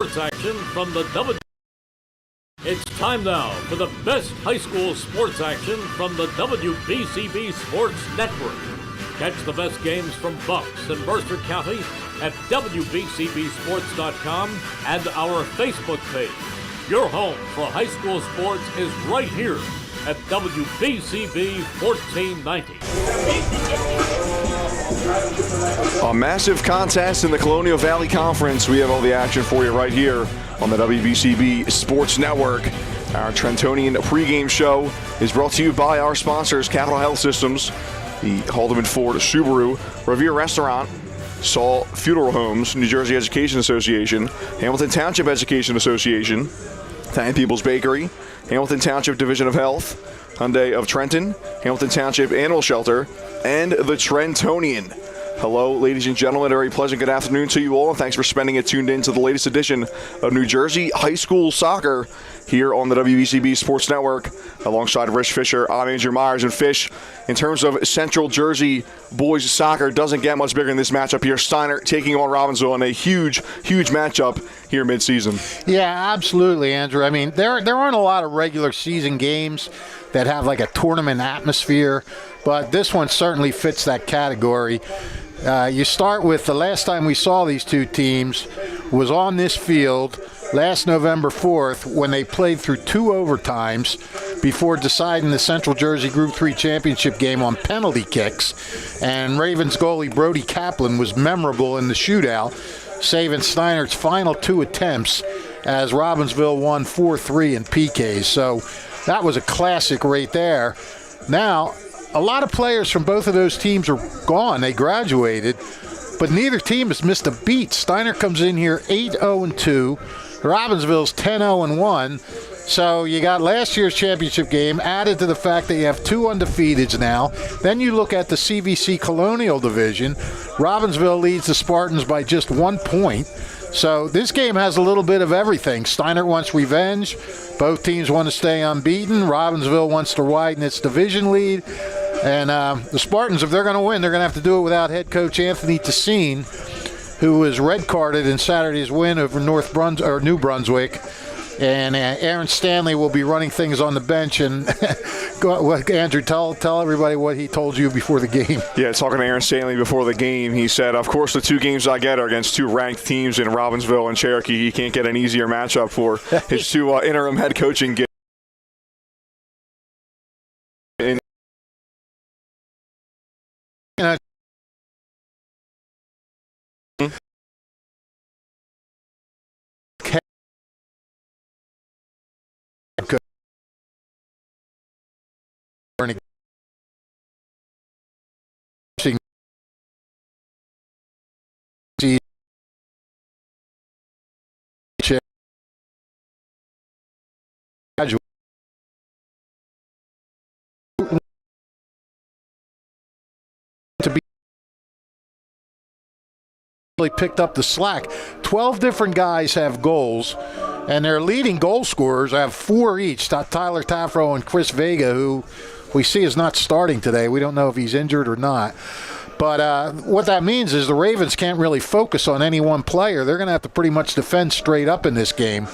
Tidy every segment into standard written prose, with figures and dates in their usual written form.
Sports action from the W. It's time now for the best high school sports action from the WBCB Sports Network. Catch the best games from Bucks and Mercer County at WBCBSports.com and our Facebook page. Your home for high school sports is right here at WBCB 1490. A massive contest in the Colonial Valley Conference. We have all the action for you right here on the WBCB Sports Network. Our Trentonian pregame show is brought to you by our sponsors, Capital Health Systems, the Haldeman Ford Subaru, Revere Restaurant, Saul Funeral Homes, New Jersey Education Association, Hamilton Township Education Association, Italian People's Bakery, Hamilton Township Division of Health, Hyundai of Trenton, Hamilton Township Animal Shelter, and the Trentonian. Hello, ladies and gentlemen. A very pleasant good afternoon to you all, and thanks for spending it tuned in to the latest edition of New Jersey High School Soccer here on the WBCB Sports Network. Alongside Rich Fisher, I'm Andrew Myers. And Fish, in terms of Central Jersey boys soccer, doesn't get much bigger than this matchup here. Steinert taking on Robbinsville in a huge matchup here mid-season. Yeah, absolutely, Andrew. I mean, there aren't a lot of regular season games that have like a tournament atmosphere, but this one certainly fits that category. You start with the last time we saw these two teams was on this field last November 4th when they played through two overtimes before deciding the Central Jersey Group 3 championship game on penalty kicks. And Ravens goalie Brody Kaplan was memorable in the shootout, saving Steinert's final two attempts as Robbinsville won 4-3 in PKs. So that was a classic right there. Now, a lot of players from both of those teams are gone. They graduated, but neither team has missed a beat. Steinert comes in here 8-0-2. Robbinsville's 10-0-1. So you got last year's championship game added to the fact that you have two undefeateds now. Then you look at the CVC Colonial Division. Robbinsville leads the Spartans by just 1 point. So this game has a little bit of everything. Steinert wants revenge. Both teams want to stay unbeaten. Robbinsville wants to widen its division lead. And the Spartans, if they're going to win, they're going to have to do it without head coach Anthony Tessine, who was red-carded in Saturday's win over New Brunswick. And Aaron Stanley will be running things on the bench. And Andrew, tell everybody what he told you before the game. Yeah, talking to Aaron Stanley before the game, he said, of course, the two games I get are against two ranked teams in Robbinsville and Cherokee. He can't get an easier matchup for his two interim head coaching gigs. Picked up the slack. 12 different guys have goals, and their leading goal scorers have 4 each. Tyler Tafro and Chris Vega, who we see is not starting today. We don't know if he's injured or not. But what that means is the Ravens can't really focus on any one player. They're going to have to pretty much defend straight up in this game.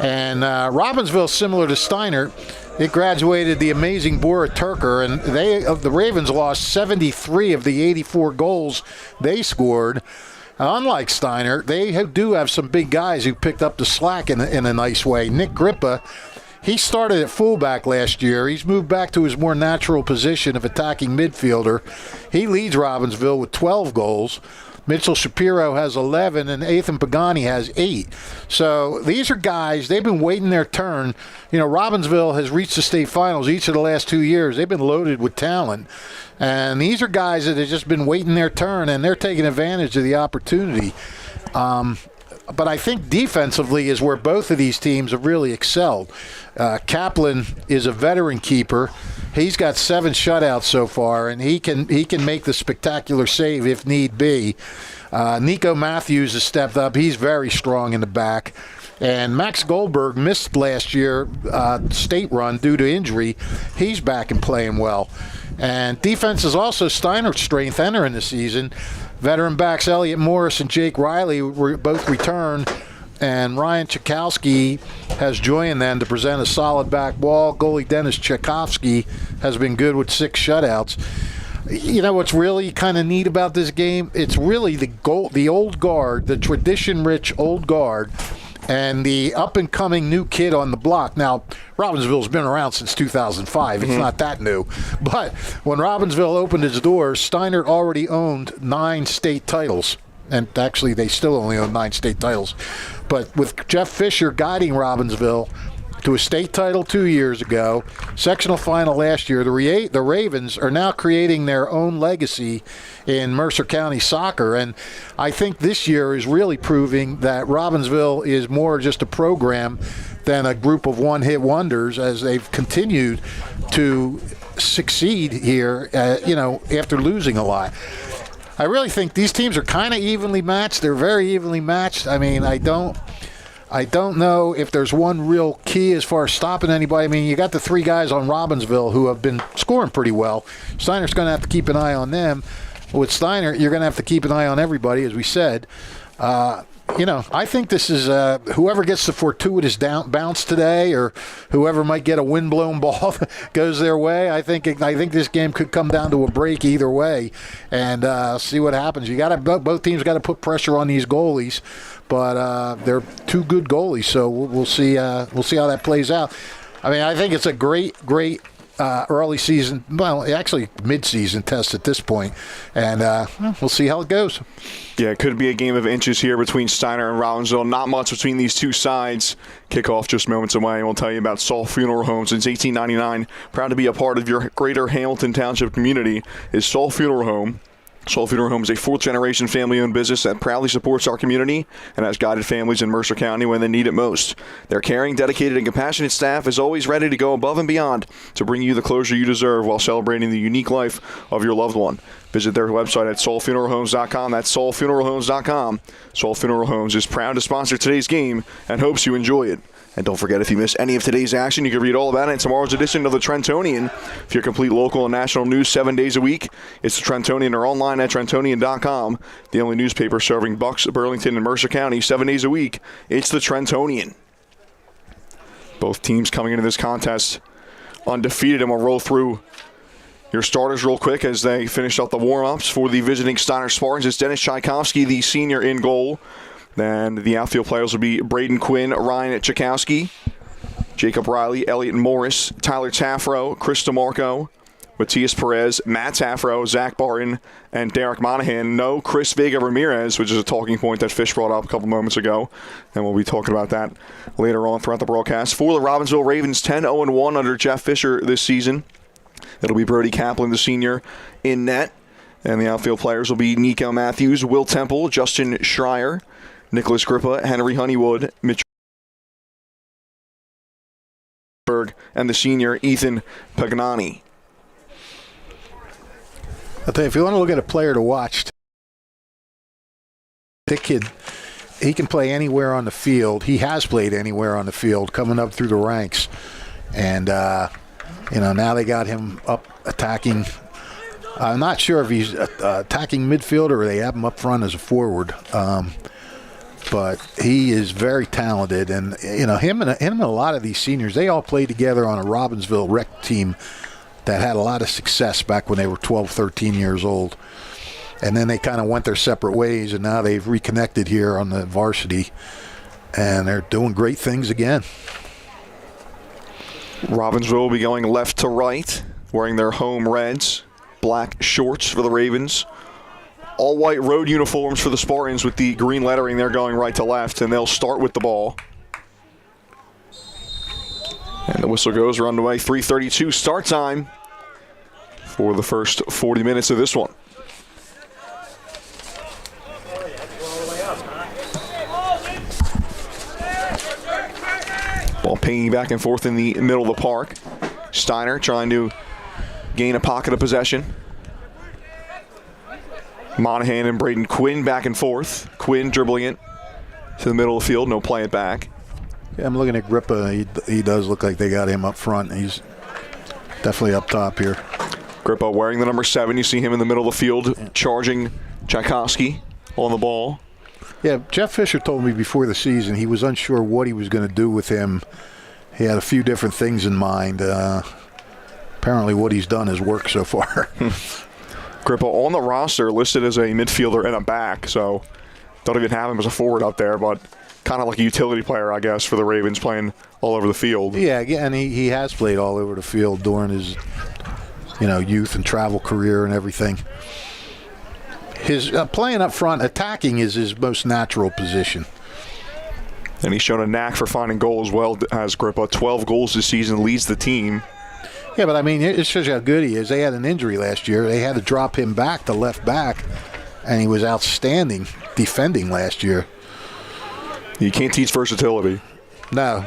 And Robbinsville, similar to Steinert, it graduated the amazing Bora Turker, and the Ravens lost 73 of the 84 goals they scored. Unlike Steinert, they do have some big guys who picked up the slack in a nice way. Nick Grippa, he started at fullback last year. He's moved back to his more natural position of attacking midfielder. He leads Robbinsville with 12 goals. Mitchell Shapiro has 11, and Ethan Pagani has 8. So these are guys, they've been waiting their turn. You know, Robbinsville has reached the state finals each of the last 2 years. They've been loaded with talent. And these are guys that have just been waiting their turn, and they're taking advantage of the opportunity. But I think defensively is where both of these teams have really excelled. Kaplan is a veteran keeper. He's got 7 shutouts so far, and he can make the spectacular save if need be. Nico Matthews has stepped up. He's very strong in the back. And Max Goldberg missed last year state run due to injury. He's back and playing well. And defense is also Steinert's strength entering the season. Veteran backs Elliot Morris and Jake Riley both returned and Ryan Tchaikovsky has joined them to present a solid back wall. Goalie Dennis Tchaikovsky has been good with 6 shutouts. You know what's really kind of neat about this game? It's really the old guard, the tradition-rich old guard, and the up-and-coming new kid on the block. Now, Robbinsville's been around since 2005. It's not that new. But when Robbinsville opened its doors, Steinert already owned 9 state titles. And actually, they still only own 9 state titles. But with Jeff Fisher guiding Robbinsville to a state title 2 years ago, sectional final last year, the Ravens are now creating their own legacy in Mercer County soccer. And I think this year is really proving that Robbinsville is more just a program than a group of one-hit wonders, as they've continued to succeed here, after losing a lot. I really think these teams are kind of evenly matched. They're very evenly matched. I mean, I don't know if there's one real key as far as stopping anybody. I mean, you got the 3 guys on Robbinsville who have been scoring pretty well. Steinert's going to have to keep an eye on them. With Steinert, you're going to have to keep an eye on everybody, as we said. I think this is whoever gets the fortuitous bounce today, or whoever might get a windblown ball goes their way. I think this game could come down to a break either way, and see what happens. Both teams got to put pressure on these goalies, but they're 2 good goalies, so we'll see. We'll see how that plays out. I mean, I think it's a great early season, well, actually mid-season test at this point, and we'll see how it goes. Yeah, it could be a game of inches here between Steinert and Robbinsville. Not much between these two sides. Kickoff just moments away, and we'll tell you about Saul Funeral Home. Since 1899, proud to be a part of your greater Hamilton Township community is Saul Funeral Home. Saul Funeral Home is a 4th-generation family-owned business that proudly supports our community and has guided families in Mercer County when they need it most. Their caring, dedicated, and compassionate staff is always ready to go above and beyond to bring you the closure you deserve while celebrating the unique life of your loved one. Visit their website at soulfuneralhomes.com. That's soulfuneralhomes.com. Saul Funeral Homes is proud to sponsor today's game and hopes you enjoy it. And don't forget, if you missed any of today's action, you can read all about it in tomorrow's edition of the Trentonian. For your complete local and national news 7 days a week, it's the Trentonian, or online at Trentonian.com. The only newspaper serving Bucks, Burlington, and Mercer County 7 days a week. It's the Trentonian. Both teams coming into this contest undefeated, and we'll roll through your starters real quick as they finish up the warm-ups for the visiting Steinert Spartans. It's Dennis Tchaikovsky, the senior, in goal. Then the outfield players will be Braden Quinn, Ryan Tchaikovsky, Jacob Riley, Elliot Morris, Tyler Taffro, Chris DeMarco, Matias Perez, Matt Taffro, Zach Barton, and Derek Monahan. No Chris Vega Ramirez, which is a talking point that Fish brought up a couple moments ago, and we'll be talking about that later on throughout the broadcast. For the Robbinsville Ravens, 10-0-1 under Jeff Fisher this season. It'll be Brody Kaplan, the senior, in net, and the outfield players will be Nico Matthews, Will Temple, Justin Schreier, Nicholas Grippa, Henry Honeywood, Mitch Berg, and the senior, Ethan Pagnani. I'll tell you, if you want to look at a player to watch, that kid, he can play anywhere on the field. He has played anywhere on the field, coming up through the ranks. And, now they got him up attacking. I'm not sure if he's attacking midfield or they have him up front as a forward. But he is very talented, and him and a lot of these seniors, they all played together on a Robbinsville rec team that had a lot of success back when they were 12, 13 years old. And then they kind of went their separate ways, and now they've reconnected here on the varsity, and they're doing great things again. Robbinsville will be going left to right, wearing their home reds, black shorts for the Ravens. All-white road uniforms for the Spartans with the green lettering. They're going right to left, and they'll start with the ball. And the whistle goes. We're underway. 3:32 start time for the first 40 minutes of this one. Ball pinging back and forth in the middle of the park. Steinert trying to gain a pocket of possession. Monahan and Braden Quinn back and forth. Quinn dribbling it to the middle of the field. No play it back. Yeah, I'm looking at Grippa. He does look like they got him up front. He's definitely up top here. Grippa wearing the number 7. You see him in the middle of the field charging Tchaikovsky on the ball. Yeah, Jeff Fisher told me before the season he was unsure what he was going to do with him. He had a few different things in mind. Apparently what he's done has worked so far. Grippa on the roster listed as a midfielder and a back, so don't even have him as a forward up there, but kind of like a utility player, I guess, for the Ravens, playing all over the field. Yeah, and he has played all over the field during his youth and travel career and everything. His playing up front, attacking is his most natural position. And he's shown a knack for finding goals well, as Grippa. 12 goals this season, leads the team. Yeah, but I mean, it shows you how good he is. They had an injury last year. They had to drop him back to left back, and he was outstanding defending last year. You can't teach versatility. No.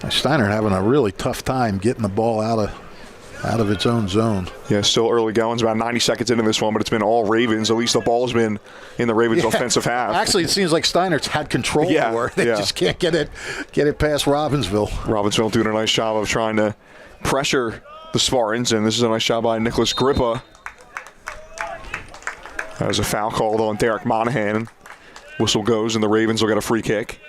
Steinert having a really tough time getting the ball out of its own zone. Yeah, still early going. It's about 90 seconds into this one, but it's been all Ravens. At least the ball's been in the Ravens' offensive half. Actually, it seems like Steinert's had control more. They just can't get it past Robbinsville. Robbinsville doing a nice job of trying to pressure the Spartans, and this is a nice job by Nicholas Grippa. That was a foul called on Derek Monahan. Whistle goes, and the Ravens will get a free kick.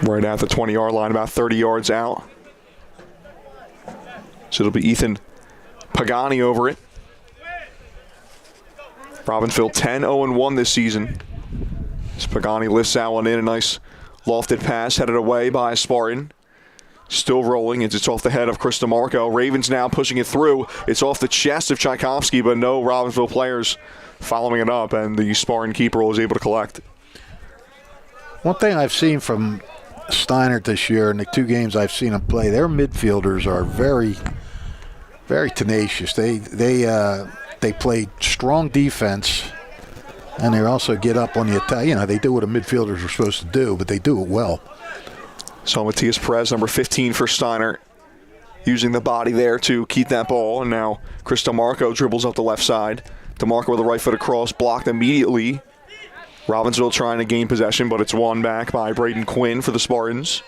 Right at the 20-yard line, about 30 yards out. So it'll be Ethan Pagani over it. Robbinsville 10-0-1 this season. As Pagani lifts that one in, a nice lofted pass headed away by a Spartan. Still rolling, it's off the head of Chris DeMarco. Ravens now pushing it through. It's off the chest of Tchaikovsky, but no Robbinsville players following it up, and the Spartan keeper was able to collect. One thing I've seen from Steinert this year in the 2 games I've seen him play, their midfielders are very, very tenacious. They play strong defense, and they also get up on the attack. They do what a midfielders are supposed to do, but they do it well. So Matias Perez, number 15 for Steinert, using the body there to keep that ball. And now Chris DeMarco dribbles up the left side. DeMarco with a right foot across, blocked immediately. Robbinsville trying to gain possession, but it's won back by Braden Quinn for the Spartans.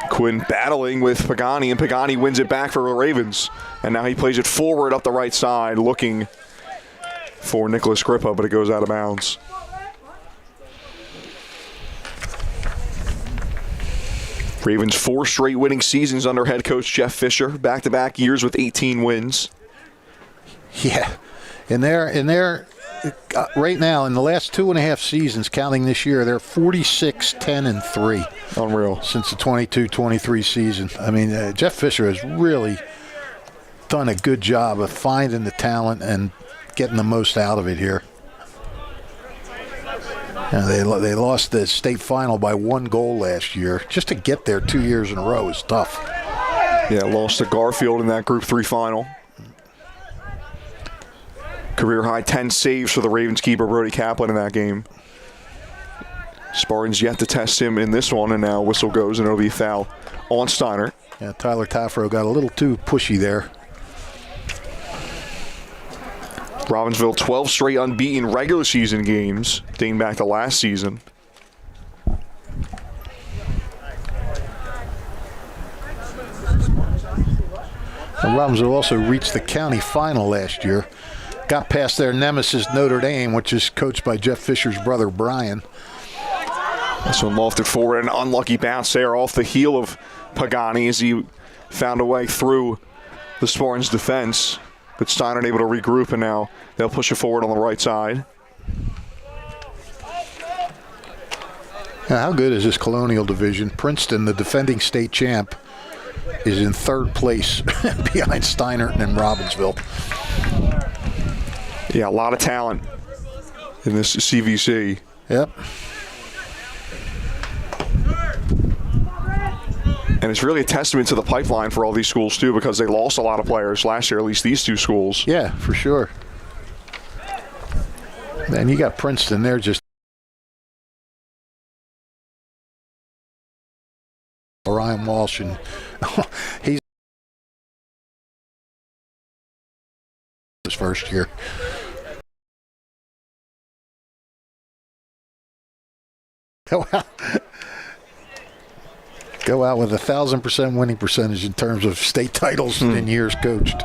Quinn battling with Pagani, and Pagani wins it back for the Ravens. And now he plays it forward up the right side, looking for Nicholas Grippa, but it goes out of bounds. Ravens 4 straight winning seasons under head coach Jeff Fisher, back-to-back years with 18 wins. Yeah, and they're right now in the last 2.5 seasons, counting this year, they're 46-10-3. Unreal. Since the 22-23 season. I mean, Jeff Fisher has really done a good job of finding the talent and getting the most out of it here. They lost the state final by 1 goal last year. Just to get there 2 years in a row is tough. Yeah, lost to Garfield in that Group 3 final. Career high 10 saves for the Ravens keeper Brody Kaplan in that game. Spartans yet to test him in this one, and now whistle goes, and it'll be a foul on Steinert. Yeah, Tyler Taffro got a little too pushy there. Robbinsville 12 straight unbeaten regular season games dating back to last season. And Robbinsville also reached the county final last year. Got past their nemesis Notre Dame, which is coached by Jeff Fisher's brother Brian. This one lofted forward, an unlucky bounce there off the heel of Pagani as he found a way through the Spartans' defense. But Steinert able to regroup, and now they'll push it forward on the right side. Now, how good is this Colonial Division? Princeton, the defending state champ, is in 3rd place behind Steinert and Robbinsville. Yeah, a lot of talent in this CVC. Yep. And it's really a testament to the pipeline for all these schools, too, because they lost a lot of players last year, at least these 2 schools. Yeah, for sure. And you got Princeton, they're just Ryan Walsh, and he's his first year. go out with 1,000% winning percentage in terms of state titles in years coached.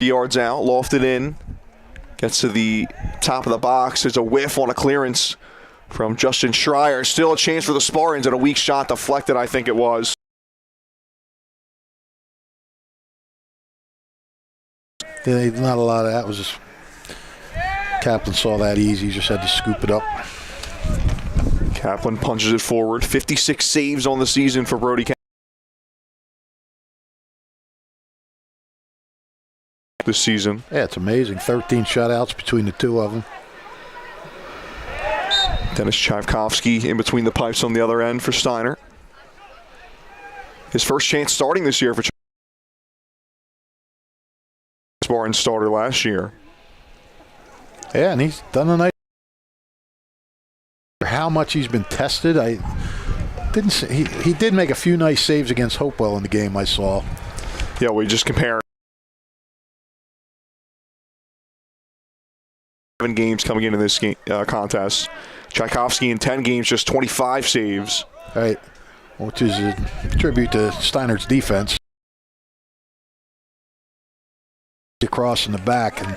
Yards out, lofted in. Gets to the top of the box. There's a whiff on a clearance from Justin Schreier. Still a chance for the Spartans, and a weak shot deflected, I think it was. Yeah, not a lot of that. Was just Kaplan saw that easy. Just had to scoop it up. Kaplan punches it forward. 56 saves on the season for Brody Kaplan this season. Yeah, it's amazing. 13 shutouts between the two of them. Dennis Tchaikovsky in between the pipes on the other end for Steinert. His first chance starting this year for Spartans, starter last year. Yeah, and he's done a nice. How much he's been tested, I didn't see. He did make a few nice saves against Hopewell in the game I saw. Yeah, we just compare 7 games coming into this game, contest. Tchaikovsky in 10 games, just 25 saves. Right, which is a tribute to Steinert's defense. Across in the back, and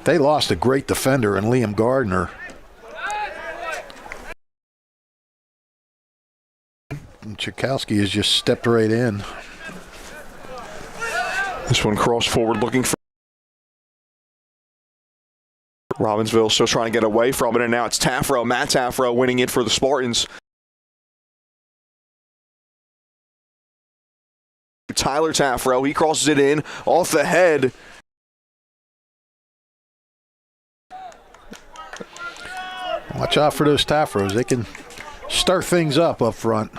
they lost a great defender in Liam Gardner. And Tchaikovsky has just stepped right in. This one crossed forward looking for Robbinsville, still trying to get away from it, and now it's Taffro, Matt Taffro winning it for the Spartans. Tyler Taffro, he crosses it in off the head. Watch out for those Taffros. They can stir things up front.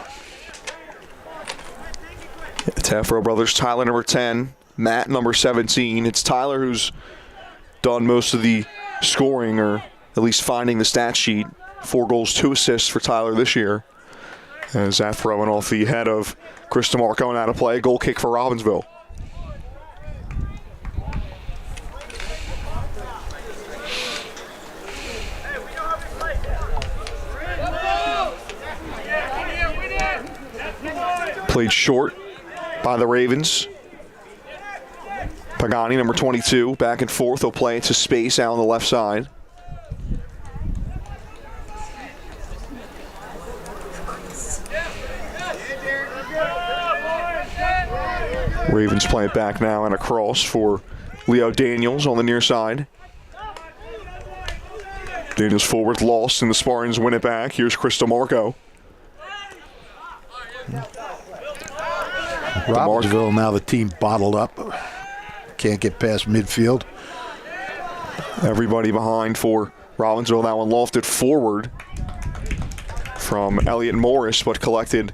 Taffro brothers, Tyler number 10, Matt number 17. It's Tyler who's done most of the scoring, or at least finding the stat sheet. 4 goals, 2 assists for Tyler this year. As that throwing off the head of Chris DeMarco and out of play. Goal kick for Robbinsville. Played short by the Ravens. Pagani, number 22, back and forth. They'll play it to space out on the left side. Ravens play it back now and across for Leo Daniels on the near side. Daniels forward, lost, and the Spartans win it back. Here's Chris DeMarco. Robbinsville, now the team bottled up. Can't get past midfield. Everybody behind for Robbinsville. That one lofted forward from Elliot Morris, but collected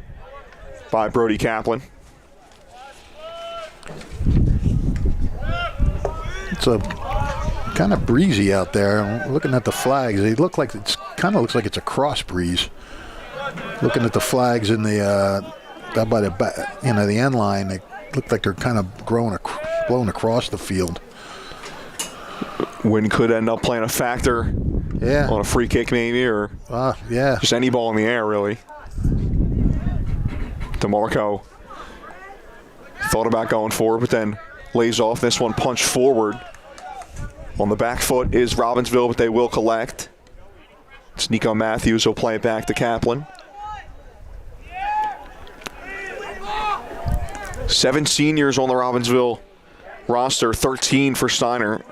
by Brody Kaplan. It's a kind of breezy out there. Looking at the flags, they look like it's kind of looks like it's a cross breeze. Looking at the flags in the down by the back, the end line, they look like they're kind of blown across the field. Wind could end up playing a factor. Yeah. On a free kick maybe, or yeah, just any ball in the air really. DeMarco thought about going forward, but then lays off. This one punched forward. On the back foot is Robbinsville, but they will collect. It's Nico Matthews who'll play it back to Kaplan. 7 seniors on the Robbinsville roster, 13 for Steinert.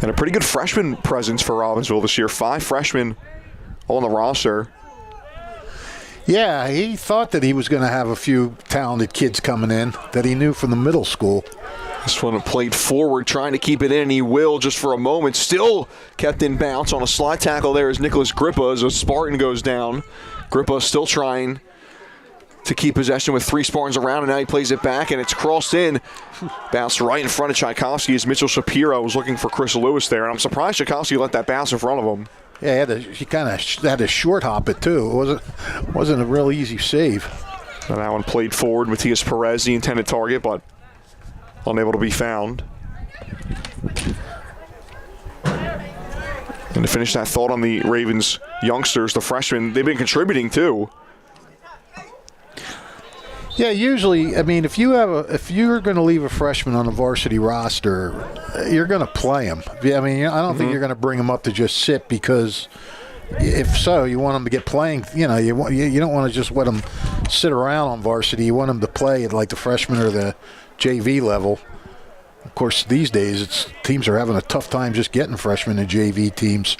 And a pretty good freshman presence for Robbinsville this year. 5 freshmen on the roster. Yeah, he thought that he was going to have a few talented kids coming in that he knew from the middle school. This one played forward, trying to keep it in, and he will just for a moment. Still kept in bounce on a slide tackle there as Nicholas Grippa, as a Spartan goes down. Grippa still trying to keep possession with 3 Spartans around, and now he plays it back, and it's crossed in. Bounced right in front of Tchaikovsky as Mitchell Shapiro was looking for Chris Lewis there, and I'm surprised Tchaikovsky let that bounce in front of him. Yeah, he kind of had to short hop it too. It wasn't a real easy save. And that one played forward. Matias Perez, the intended target, but unable to be found. And to finish that thought on the Ravens youngsters, the freshmen, they've been contributing too. Yeah, usually, I mean, if you're going to leave a freshman on the varsity roster, you're going to play him. I mean, I don't think you're going to bring him up to just sit, because if so, you want him to get playing. You know, you don't want to just let him sit around on varsity. You want him to play at like the freshman or the JV level. Of course, these days, teams are having a tough time just getting freshmen and JV teams.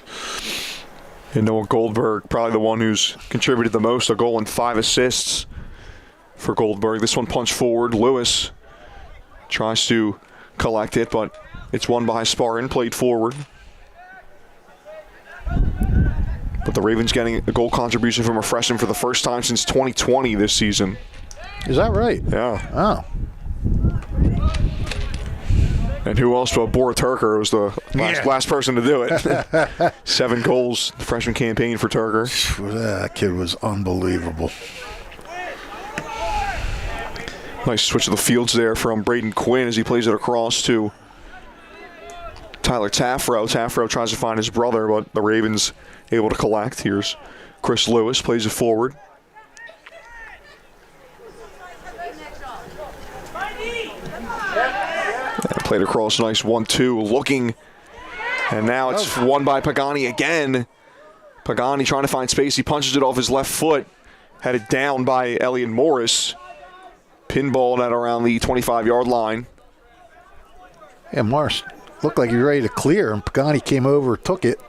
And Noah Goldberg, probably the one who's contributed the most, a goal and 5 assists for Goldberg. This one punched forward. Lewis tries to collect it, but it's won by Spartan, played forward. But the Ravens getting a goal contribution from a freshman for the first time since 2020 this season. Is that right? Yeah. Oh. And who else but Bora Turker was the last person to do it. 7 goals, the freshman campaign for Turker. That kid was unbelievable. Nice switch of the fields there from Braden Quinn as he plays it across to Tyler Taffro. Taffro tries to find his brother, but the Ravens able to collect. Here's Chris Lewis, plays it forward. And played across, nice 1-2, looking. And now it's won by Pagani again. Pagani trying to find space. He punches it off his left foot. Headed down by Elliot Morris. Pinballed at around the 25-yard line. Yeah, Morris looked like he was ready to clear, and Pagani came over, took it.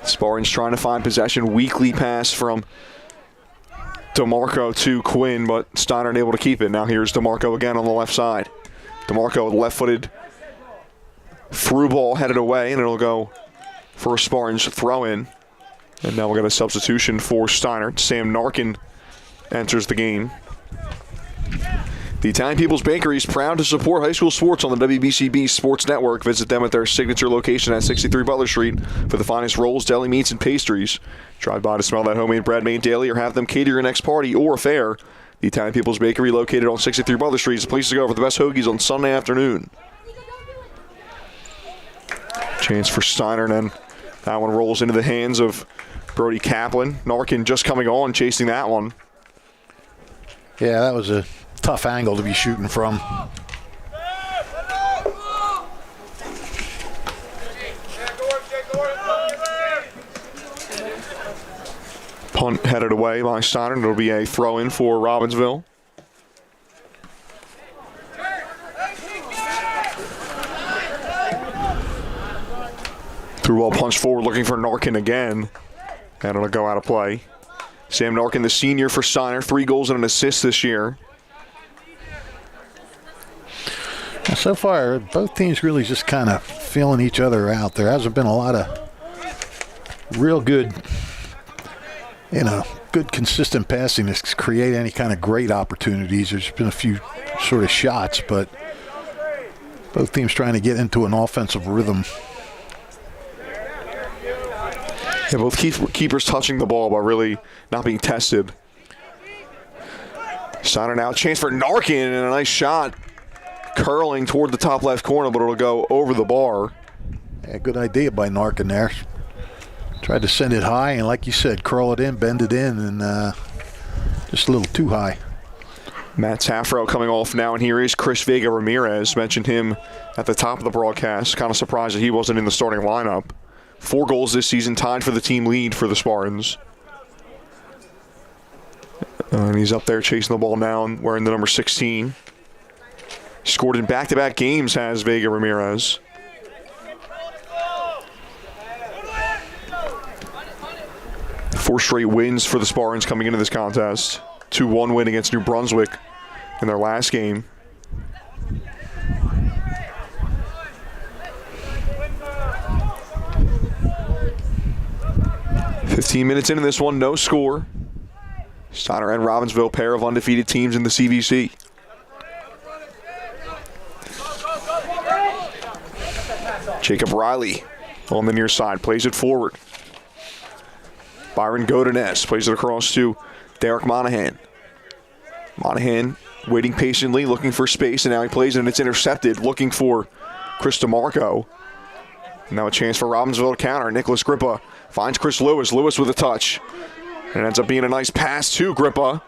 Spartans trying to find possession. Weakly pass from DeMarco to Quinn, but Steinert able to keep it. Now here's DeMarco again on the left side. DeMarco, left-footed through ball, headed away, and it'll go for a Spartans throw-in. And now we'll get a substitution for Steinert. Sam Narkin enters the game. The Italian People's Bakery is proud to support high school sports on the WBCB Sports Network. Visit them at their signature location at 63 Butler Street for the finest rolls, deli meats, and pastries. Drive by to smell that homemade bread made daily, or have them cater your next party or affair. The Italian People's Bakery, located on 63 Butler Street, is the place to go for the best hoagies on Sunday afternoon. Chance for Steiner, and that one rolls into the hands of Brody Kaplan. Narkin just coming on, chasing that one. Yeah, that was a tough angle to be shooting from. Punt headed away by Steiner. It'll be a throw-in for Robbinsville. Through ball punch forward, looking for Narkin again. And it'll go out of play. Sam Narkin, the senior for Steiner, 3 goals and an assist this year. So far, both teams really just kind of feeling each other out. There hasn't been a lot of real good, good consistent passing to create any kind of great opportunities. There's been a few sort of shots, but both teams trying to get into an offensive rhythm. Yeah, both keepers touching the ball, but really not being tested. Steiner now, chance for Narkin, and a nice shot. Curling toward the top left corner, but it'll go over the bar. Yeah, good idea by Narkin there. Tried to send it high, and like you said, curl it in, bend it in, and just a little too high. Matt Taffro coming off now, and here is Chris Vega Ramirez. Mentioned him at the top of the broadcast. Kind of surprised that he wasn't in the starting lineup. 4 goals this season, tied for the team lead for the Spartans. And he's up there chasing the ball now, and wearing the number 16. Scored in back-to-back games, has Vega Ramirez. Four straight wins for the Spartans coming into this contest. 2-1 win against New Brunswick in their last game. "15 minutes into this one, no score. Steiner and Robbinsville, pair of undefeated teams in the CVC. Jacob Riley on the near side, plays it forward. Byron Godinez plays it across to Derek Monahan. Monahan waiting patiently, looking for space, and now he plays it, and it's intercepted, looking for Chris DeMarco. Now a chance for Robbinsville to counter. Nicholas Grippa finds Chris Lewis. Lewis with a touch. And it ends up being a nice pass to Grippa.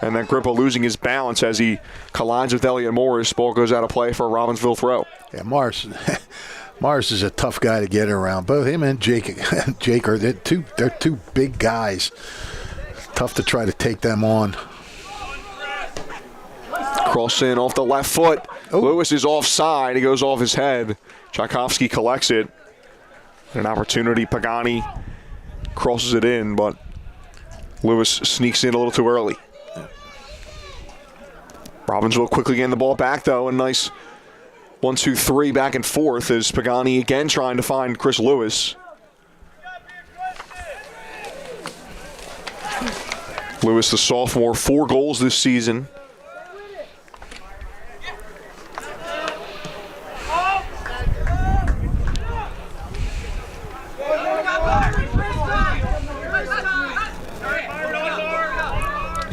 And then Grippa losing his balance as he collides with Elliott Morris. Ball goes out of play for a Robbinsville throw. Yeah, Morris is a tough guy to get around. Both him and Jake are they're two big guys. Tough to try to take them on. Cross in off the left foot. Oh. Lewis is offside. He goes off his head. Tchaikovsky collects it. An opportunity. Pagani crosses it in, but Lewis sneaks in a little too early. Robbinsville quickly getting the ball back, though. A nice 1-2-3 back and forth as Pagani again trying to find Chris Lewis. Lewis, the sophomore, 4 goals this season.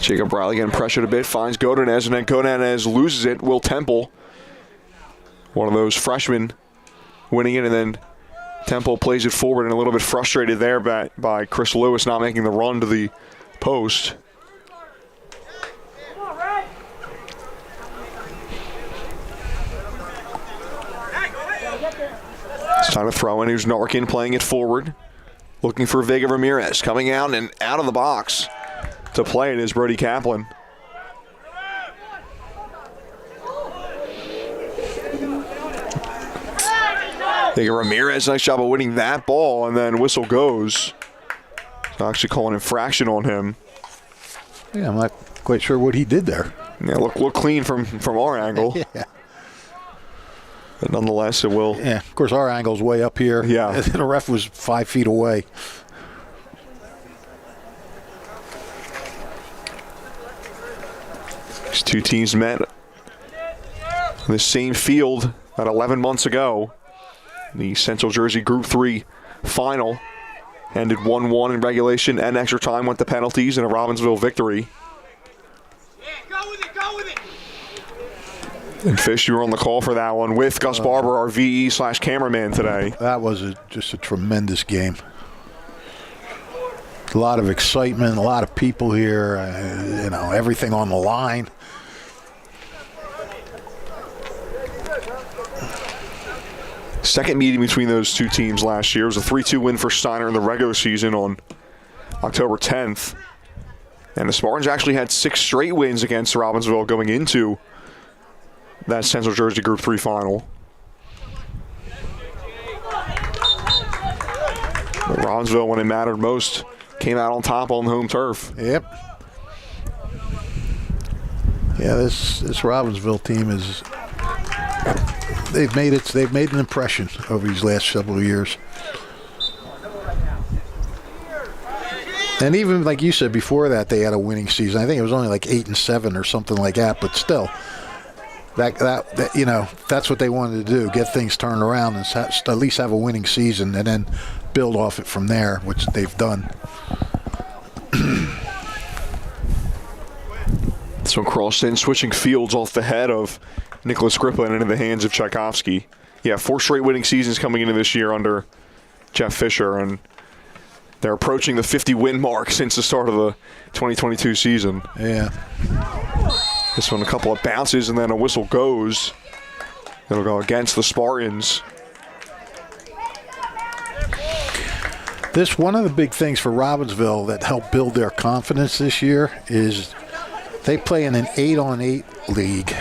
Jacob Riley getting pressured a bit, finds Godinez, and then Godinez loses it. Will Temple, one of those freshmen, winning it, and then Temple plays it forward and a little bit frustrated there by Chris Lewis not making the run to the post. It's time to throw in. Here's Narkin playing it forward, looking for Vega Ramirez, coming out and out of the box. To play it is Brody Kaplan. Vega Ramirez, nice job of winning that ball, and then whistle goes. So actually calling infraction on him. Yeah, I'm not quite sure what he did there. Yeah, look clean from our angle. Yeah. But nonetheless, it will. Yeah, of course, our angle's way up here. Yeah. The ref was 5 feet away. These two teams met on the same field about 11 months ago. The Central Jersey Group 3 final ended 1-1 in regulation and extra time, went to penalties in a Robbinsville victory. Go with it. And Fish, you were on the call for that one with Gus Barber, our VE/cameraman today. That was just a tremendous game. A lot of excitement, a lot of people here, everything on the line. Second meeting between those two teams last year was a 3-2 win for Steinert in the regular season on October 10th. And the Spartans actually had 6 straight wins against Robbinsville going into that Central Jersey Group 3 final. But Robbinsville, when it mattered most, came out on top on the home turf. Yep. Yeah, this Robbinsville team is. They've made an impression over these last several years. And even like you said before that, they had a winning season. I think it was only like 8-7 or something like that. But still, that that's what they wanted to do: get things turned around and at least have a winning season, and then build off it from there, which they've done. So crossed in, switching fields off the head of Nicholas Grippa and into the hands of Tchaikovsky. Yeah, 4 straight winning seasons coming into this year under Jeff Fisher, and they're approaching the 50-win mark since the start of the 2022 season. Yeah. This one, a couple of bounces, and then a whistle goes. It'll go against the Spartans. One of the big things for Robbinsville that helped build their confidence this year is they play in an 8-on-8 league,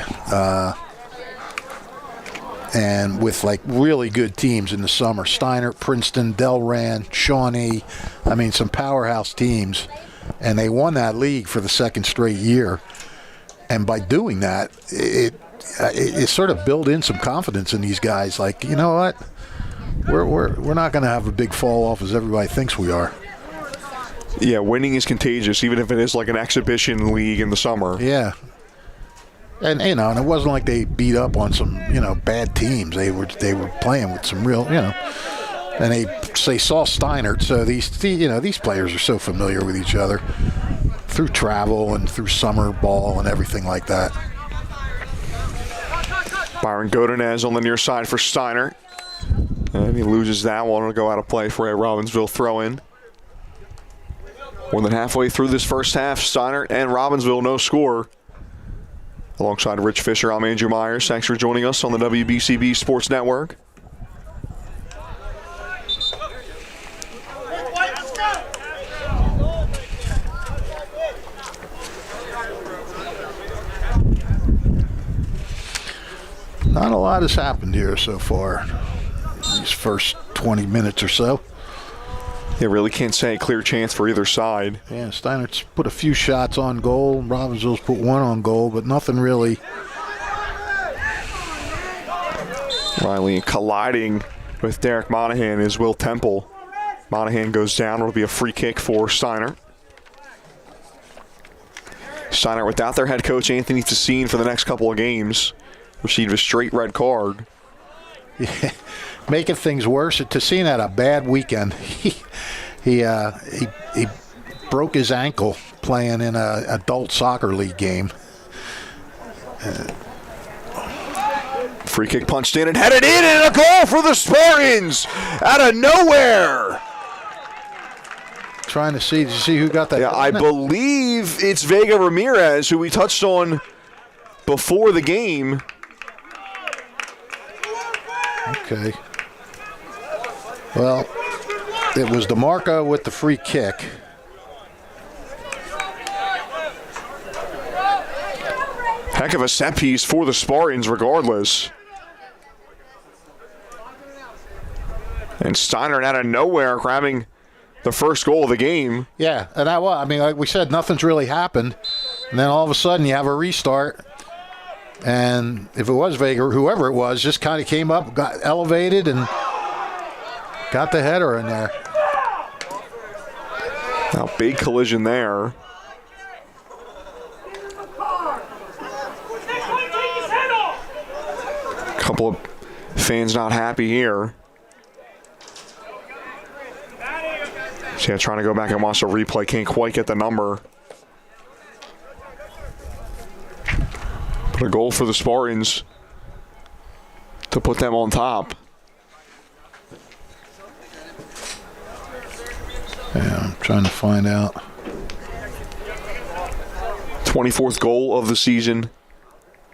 and with like really good teams in the summer. Steinert, Princeton, Delran, Shawnee. I mean, some powerhouse teams. And they won that league for the 2nd straight year. And by doing that, it sort of built in some confidence in these guys. Like, you know what? We're not going to have a big fall off as everybody thinks we are. Yeah, winning is contagious, even if it is like an exhibition league in the summer. Yeah. And and it wasn't like they beat up on some, bad teams. They were playing with some real, and they saw Steinert, so these players are so familiar with each other through travel and through summer ball and everything like that. Byron Godinez on the near side for Steinert. And And he loses that one. It'll go out of play for a Robbinsville throw-in. More than halfway through this first half, Steinert and Robbinsville no score. Alongside Rich Fisher, I'm Andrew Myers. Thanks for joining us on the WBCB Sports Network. Not a lot has happened here so far. These first 20 minutes or so. You really can't say a clear chance for either side. Yeah, Steinert's put a few shots on goal. Robbinsville's put one on goal, but nothing really. Riley colliding with Derek Monahan is Will Temple. Monahan goes down. It'll be a free kick for Steinert. Steinert without their head coach Anthony Tessine for the next couple of games. Received a straight red card. Yeah, making things worse. Tessine had a bad weekend. He broke his ankle playing in an adult soccer league game. Free kick punched in and headed in, and a goal for the Spartans out of nowhere. Trying to see, did you see who got that? Yeah, I believe it's Vega Ramirez, who we touched on before the game. Okay. Well, it was DeMarco with the free kick. Heck of a set piece for the Spartans regardless. And Steinert out of nowhere grabbing the first goal of the game. Yeah, and I mean, like we said, nothing's really happened. And then all of a sudden you have a restart. And if it was Vega, whoever it was, just kind of came up, got elevated, and got the header in there. Now, big collision there. Couple of fans not happy here. So yeah, trying to go back and watch the replay. Can't quite get the number. But a goal for the Spartans to put them on top. Yeah, I'm trying to find out. 24th goal of the season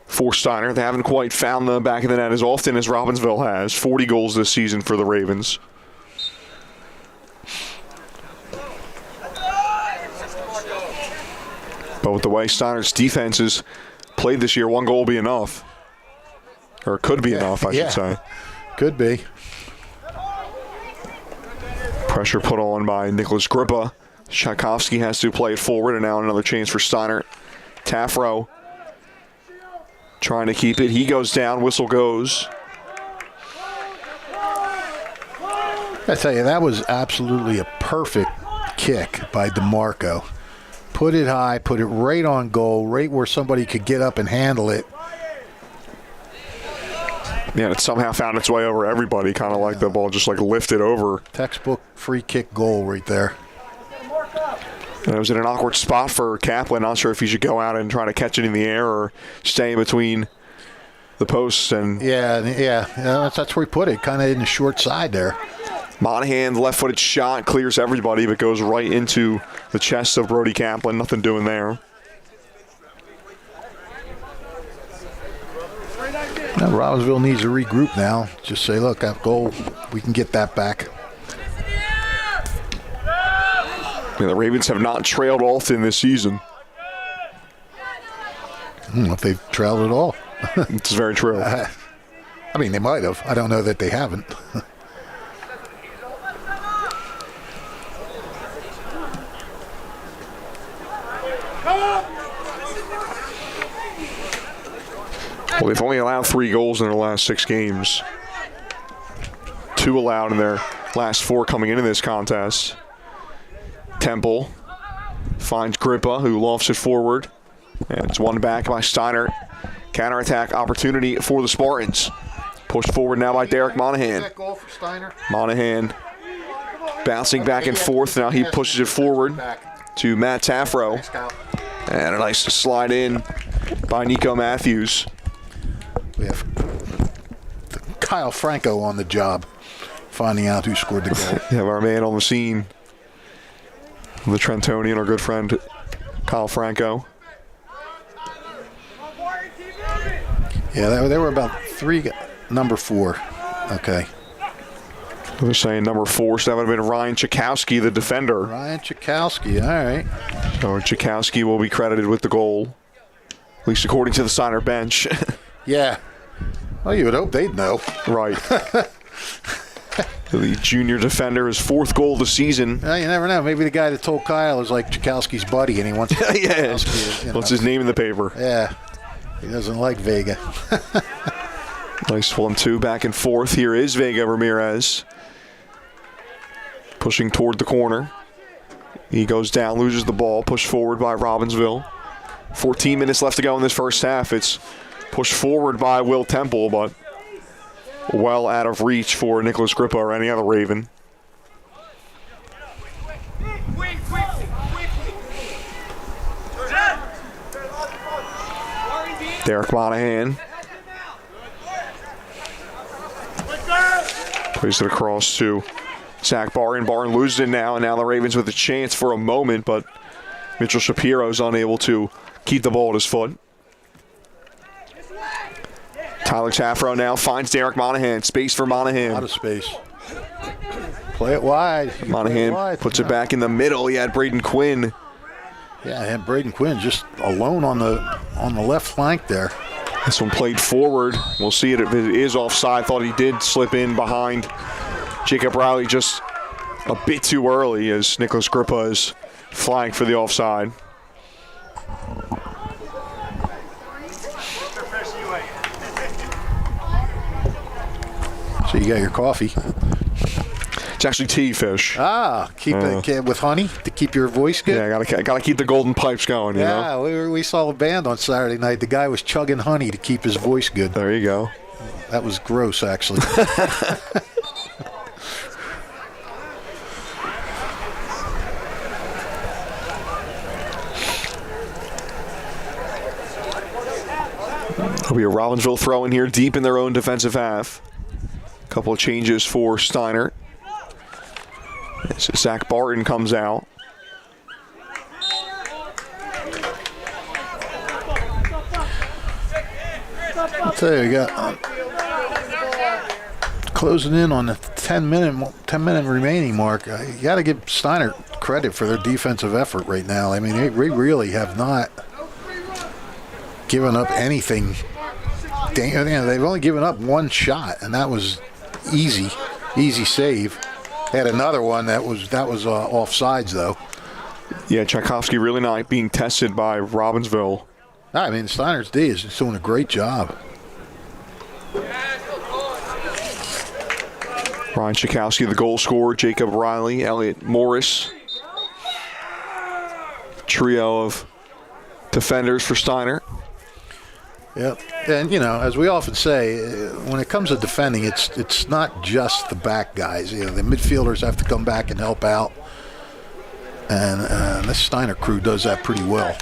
for Steinert. They haven't quite found the back of the net as often as Robbinsville has. 40 goals this season for the Ravens. But with the way Steinert's defense is played this year, one goal will be enough. Or could be enough, I should say. Could be. Pressure put on by Nicholas Grippa. Tchaikovsky has to play it forward, and now another chance for Steinert. Tafro trying to keep it. He goes down. Whistle goes. I tell you, that was absolutely a perfect kick by DeMarco. Put it high, put it right on goal, right where somebody could get up and handle it. Yeah, it somehow found its way over everybody, kind of like the ball just like lifted over. Textbook free kick goal right there. And it was in an awkward spot for Kaplan. Not sure if he should go out and try to catch it in the air or stay in between the posts. And yeah, that's where he put it, kind of in the short side there. Monahan, left-footed shot, clears everybody, but goes right into the chest of Brody Kaplan. Nothing doing there. Now, Robbinsville needs to regroup now. Just say, look, that goal, we can get that back. Yeah, the Ravens have not trailed often this season. If they've trailed at all. It's very true. I mean, they might have. I don't know that they haven't. Well, they've only allowed 3 goals in their last 6 games. 2 allowed in their last 4 coming into this contest. Temple finds Grippa, who lofts it forward. And it's won back by Steinert. Counterattack opportunity for the Spartans. Pushed forward now by Derek Monahan. Monahan bouncing back and forth. Now he pushes it forward to Matt Tafro. And a nice slide in by Nico Matthews. We have Kyle Franco on the job. finding out who scored the goal. We have our man on the scene, the Trentonian, our good friend Kyle Franco. Yeah, they were about 3, number 4. Okay. They're saying number 4, so that would have been Ryan Chakowski, the defender. Ryan Chakowski, all right. So Chakowski will be credited with the goal, at least according to the Steinert bench. Yeah. Well, you would hope they'd know. Right. The junior defender, his 4th goal of the season. Well, you never know. Maybe the guy that told Kyle is like Chakowski's buddy, and he wants Yeah. What's his name in the paper? Yeah. He doesn't like Vega. Nice 1-2 back and forth. Here is Vega Ramirez. Pushing toward the corner. He goes down, loses the ball, pushed forward by Robbinsville. 14 minutes left to go in this first half. It's pushed forward by Will Temple, but well out of reach for Nicholas Grippa or any other Raven. Derek Monahan plays it across to Zach Barton. Barton loses it now, and now the Ravens with a chance for a moment, but Mitchell Shapiro's unable to keep the ball at his foot. Tyler Tafro now finds Derek Monahan. Space for Monahan. A lot of space. Play it wide. Monahan puts it back in the middle. He had Braden Quinn. Yeah, and Braden Quinn just alone on the left flank there. This one played forward. We'll see it if it is offside. Thought he did slip in behind Jacob Riley just a bit too early as Nicholas Grippa is flagged for the offside. So you got your coffee. It's actually tea, Fish. Keep it with honey to keep your voice good. Yeah, gotta keep the golden pipes going. You know? We saw a band on Saturday night. The guy was chugging honey to keep his voice good. There you go. That was gross, actually. There'll be a Robbinsville throw in here deep in their own defensive half. A couple of changes for Steinert. As Zach Barton comes out. I'll tell you, we got closing in on the 10 minute remaining mark. You got to give Steinert credit for their defensive effort right now. I mean, they really have not given up anything. They've only given up one shot, and that was easy save. They had another one that was offsides though. Yeah, Tchaikovsky really not being tested by Robbinsville. I mean, Steinert's D is just doing a great job. Ryan Tchaikovsky, the goal scorer. Jacob Riley, Elliot Morris. Trio of defenders for Steinert. Yep. And, as we often say, when it comes to defending, it's not just the back guys. The midfielders have to come back and help out. And this Steinert crew does that pretty well.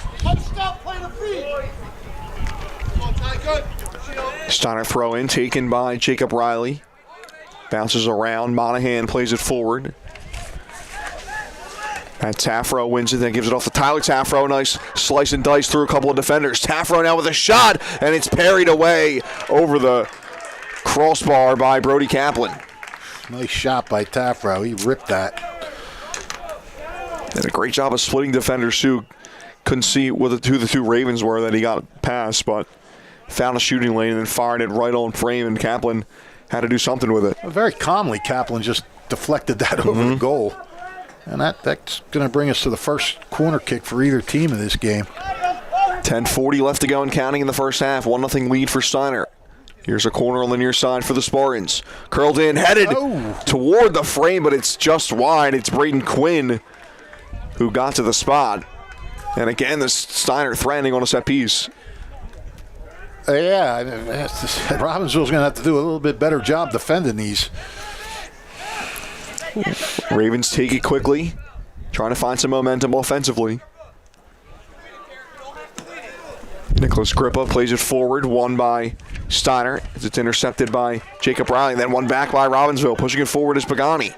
Steinert throw in, taken by Jacob Riley. Bounces around. Monahan plays it forward. And Tafro wins it, then gives it off to Tyler Tafro. Nice slice and dice through a couple of defenders. Tafro now with a shot, and it's parried away over the crossbar by Brody Kaplan. Nice shot by Tafro. He ripped that. Did a great job of splitting defenders, too. Couldn't see who the two Ravens were that he got past, but found a shooting lane and then fired it right on frame, and Kaplan had to do something with it. Very calmly, Kaplan just deflected that over the goal. And that's going to bring us to the first corner kick for either team in this game. 10:40 left to go and counting in the first half. 1-0 lead for Steinert. Here's a corner on the near side for the Spartans. Curled in, headed toward the frame, but it's just wide. It's Braden Quinn who got to the spot. And again, the Steinert threatening on a set piece. Robbinsville's going to have to do a little bit better job defending these. Ravens take it quickly, trying to find some momentum offensively. Nicholas Grippa plays it forward, won by Steinert as it's intercepted by Jacob Riley, then one back by Robbinsville. Pushing it forward is Pagani.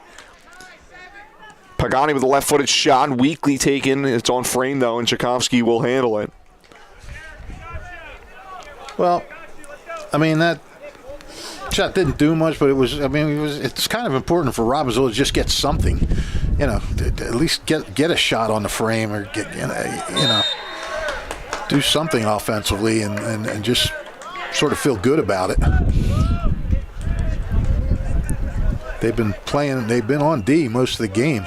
Pagani with a left-footed shot, weakly taken. It's on frame, though, and Tchaikovsky will handle it. Well, I mean, that shot didn't do much, but it's kind of important for Robbinsville to just get something, at least get a shot on the frame or do something offensively and just sort of feel good about it. They've been on D most of the game.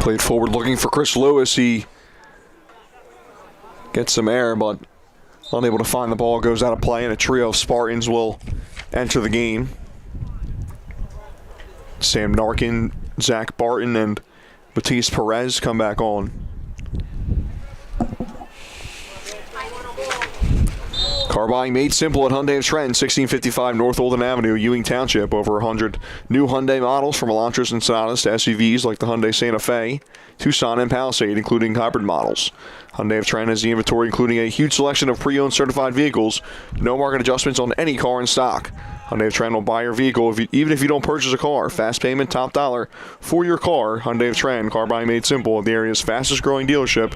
Played forward looking for Chris Lewis. He gets some air, but unable to find the ball. Goes out of play, and a trio of Spartans will enter the game. Sam Narkin, Zach Barton, and Matisse Perez come back on. Car buying made simple at Hyundai of Trenton, 1655 North Olden Avenue, Ewing Township. Over 100 new Hyundai models from Elantras and Sonatas to SUVs like the Hyundai Santa Fe, Tucson, and Palisade, including hybrid models. Hyundai of Trenton has the inventory, including a huge selection of pre-owned certified vehicles. No market adjustments on any car in stock. Hyundai of Trenton will buy your vehicle even if you don't purchase a car. Fast payment, top dollar for your car. Hyundai of Trenton, car buying made simple, the area's fastest growing dealership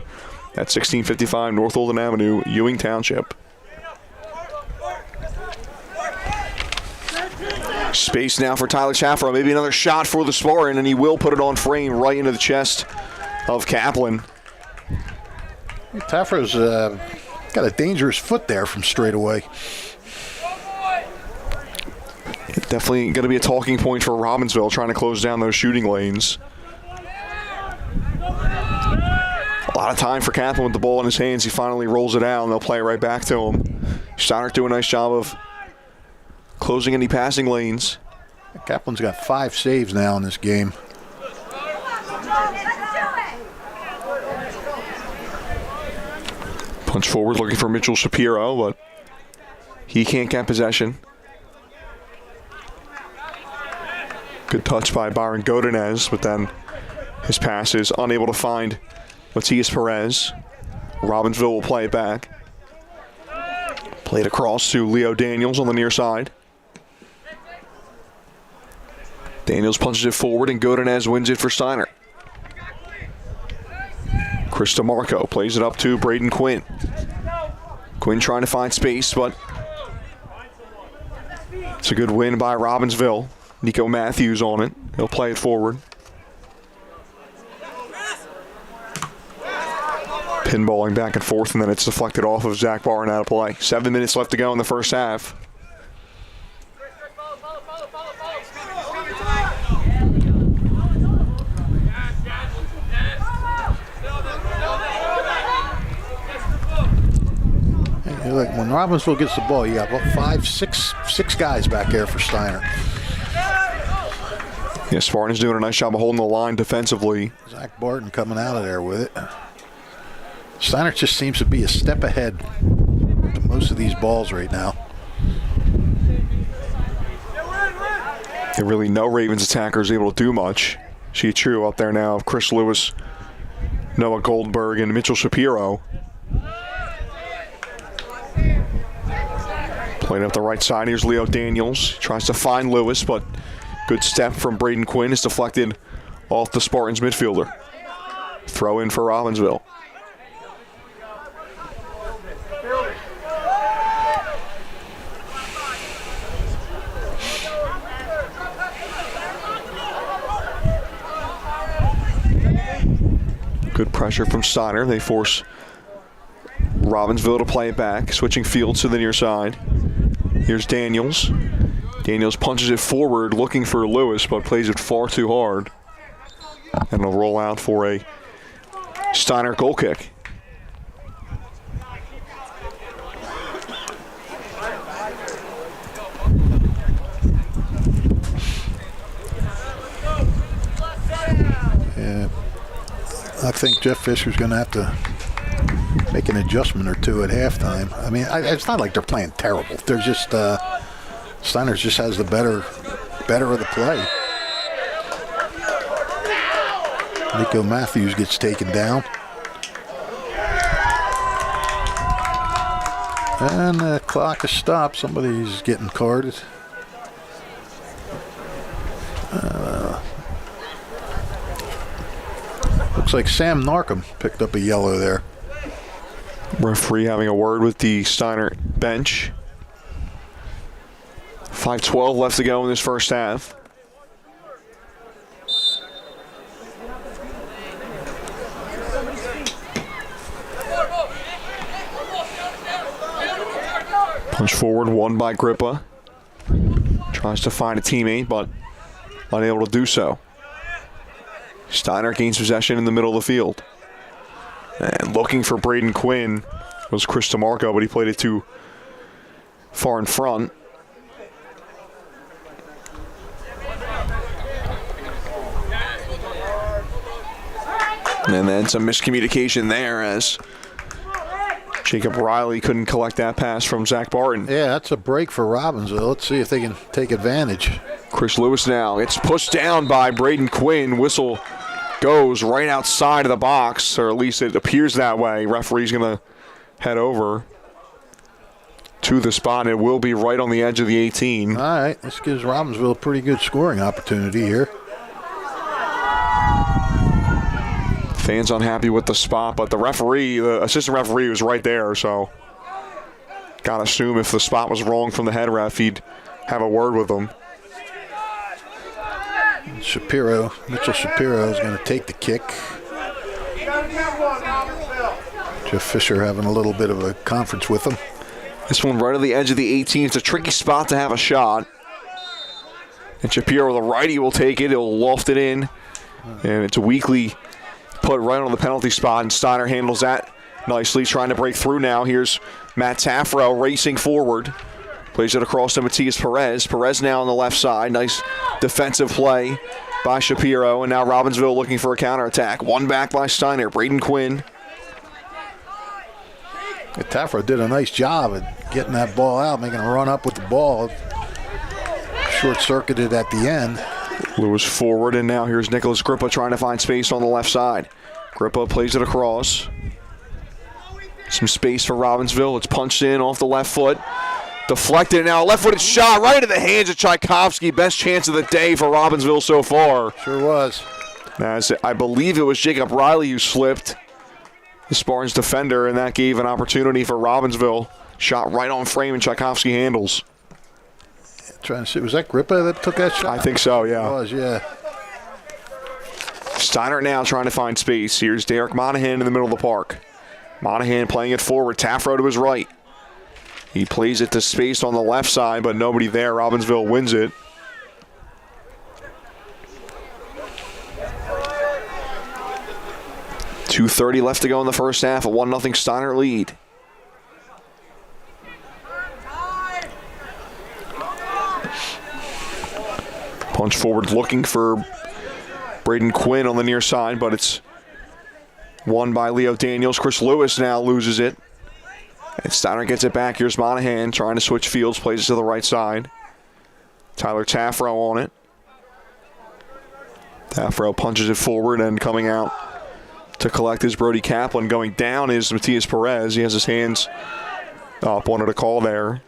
at 1655 North Olden Avenue, Ewing Township. Space now for Tyler Chaffro. Maybe another shot for the Spartan, and he will put it on frame right into the chest of Kaplan. Chaffro's got a dangerous foot there from straight away. Definitely going to be a talking point for Robbinsville, trying to close down those shooting lanes. A lot of time for Kaplan with the ball in his hands. He finally rolls it out, and they'll play it right back to him. Steinert doing a nice job of closing any passing lanes. Kaplan's got 5 saves now in this game. Punch forward looking for Mitchell Shapiro, but he can't get possession. Good touch by Byron Godinez, but then his pass is unable to find Matias Perez. Robbinsville will play it back. Played across to Leo Daniels on the near side. Daniels punches it forward, and Godinez wins it for Steinert. Chris DeMarco plays it up to Braden Quinn. Quinn trying to find space, but it's a good win by Robbinsville. Nico Matthews on it. He'll play it forward. Pinballing back and forth, and then it's deflected off of Zach Barton out of play. 7 minutes left to go in the first half. Look, when Robbinsville gets the ball, you got about six guys back there for Steinert. Yeah, Spartan's doing a nice job of holding the line defensively. Zach Barton coming out of there with it. Steinert just seems to be a step ahead to most of these balls right now. And really no Ravens attackers able to do much. See True up there now of Chris Lewis, Noah Goldberg, and Mitchell Shapiro. Playing up the right side, here's Leo Daniels. Tries to find Lewis, but good step from Braden Quinn is deflected off the Spartans midfielder. Throw in for Robbinsville. Good pressure from Steiner. They force Robbinsville to play it back, switching fields to the near side. Here's Daniels. Daniels punches it forward, looking for Lewis, but plays it far too hard. And it'll roll out for a Steiner goal kick. Yeah, I think Jeff Fisher's going to have to make an adjustment or two at halftime. I mean, it's not like they're playing terrible. They're just Steinert just has the better of the play. Nico Matthews gets taken down. And the clock has stopped. Somebody's getting carded. Looks like Sam Narcombe picked up a yellow there. Referee having a word with the Steinert bench. 5:12 left to go in this first half. Punch forward, won by Grippa. Tries to find a teammate, but unable to do so. Steinert gains possession in the middle of the field. And looking for Braden Quinn was Chris DeMarco, but he played it too far in front. And then some miscommunication there as Jacob Riley couldn't collect that pass from Zach Barton. Yeah, that's a break for Robbinsville. Let's see if they can take advantage. Chris Lewis now. It's pushed down by Braden Quinn. Whistle goes right outside of the box, or at least it appears that way. Referee's going to head over to the spot. It will be right on the edge of the 18. All right, this gives Robbinsville a pretty good scoring opportunity here. Fans unhappy with the spot, but the referee, the assistant referee, was right there, so gotta assume if the spot was wrong from the head ref, he'd have a word with them. Mitchell Shapiro is going to take the kick. Jeff Fisher having a little bit of a conference with him. This one right on the edge of the 18. It's a tricky spot to have a shot. And Shapiro, the righty, will take it. He'll loft it in. And it's a weakly put right on the penalty spot, and Steiner handles that nicely, trying to break through now. Here's Matt Taffro racing forward. Plays it across to Matias Perez. Perez now on the left side. Nice defensive play by Shapiro, and now Robbinsville looking for a counterattack. One back by Steiner. Braden Quinn. Taffro did a nice job at getting that ball out, making a run up with the ball. Short-circuited at the end. Lewis forward, and now here's Nicholas Grippa trying to find space on the left side. Grippa plays it across. Some space for Robbinsville. It's punched in off the left foot. Deflected now. Left-footed shot right into the hands of Tchaikovsky. Best chance of the day for Robbinsville so far. Sure was. As I believe it was Jacob Riley who slipped, the Spartans defender, and that gave an opportunity for Robbinsville. Shot right on frame, and Tchaikovsky handles. Trying to see, was that Grippa that took that shot? I think so, yeah. It was, yeah. Steiner now trying to find space. Here's Derek Monahan in the middle of the park. Monahan playing it forward. Taffro to his right. He plays it to space on the left side, but nobody there. Robbinsville wins it. .230 left to go in the first half. A 1-0 Steiner lead. Punch forward looking for Braden Quinn on the near side, but it's won by Leo Daniels. Chris Lewis now loses it. And Steiner gets it back. Here's Monahan trying to switch fields, plays it to the right side. Tyler Taffro on it. Taffro punches it forward, and coming out to collect is Brody Kaplan. Going down is Matias Perez. He has his hands up, wanted a call there.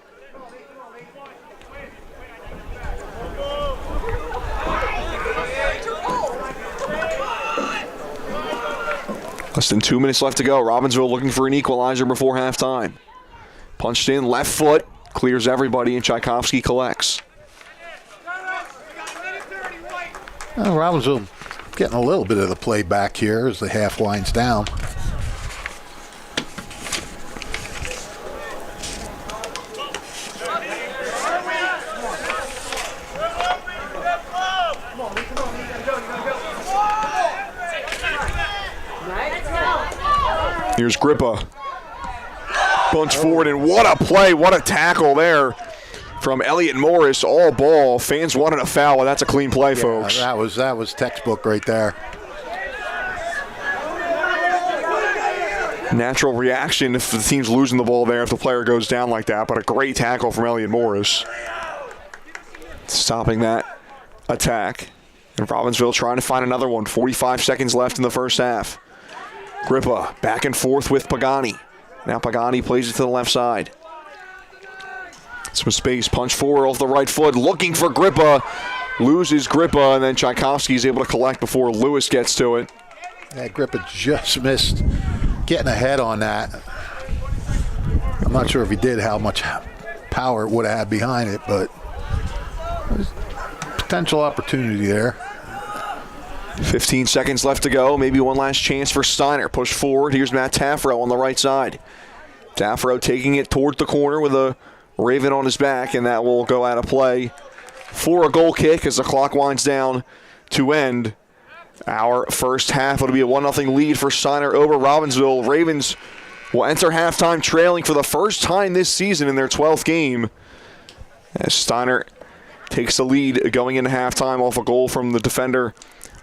Less than 2 minutes left to go. Robbinsville looking for an equalizer before halftime. Punched in, left foot, clears everybody, and Tchaikovsky collects. Robbinsville getting a little bit of the play back here as the half winds down. Here's Grippa. Bunch forward, and what a play, what a tackle there from Elliot Morris. All ball. Fans wanted a foul. Well, that's a clean play, folks. That was textbook right there. Natural reaction if the team's losing the ball there if the player goes down like that, but a great tackle from Elliot Morris. Stopping that attack. And Robbinsville trying to find another one. 45 seconds left in the first half. Grippa back and forth with Pagani. Now Pagani plays it to the left side. Some space, punch forward off the right foot, looking for Grippa. Loses Grippa, and then Tchaikovsky is able to collect before Lewis gets to it. Yeah, Grippa just missed getting ahead on that. I'm not sure if he did, how much power it would have had behind it, but there's potential opportunity there. 15 seconds left to go. Maybe one last chance for Steinert. Push forward. Here's Matt Taffero on the right side. Taffero taking it towards the corner with a Raven on his back, and that will go out of play for a goal kick as the clock winds down to end our first half. It'll be a 1-0 lead for Steinert over Robbinsville. Ravens will enter halftime trailing for the first time this season in their 12th game, as Steinert takes the lead going into halftime off a goal from the defender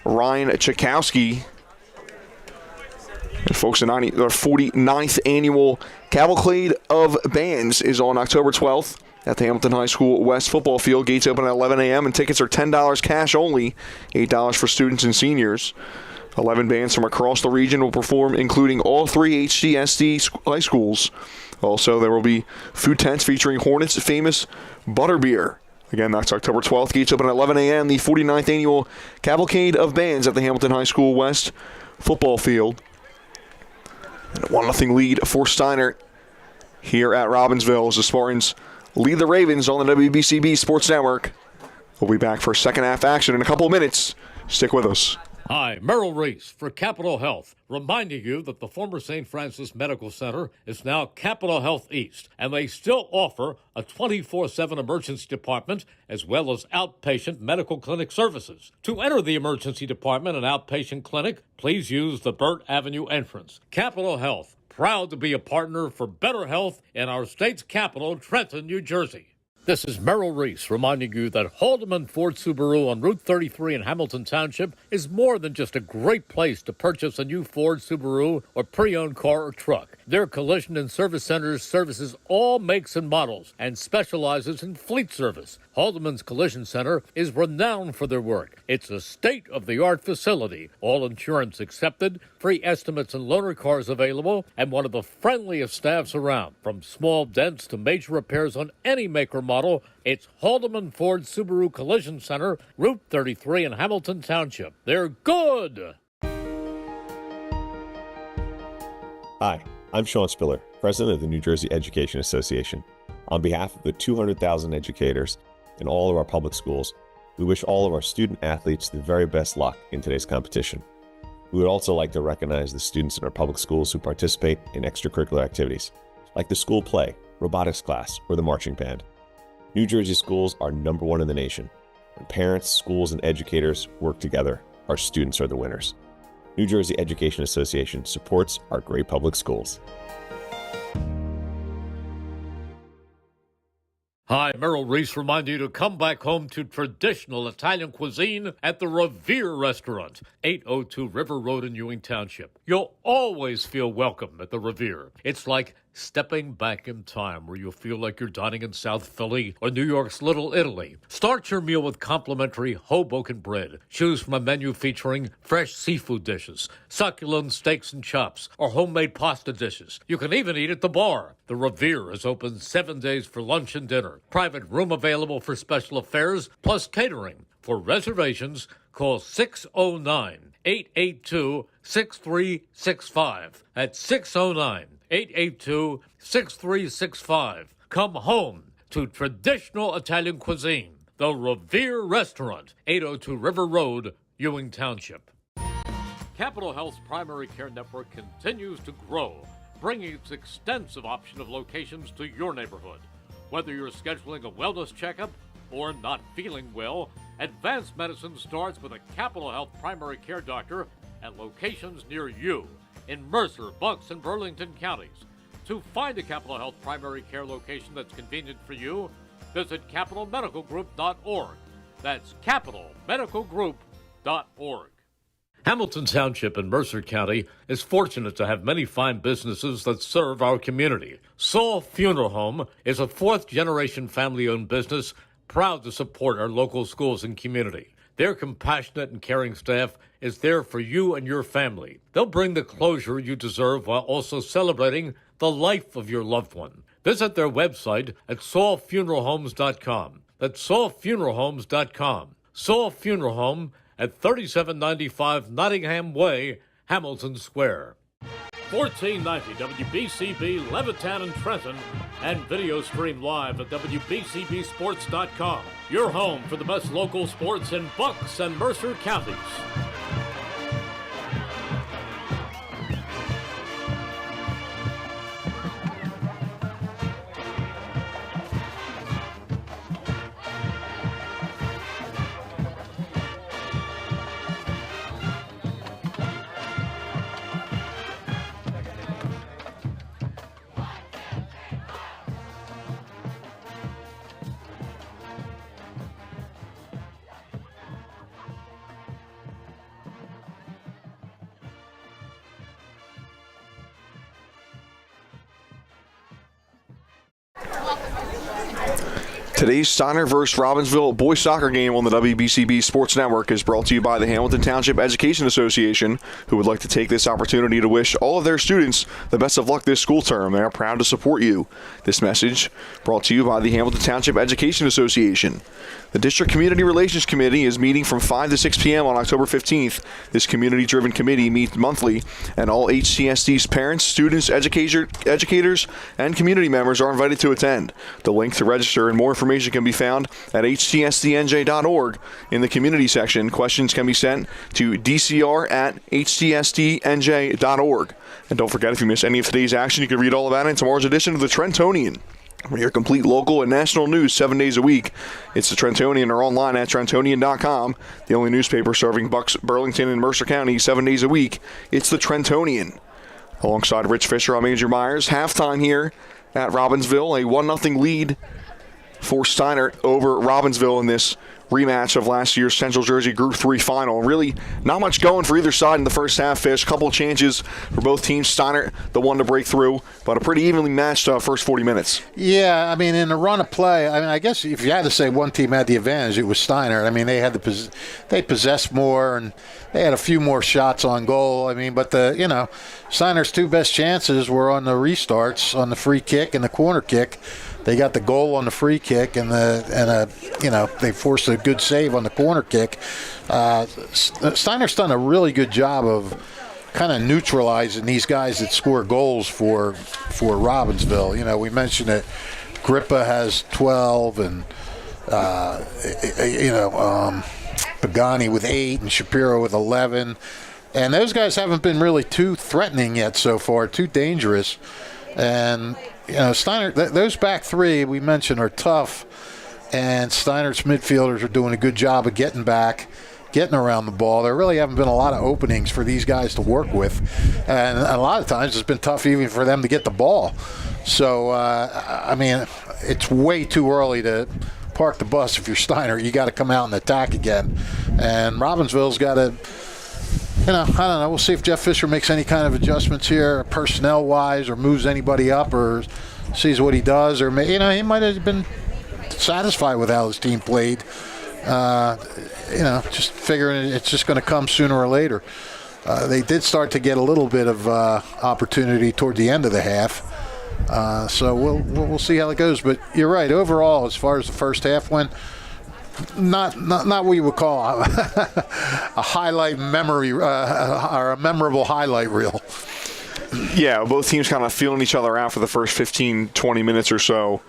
Ryan Tchaikovsky. And folks, the 49th annual Cavalcade of Bands is on October 12th at the Hamilton High School West football field. Gates open at 11 a.m. and tickets are $10 cash only, $8 for students and seniors. 11 bands from across the region will perform, including all 3 HCSD high schools. Also, there will be food tents featuring Hornets' famous butterbeer. Again, that's October 12th. Gates open at 11 a.m. The 49th annual Cavalcade of Bands at the Hamilton High School West football field. And a 1-0 lead for Steinert here at Robbinsville as the Spartans lead the Ravens on the WBCB Sports Network. We'll be back for second half action in a couple of minutes. Stick with us. Hi, Merrill Reese for Capital Health, reminding you that the former St. Francis Medical Center is now Capital Health East, and they still offer a 24/7 emergency department as well as outpatient medical clinic services. To enter the emergency department and outpatient clinic, please use the Burt Avenue entrance. Capital Health, proud to be a partner for better health in our state's capital, Trenton, New Jersey. This is Merrill Reese reminding you that Haldeman Ford Subaru on Route 33 in Hamilton Township is more than just a great place to purchase a new Ford, Subaru, or pre-owned car or truck. Their collision and service centers services all makes and models and specializes in fleet service. Haldeman's Collision Center is renowned for their work. It's a state-of-the-art facility, all insurance accepted, free estimates and loaner cars available, and one of the friendliest staffs around. From small dents to major repairs on any make or model, it's Haldeman Ford Subaru Collision Center, Route 33 in Hamilton Township. They're good! Hi, I'm Sean Spiller, President of the New Jersey Education Association. On behalf of the 200,000 educators in all of our public schools, we wish all of our student athletes the very best luck in today's competition. We would also like to recognize the students in our public schools who participate in extracurricular activities, like the school play, robotics class, or the marching band. New Jersey schools are #1 in the nation. When parents, schools, and educators work together, our students are the winners. New Jersey Education Association supports our great public schools. Hi, Merrill Reese reminding you to come back home to traditional Italian cuisine at the Revere Restaurant, 802 River Road in Ewing Township. You'll always feel welcome at the Revere. It's like stepping back in time where you'll feel like you're dining in South Philly or New York's Little Italy. Start your meal with complimentary Hoboken bread. Choose from a menu featuring fresh seafood dishes, succulent steaks and chops, or homemade pasta dishes. You can even eat at the bar. The Revere is open 7 days for lunch and dinner. Private room available for special affairs, plus catering. For reservations, call 609-882-6365. That's 609-882-6365. Come home to traditional Italian cuisine. The Revere Restaurant, 802 River Road, Ewing Township. Capital Health's primary care network continues to grow, bringing its extensive option of locations to your neighborhood. Whether you're scheduling a wellness checkup or not feeling well, advanced medicine starts with a Capital Health primary care doctor at locations near you in Mercer, Bucks, and Burlington counties. To find a Capital Health primary care location that's convenient for you, visit capitalmedicalgroup.org. That's capitalmedicalgroup.org. Hamilton Township in Mercer County is fortunate to have many fine businesses that serve our community. Saul Funeral Home is a fourth-generation family-owned business proud to support our local schools and community. Their compassionate and caring staff is there for you and your family. They'll bring the closure you deserve while also celebrating the life of your loved one. Visit their website at saulfuneralhomes.com. That's saulfuneralhomes.com. Saul Funeral Home at 3795 Nottingham Way, Hamilton Square. 1490 WBCB, Levittown and Trenton, and video stream live at WBCBsports.com. Your home for the best local sports in Bucks and Mercer counties. Today's Steinert vs. Robbinsville boys soccer game on the WBCB Sports Network is brought to you by the Hamilton Township Education Association, who would like to take this opportunity to wish all of their students the best of luck this school term. They are proud to support you. This message brought to you by the Hamilton Township Education Association. The District Community Relations Committee is meeting from 5 to 6 p.m. on October 15th. This community-driven committee meets monthly, and all HCSD's parents, students, educators, and community members are invited to attend. The link to register and more information can be found at hcsdnj.org in the community section. Questions can be sent to dcr@hcsdnj.org. And don't forget, if you miss any of today's action, you can read all about it in tomorrow's edition of the Trentonian. We hear complete local and national news 7 days a week. It's the Trentonian, or online at trentonian.com. The only newspaper serving Bucks, Burlington, and Mercer County 7 days a week. It's the Trentonian. Alongside Rich Fisher, I'm Andrew Myers. Halftime here at Robbinsville. A 1-0 lead for Steinert over Robbinsville in this rematch of last year's Central Jersey Group 3 final. Really not much going for either side in the first half, Fish. Couple of chances for both teams. Steinert, the one to break through, but a pretty evenly matched first 40 minutes. Yeah, I mean, in the run of play, I guess if you had to say one team had the advantage, it was Steinert. I mean, they possessed more, and they had a few more shots on goal. I mean, but Steinert's two best chances were on the restarts, on the free kick and the corner kick. They got the goal on the free kick, and they forced a good save on the corner kick. Steinert's done a really good job of kind of neutralizing these guys that score goals for Robbinsville. You know, we mentioned that Grippa has 12, and Pagani with 8, and Shapiro with 11. And those guys haven't been really too threatening yet so far, too dangerous. And Steinert, those back three we mentioned are tough, and Steinert's midfielders are doing a good job of getting back, getting around the ball. There really haven't been a lot of openings for these guys to work with, and a lot of times it's been tough even for them to get the ball. So, it's way too early to park the bus if you're Steinert. You got to come out and attack again, and Robbinsville's got to. I don't know. We'll see if Jeff Fisher makes any kind of adjustments here, personnel-wise, or moves anybody up, or sees what he does, or he might have been satisfied with how his team played. Just figuring it's just going to come sooner or later. They did start to get a little bit of opportunity toward the end of the half, so we'll see how it goes. But you're right. Overall, as far as the first half went, not what you would call a highlight memory or a memorable highlight reel. Yeah, both teams kind of feeling each other out for the first 15, 20 minutes or so.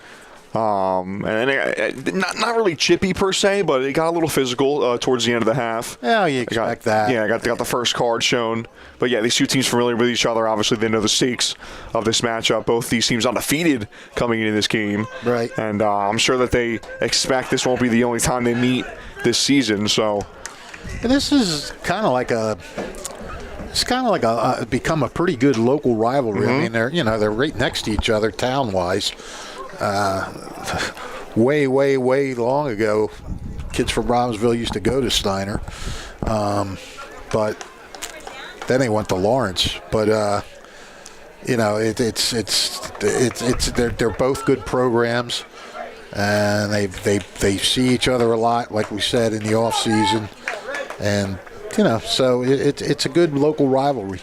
And not really chippy per se, but it got a little physical towards the end of the half. Yeah, you expect that. Yeah, got the first card shown. But yeah, these two teams familiar with each other. Obviously, they know the stakes of this matchup. Both these teams undefeated coming into this game. Right. And I'm sure that they expect this won't be the only time they meet this season. So, and this is kind of like become a pretty good local rivalry. Mm-hmm. I mean, they're right next to each other town-wise. Way long ago, kids from Robbinsville used to go to Steiner, but then they went to Lawrence. But they're both good programs, and they see each other a lot, like we said, in the off season, and so it's a good local rivalry.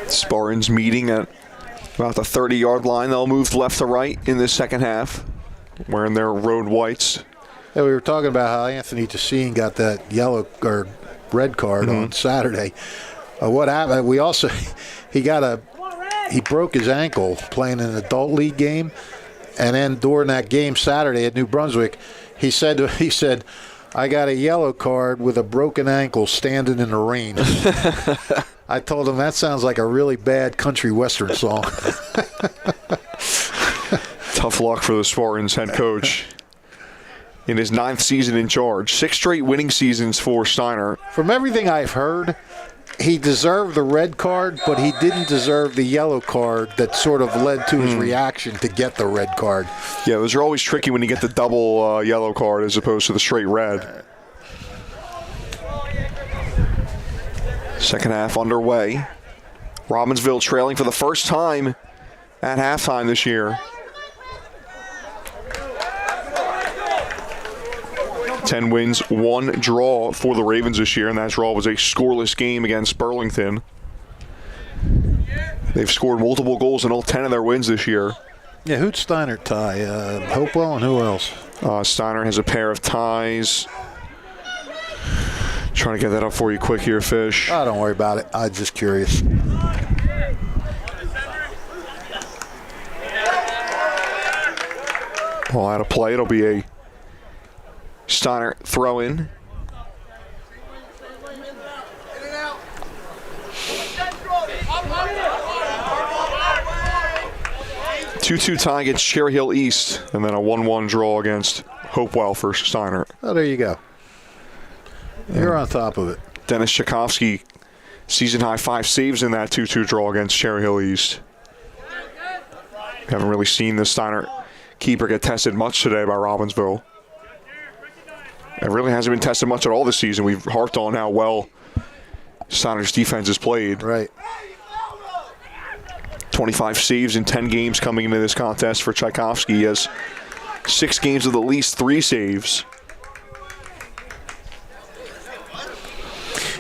Spartans meeting at About the 30-yard line, they'll move left to right in this second half, wearing their road whites. Yeah, we were talking about how Anthony Tessine got that yellow or red card on Saturday. What happened? He broke his ankle playing an adult league game, and then during that game Saturday at New Brunswick, he said, "I got a yellow card with a broken ankle standing in the rain." I told him that sounds like a really bad country western song. Tough luck for the Spartans head coach in his 9th season in charge. 6 straight winning seasons for Steinert. From everything I've heard, he deserved the red card, but he didn't deserve the yellow card that sort of led to his reaction to get the red card. Yeah, those are always tricky when you get the double yellow card as opposed to the straight red. Second half underway. Robbinsville trailing for the first time at halftime this year. 10 wins, 1 draw for the Ravens this year, and that draw was a scoreless game against Burlington. They've scored multiple goals in all 10 of their wins this year. Yeah, who'd Steinert tie? Hopewell and who else? Steinert has a pair of ties. Trying to get that up for you quick here, Fish. Oh, don't worry about it. I'm just curious. Well, out of play, it'll be a Steinert throw-in. Two-two tie against Cherry Hill East, and then a 1-1 draw against Hopewell for Steinert. Oh, there you go. You're on top of it. Dennis Tchaikovsky, season-high 5 saves in that 2-2 draw against Cherry Hill East. We haven't really seen the Steinert keeper get tested much today by Robbinsville. It really hasn't been tested much at all this season. We've harped on how well Steinert's defense has played. Right. 25 saves in 10 games coming into this contest for Tchaikovsky. He has 6 games with at least 3 saves.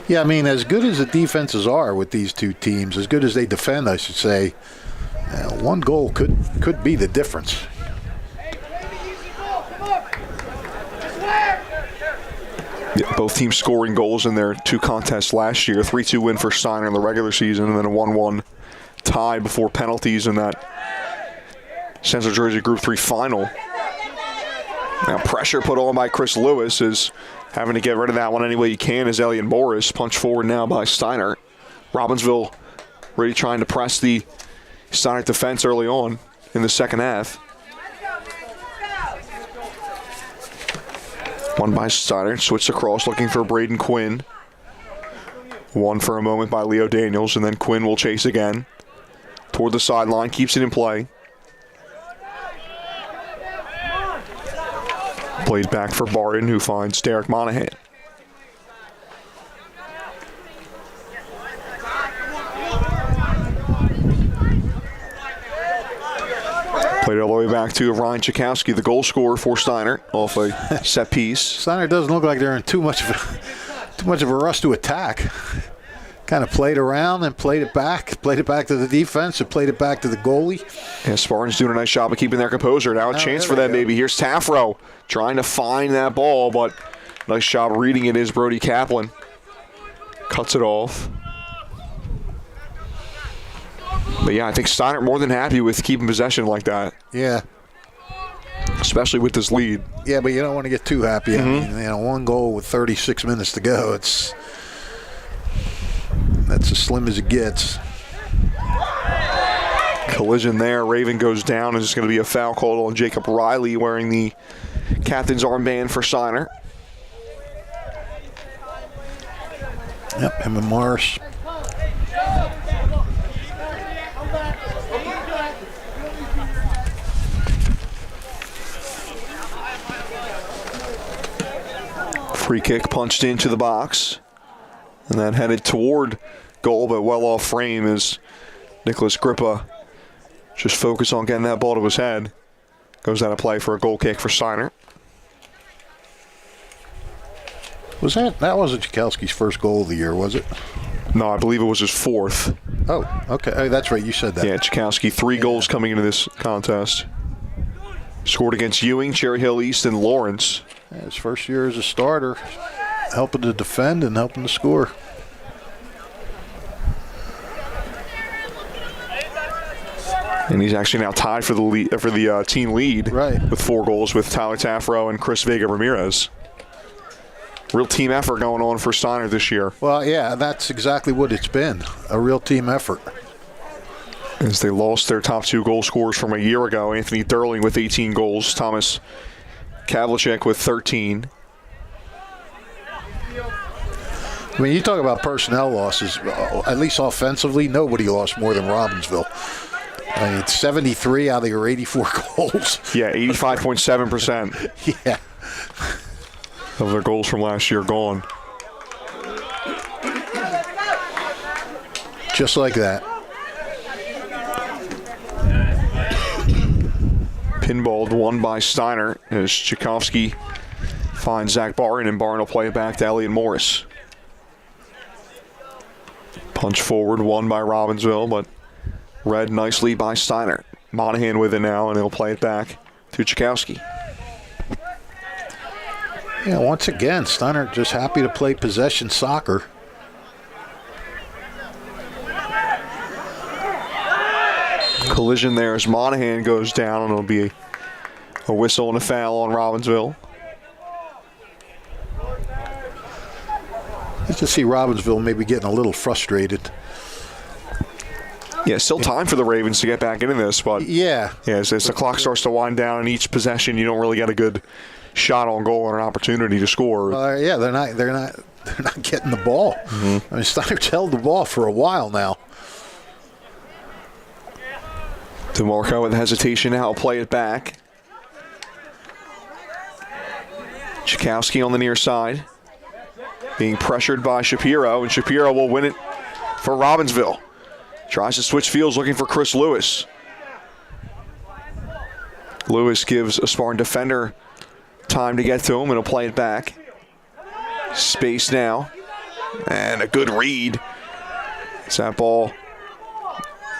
Yeah, I mean, as good as the defenses are with these two teams, as good as they defend, I should say, one goal could be the difference. Yeah, both teams scoring goals in their 2 contests last year. 3-2 win for Steinert in the regular season, and then a 1-1 tie before penalties in that Central Jersey Group 3 final. Now pressure put on by Chris Lewis is having to get rid of that one any way you can as Elliot Morris punched forward now by Steinert. Robbinsville really trying to press the Steinert defense early on in the second half. One by Steinert, switched across looking for Braden Quinn. One for a moment by Leo Daniels, and then Quinn will chase again. Toward the sideline, keeps it in play. Played back for Barton, who finds Derek Monahan. Played all the way back to Ryan Tchaikovsky, the goal scorer for Steinert, off a set piece. Steinert doesn't look like they're in too much of a rush to attack. Kind of played around and played it back to the defense and played it back to the goalie. Yeah, Spartans doing a nice job of keeping their composure. Now a chance for them, maybe. Here's Tafro trying to find that ball, but nice job reading it is Brody Kaplan. Cuts it off. But yeah, I think Steinert more than happy with keeping possession like that. Yeah. Especially with this lead. Yeah, but you don't want to get too happy. I mean, 1 goal with 36 minutes to go. That's as slim as it gets. Collision there. Raven goes down. It's going to be a foul called on Jacob Riley wearing the captain's armband for Steinert. Yep, him and Morris. Free kick punched into the box. And then headed toward goal, but well off frame as Nicholas Grippa just focused on getting that ball to his head. Goes out of play for a goal kick for Steinert. That wasn't Tchaikovsky's first goal of the year, was it? No, I believe it was his 4th. Oh, okay. Oh, that's right. You said that. Yeah, Chakowski, 3 goals coming into this contest. Scored against Ewing, Cherry Hill East, and Lawrence. Yeah, his first year as a starter, helping to defend and helping to score. And he's actually now tied for the lead, for the team lead, right, with 4 goals with Tyler Tafro and Chris Vega Ramirez. Real team effort going on for Steinert this year. Well, yeah, that's exactly what it's been, a real team effort. As they lost their top 2 goal scorers from a year ago, Anthony Durling with 18 goals, Thomas Kavlicek with 13. I mean, you talk about personnel losses, at least offensively, nobody lost more than Robbinsville. I mean, it's 73 out of your 84 goals. Yeah, 85.7%. Yeah. Of their goals from last year gone. Just like that. Pinballed, won by Steinert as Chakowski finds Zach Barton, and Barton will play it back to Elliot Morris. Punch forward, won by Robbinsville, but read nicely by Steinert. Monahan with it now, and he'll play it back to Chakowski. Yeah, once again, Steinert just happy to play possession soccer. Collision there as Monahan goes down, and it'll be a whistle and a foul on Robbinsville. You can see Robbinsville maybe getting a little frustrated. Yeah, still time for the Ravens to get back into this, but yeah, as the clock starts to wind down in each possession, you don't really get a good shot on goal or an opportunity to score. Yeah, they're not getting the ball. Mm-hmm. I mean, Steinert's held the ball for a while now. DeMarco with hesitation now will play it back. Chakowski on the near side, being pressured by Shapiro, and Shapiro will win it for Robbinsville. Tries to switch fields, looking for Chris Lewis. Lewis gives a Spartan defender time to get to him, and he'll play it back. Space now, and a good read. It's that ball.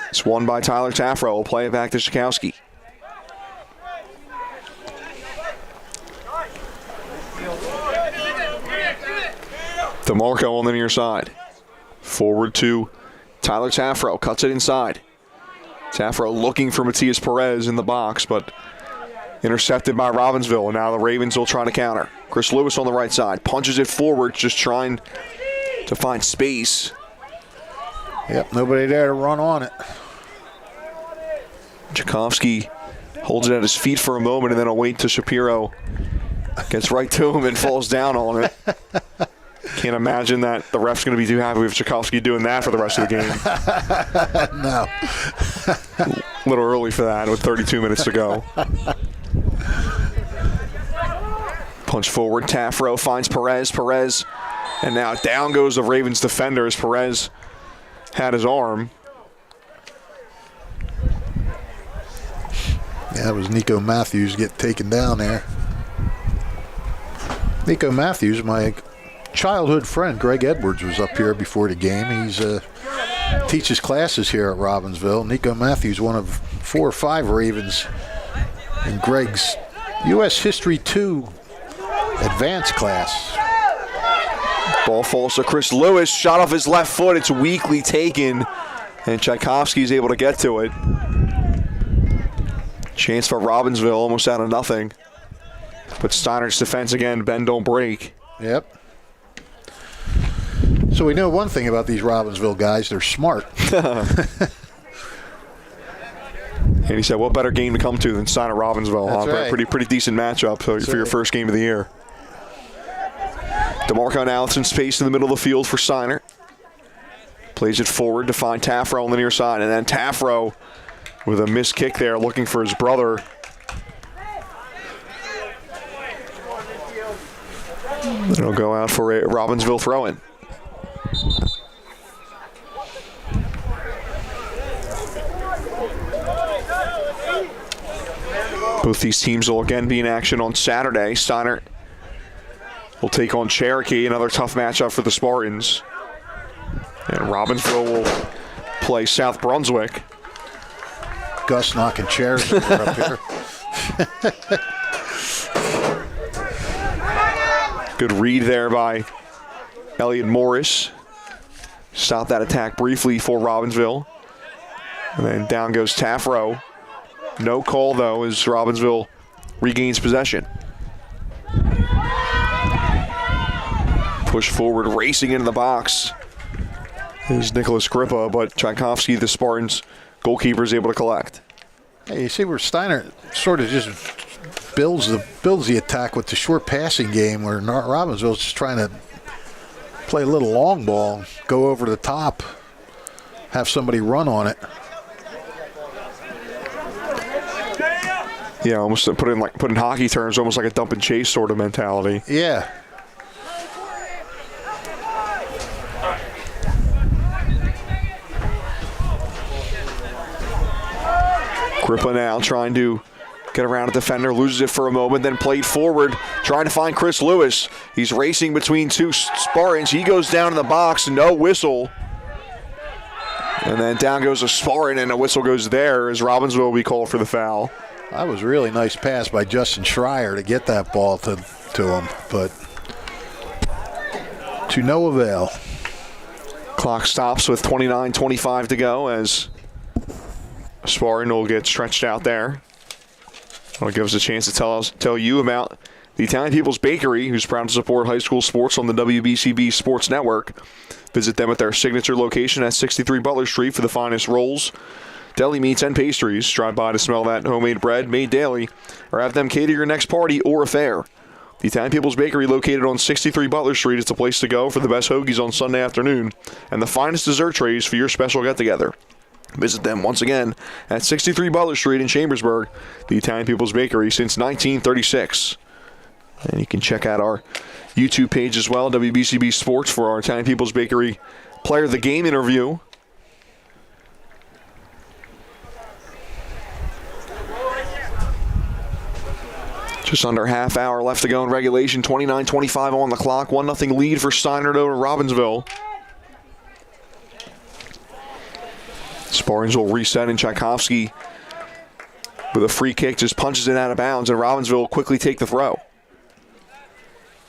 It's won by Tyler Tafro. We'll play it back to Chakowski. DeMarco on the near side. Forward to Tyler Tafro. Cuts it inside. Tafro looking for Matias Perez in the box, but intercepted by Robbinsville, and now the Ravens will try to counter. Chris Lewis on the right side. Punches it forward, just trying to find space. Yep, nobody there to run on it. Chakowski holds it at his feet for a moment, and then a wait to Shapiro. Gets right to him and falls down on it. Can't imagine that the ref's going to be too happy with Chakowski doing that for the rest of the game. No. A little early for that with 32 minutes to go. Punch forward, Tafro finds Perez, and now down goes the Ravens defender as Perez had his arm. Yeah, it was Nico Matthews get taken down there. Nico Matthews, my childhood friend Greg Edwards, was up here before the game. He's teaches classes here at Robbinsville. Nico Matthews, one of 4 or 5 Ravens in Greg's U.S. History 2 advanced class. Ball falls to Chris Lewis, shot off his left foot. It's weakly taken, and Tchaikovsky's able to get to it. Chance for Robbinsville, almost out of nothing. But Steinert's defense again, bend don't break. Yep. So we know one thing about these Robbinsville guys, they're smart. And he said, what better game to come to than Steinert Robbinsville? That's huh? right. Pretty decent matchup for your first game of the year. DeMarco and Allison space in the middle of the field for Steinert. Plays it forward to find Tafro on the near side, and then Tafro with a missed kick there, looking for his brother. It'll go out for a Robbinsville throw-in. Both these teams will again be in action on Saturday. Steinert will take on Cherokee, another tough matchup for the Spartans. And Robbinsville will play South Brunswick. Gus knocking chairs over up here. Good read there by Elliot Morris. Stopped that attack briefly for Robbinsville. And then down goes Taffro. No call, though, as Robbinsville regains possession. Push forward, racing into the box is Nicholas Grippa, but Tchaikovsky, the Spartans goalkeeper, is able to collect. Hey, you see where Steinert sort of just builds the attack with the short passing game, where Robbinsville's just trying to play a little long ball, go over the top, have somebody run on it. Yeah, almost put in hockey terms, almost like a dump and chase sort of mentality. Yeah. Grippa now trying to get around a defender, loses it for a moment, then played forward, trying to find Chris Lewis. He's racing between two Spartans. He goes down in the box, no whistle. And then down goes a Spartan, and a whistle goes there as Robbinsville will be called for the foul. That was a really nice pass by Justin Schreier to get that ball to him, but to no avail. Clock stops with 29:25 to go as Spartan will get stretched out there. That'll give us a chance to tell you about the Italian People's Bakery, who's proud to support high school sports on the WBCB Sports Network. Visit them at their signature location at 63 Butler Street for the finest rolls, deli meats, and pastries. Drive by to smell that homemade bread made daily, or have them cater your next party or affair. The Italian People's Bakery, located on 63 Butler Street, is the place to go for the best hoagies on Sunday afternoon and the finest dessert trays for your special get-together. Visit them once again at 63 Butler Street in Chambersburg, the Italian People's Bakery since 1936. And you can check out our YouTube page as well, WBCB Sports, for our Italian People's Bakery Player of the Game interview. Just under half hour left to go in regulation. 29:25 on the clock. 1-0 lead for Steinert over Robbinsville. Spartans will reset, and Tchaikovsky, with a free kick, just punches it out of bounds, and Robbinsville will quickly take the throw.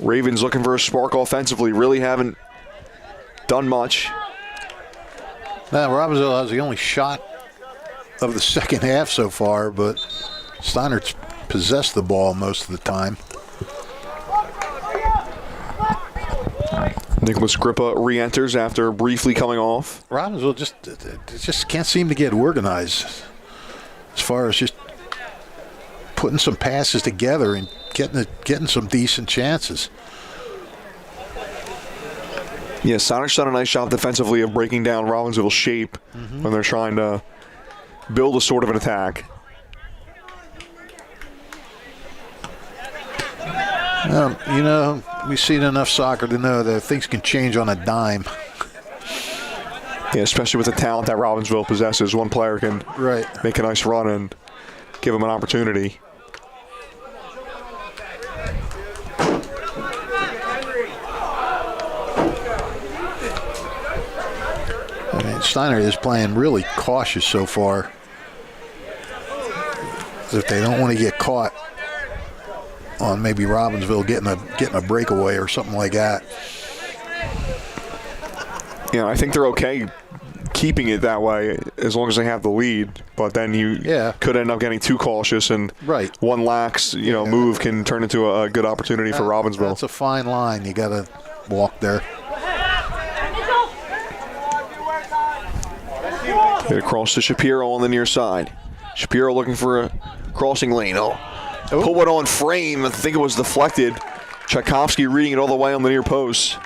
Ravens looking for a spark offensively. Really haven't done much. Now, Robbinsville has the only shot of the second half so far, but Steinert's possessed the ball most of the time. Nicholas Grippa re-enters after briefly coming off. Robbinsville just can't seem to get organized as far as just putting some passes together and getting some decent chances. Yeah, Steinert's done a nice job defensively of breaking down Robbinsville's shape when they're trying to build a sort of an attack. We've seen enough soccer to know that things can change on a dime. Yeah, especially with the talent that Robbinsville possesses. One player can make a nice run and give them an opportunity. Steinert is playing really cautious so far. If they don't want to get caught on maybe Robbinsville getting a breakaway or something like that. Yeah, I think they're okay keeping it that way as long as they have the lead. But then you could end up getting too cautious, and one lax move can turn into a good opportunity for Robbinsville. That's a fine line. You got to walk there. Get across to Shapiro on the near side. Shapiro looking for a crossing lane. Put one on frame. I think it was deflected. Tchaikovsky reading it all the way on the near post.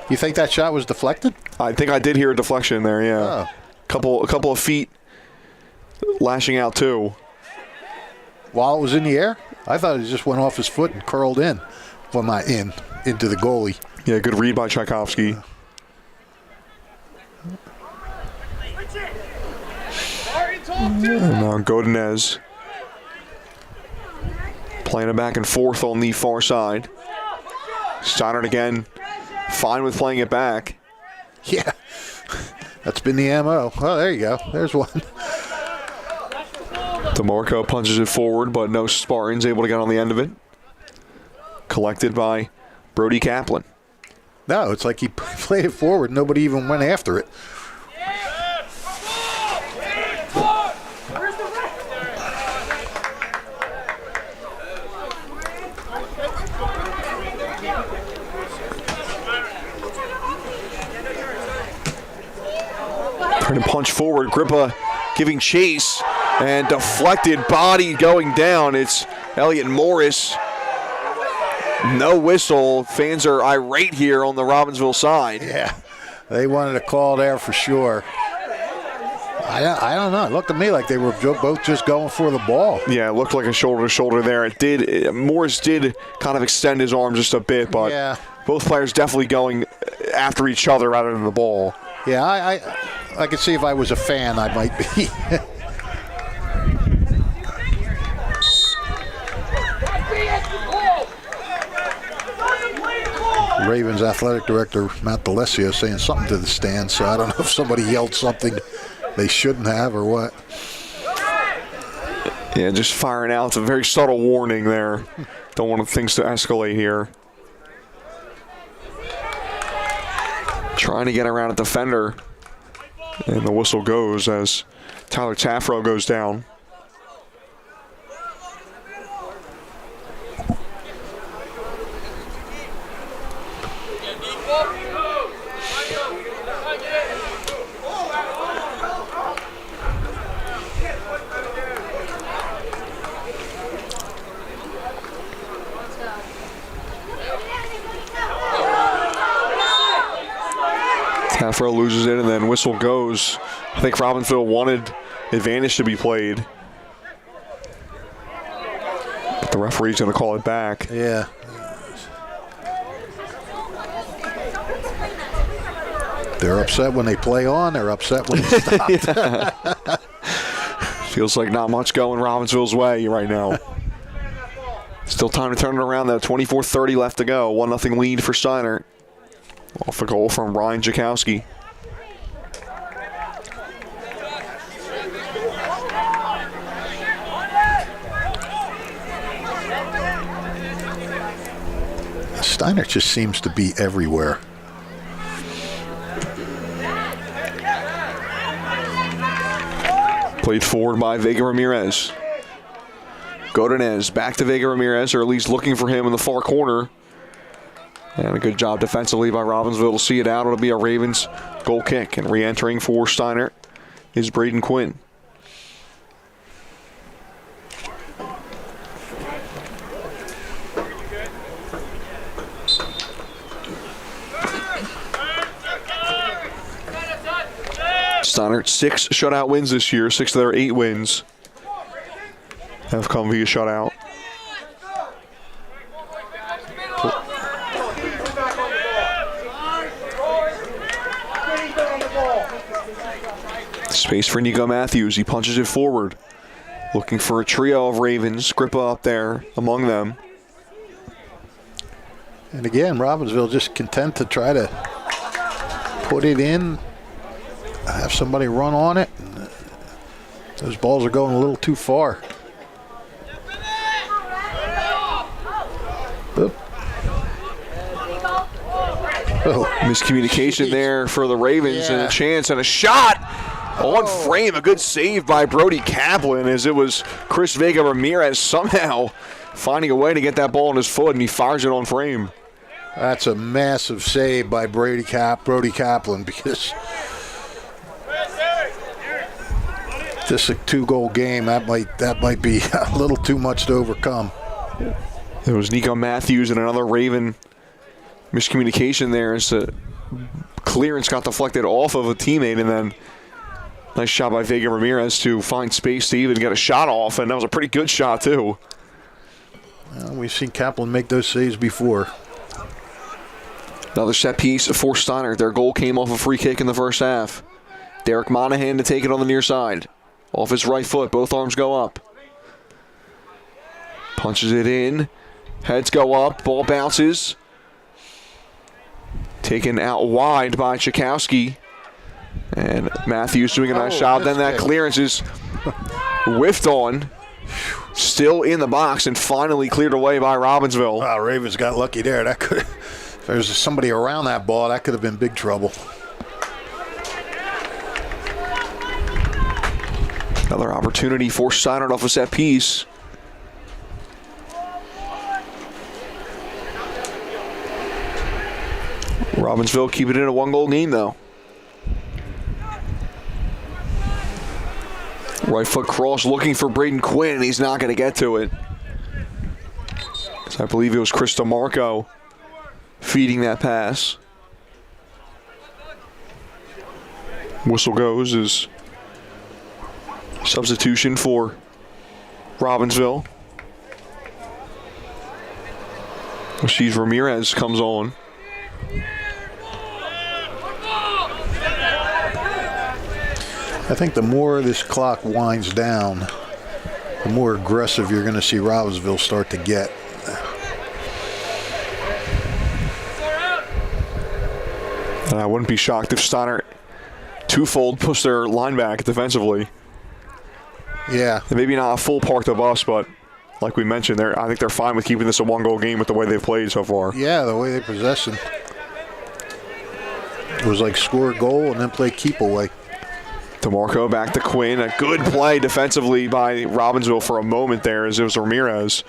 You think that shot was deflected? I think I did hear a deflection there, yeah. A couple of feet lashing out too. While it was in the air? I thought it just went off his foot and curled in. Well, not into the goalie. Yeah, good read by Tchaikovsky. And now Godinez playing it back and forth on the far side. Steinert again, fine with playing it back. Yeah, that's been the MO. Oh, there you go. There's one. DeMarco punches it forward, but no Spartans able to get on the end of it. Collected by Brody Kaplan. No, it's like he played it forward. Nobody even went after it. Trying to punch forward. Grippa giving chase and deflected body going down. It's Elliot Morris. No whistle. Fans are irate here on the Robbinsville side. Yeah, they wanted a call there for sure. I don't know. It looked to me like they were both just going for the ball. Yeah, it looked like a shoulder-to-shoulder there. Morris did kind of extend his arm just a bit, but yeah, both players definitely going after each other rather than the ball. Yeah, I could see if I was a fan, I might be. Ravens athletic director Matt D'Alessio saying something to the stand, so I don't know if somebody yelled something they shouldn't have or what. Yeah, just firing out. It's a very subtle warning there. Don't want things to escalate here. Trying to get around a defender. And the whistle goes as Tyler Taffro goes down. Taffro loses it, and then whistle goes. I think Robbinsville wanted advantage to be played. But the referee's going to call it back. Yeah. They're upset when they play on. They're upset when they stop. Feels like not much going Robbinsville's way right now. Still time to turn it around, though. 24:30 left to go. 1-0 lead for Steinert. Off a goal from Ryan Jakowski. Steinert just seems to be everywhere. Played forward by Vega Ramirez. Godinez back to Vega Ramirez, or at least looking for him in the far corner. And a good job defensively by Robbinsville to see it out. It'll be a Ravens goal kick. And re-entering for Steinert is Braden Quinn. Steinert 6 shutout wins this year. 6 of their 8 wins have come via shutout. Space for Nico Matthews. He punches it forward. Looking for a trio of Ravens. Grippa up there among them. And again, Robbinsville just content to try to put it in, have somebody run on it. Those balls are going a little too far. Oop. Oh, miscommunication there for the Ravens, and a chance and a shot on frame. A good save by Brody Kaplan, as it was Chris Vega Ramirez somehow finding a way to get that ball in his foot, and he fires it on frame. That's a massive save by Brody Kaplan, because this is a 2-goal game. That might be a little too much to overcome. It was Nico Matthews and another Raven miscommunication there as the clearance got deflected off of a teammate, and then nice shot by Vega Ramirez to find space to even get a shot off, and that was a pretty good shot too. Well, we've seen Kaplan make those saves before. Another set piece for Steinert. Their goal came off a free kick in the first half. Derek Monahan to take it on the near side. Off his right foot, both arms go up. Punches it in. Heads go up, ball bounces. Taken out wide by Tchaikovsky. And Matthews doing a nice job. Then that clearance is whiffed on. Still in the box and finally cleared away by Robbinsville. Wow, Ravens got lucky there. That could, if there's somebody around that ball, that could have been big trouble. Another opportunity for Steinert off a set piece. Robbinsville keeping it a one-goal game, though. Right foot cross looking for Braden Quinn, and he's not going to get to it. So I believe it was Chris DeMarco feeding that pass. Whistle goes as substitution for Robbinsville. Steve Ramirez comes on. I think the more this clock winds down, the more aggressive you're going to see Robbinsville start to get. And I wouldn't be shocked if Steinert twofold pushed their line back defensively. Yeah. And maybe not a full park the bus, but like we mentioned, I think they're fine with keeping this a one-goal game with the way they've played so far. Yeah, the way they possess it. It was like score a goal and then play keep away. DeMarco back to Quinn. A good play defensively by Robbinsville for a moment there as it was Ramirez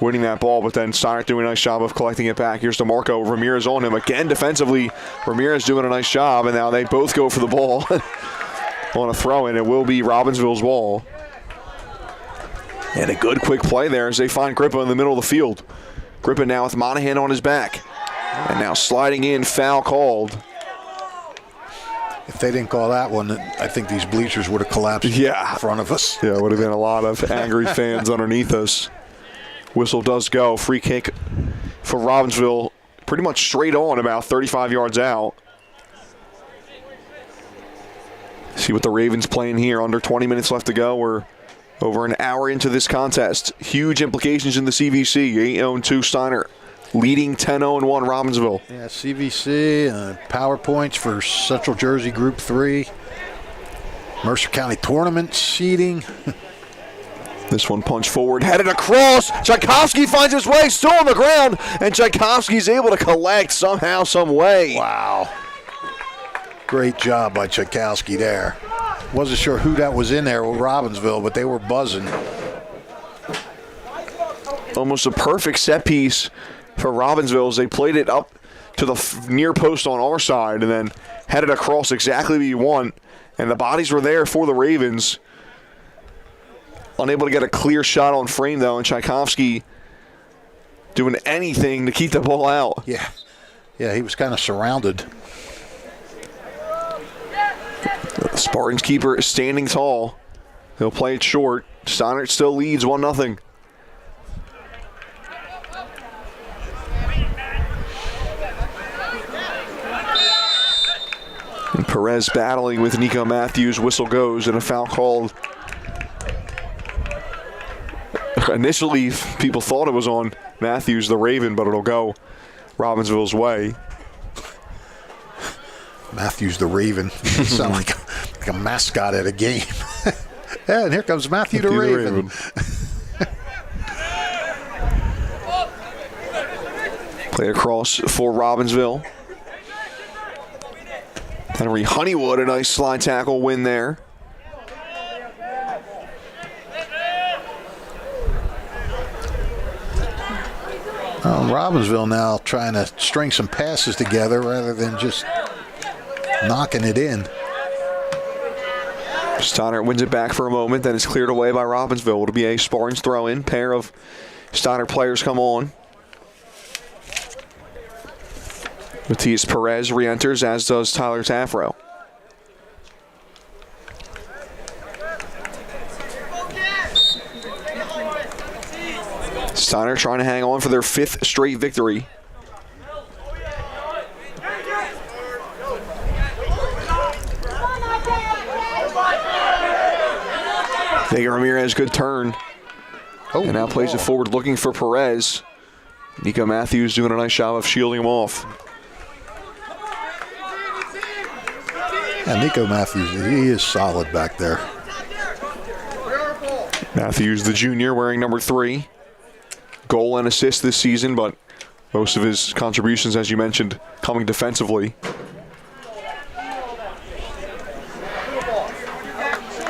winning that ball, but then Steinert doing a nice job of collecting it back. Here's DeMarco, Ramirez on him. Again defensively, Ramirez doing a nice job, and now they both go for the ball on a throw-in. It will be Robbinsville's ball. And a good quick play there as they find Grippa in the middle of the field. Grippa now with Monahan on his back. And now sliding in, foul called. If they didn't call that one, I think these bleachers would have collapsed in front of us. Yeah, it would have been a lot of angry fans underneath us. Whistle does go. Free kick for Robbinsville, pretty much straight on, about 35 yards out. See what the Ravens playing here. Under 20 minutes left to go. We're over an hour into this contest. Huge implications in the CVC. 8-0-2 Steinert. Leading 10-0-1 Robbinsville. Yeah, CVC, power points for Central Jersey Group 3. Mercer County Tournament seeding. This one punched forward, headed across. Tchaikovsky finds his way, still on the ground, and Tchaikovsky's able to collect somehow, some way. Wow. Great job by Tchaikovsky there. Wasn't sure who that was in there with Robbinsville, but they were buzzing. Almost a perfect set piece for Robbinsville as they played it up to the near post on our side and then headed across exactly what you want. And the bodies were there for the Ravens. Unable to get a clear shot on frame, though, and Tchaikovsky doing anything to keep the ball out. Yeah, he was kind of surrounded. The Spartans keeper is standing tall. He'll play it short. Steinert still leads 1-0. And Perez battling with Nico Matthews. Whistle goes and a foul called. Initially, people thought it was on Matthews, the Raven, but it'll go Robbinsville's way. Matthews, the Raven. You sound like a mascot at a game. Yeah, and here comes Matthew the Raven. Play across for Robbinsville. Henry Honeywood, a nice slide tackle win there. Robbinsville now trying to string some passes together rather than just knocking it in. Steinert wins it back for a moment, then it's cleared away by Robbinsville. It'll be a Spartans throw-in. Pair of Steinert players come on. Matias Perez re-enters, as does Tyler Tafro. Steinert trying to hang on for their 5th straight victory. Vega Ramirez, good turn. And now plays it forward looking for Perez. Nico Matthews doing a nice job of shielding him off. Yeah, Nico Matthews, he is solid back there. Matthews, the junior, wearing number 3. Goal and assist this season, but most of his contributions, as you mentioned, coming defensively.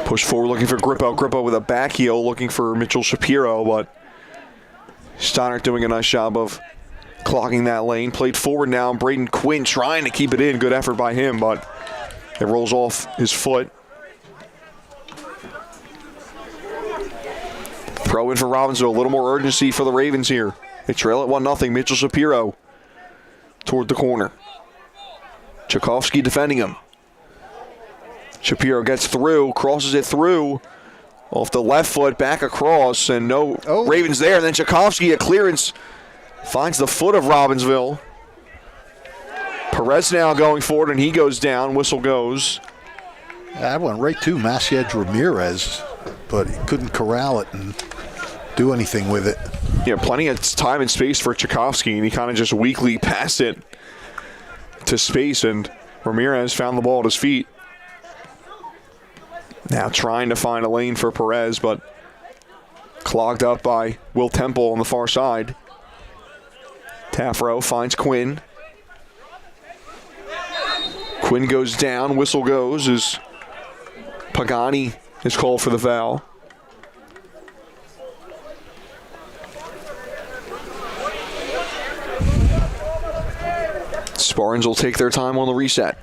Push forward looking for Grippo. Grippo with a back heel looking for Mitchell Shapiro, but Steinert doing a nice job of clogging that lane. Played forward now. Braden Quinn trying to keep it in. Good effort by him, but it rolls off his foot. Throw in for Robbinsville. A little more urgency for the Ravens here. They trail at 1-0. Mitchell Shapiro toward the corner. Tchaikovsky defending him. Shapiro gets through, crosses it through. Off the left foot, back across, and no Ravens there. And then Tchaikovsky, a clearance, finds the foot of Robbinsville. Perez now going forward, and he goes down. Whistle goes. That went right to Maciej Ramirez, but he couldn't corral it and do anything with it. Yeah, plenty of time and space for Tchaikovsky, and he kind of just weakly passed it to space, and Ramirez found the ball at his feet. Now trying to find a lane for Perez, but clogged up by Will Temple on the far side. Tafro finds Quinn. Quinn goes down, whistle goes as Pagani is called for the foul. Spartans will take their time on the reset.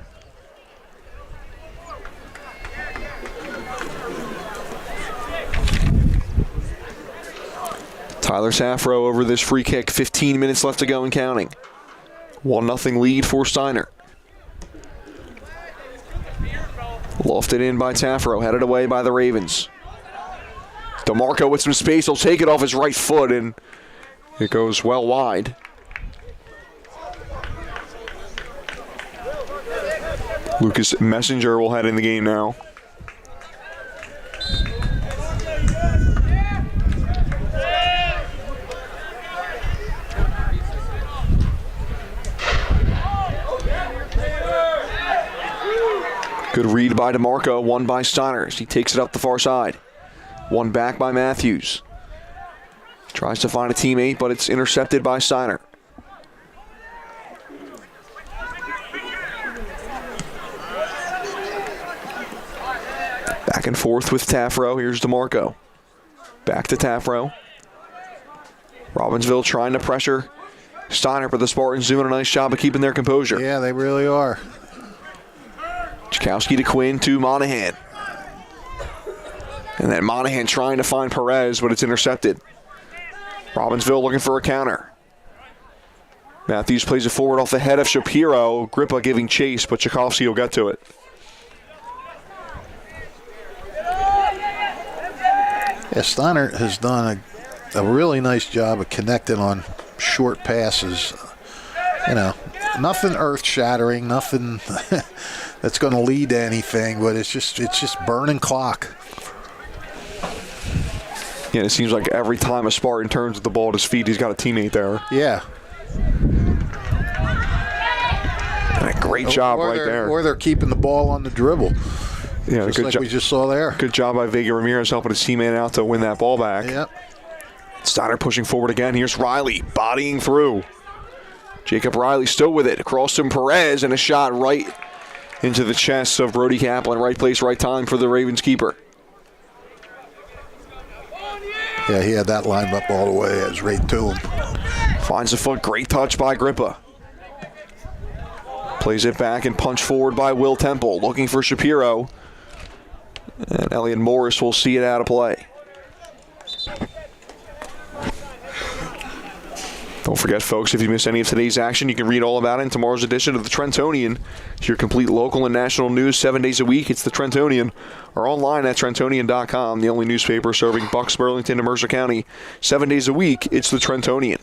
Tyler Tafro over this free kick. 15 minutes left to go and counting. 1-0 lead for Steinert. Lofted in by Tafro, headed away by the Ravens. DeMarco with some space, he'll take it off his right foot, and it goes well wide. Lucas Messenger will head in the game now. Good read by DeMarco, one by Steinert. He takes it up the far side. One back by Matthews. Tries to find a teammate, but it's intercepted by Steinert. Back and forth with Tafro. Here's DeMarco. Back to Tafro. Robbinsville trying to pressure Steinert, but the Spartans doing a nice job of keeping their composure. Yeah, they really are. Tchaikovsky to Quinn to Monahan. And then Monahan trying to find Perez, but it's intercepted. Robbinsville looking for a counter. Matthews plays it forward off the head of Shapiro. Grippa giving chase, but Tchaikovsky will get to it. Yeah, Steinert has done a really nice job of connecting on short passes. You know, nothing earth-shattering, nothing that's going to lead to anything, but it's just burning clock. Yeah, it seems like every time a Spartan turns the ball at his feet, he's got a teammate there. Yeah. And a great job right there. Or they're keeping the ball on the dribble. Yeah, just like we just saw there. Good job by Vega Ramirez helping his teammate out to win that ball back. Yep. Steinert pushing forward again. Here's Riley bodying through. Jacob Riley still with it. Across from Perez, and a shot right into the chest of Brody Kaplan. Right place, right time for the Ravens keeper. Yeah, he had that lined up all the way. It was right to him. Finds the foot. Great touch by Grippa. Plays it back and punch forward by Will Temple. Looking for Shapiro. And Elliot Morris will see it out of play. Don't forget, folks, if you missed any of today's action, you can read all about it in tomorrow's edition of the Trentonian. It's your complete local and national news 7 days a week. It's the Trentonian, or online at Trentonian.com, the only newspaper serving Bucks, Burlington, and Mercer County. 7 days a week, it's the Trentonian.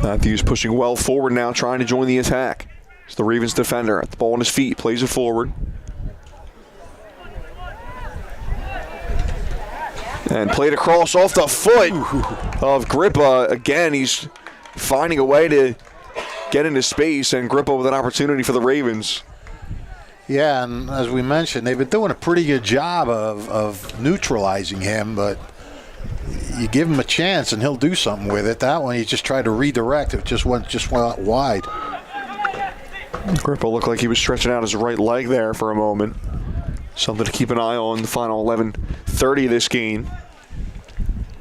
Matthews pushing well forward now, trying to join the attack. It's the Ravens defender at the ball on his feet, plays it forward. And played across off the foot of Grippa. Again, he's finding a way to get into space, and Grippa with an opportunity for the Ravens. Yeah, and as we mentioned, they've been doing a pretty good job of neutralizing him, but you give him a chance and he'll do something with it. That one, he just tried to redirect. It just went out wide. Grippa looked like he was stretching out his right leg there for a moment. Something to keep an eye on the final 11:30 of this game.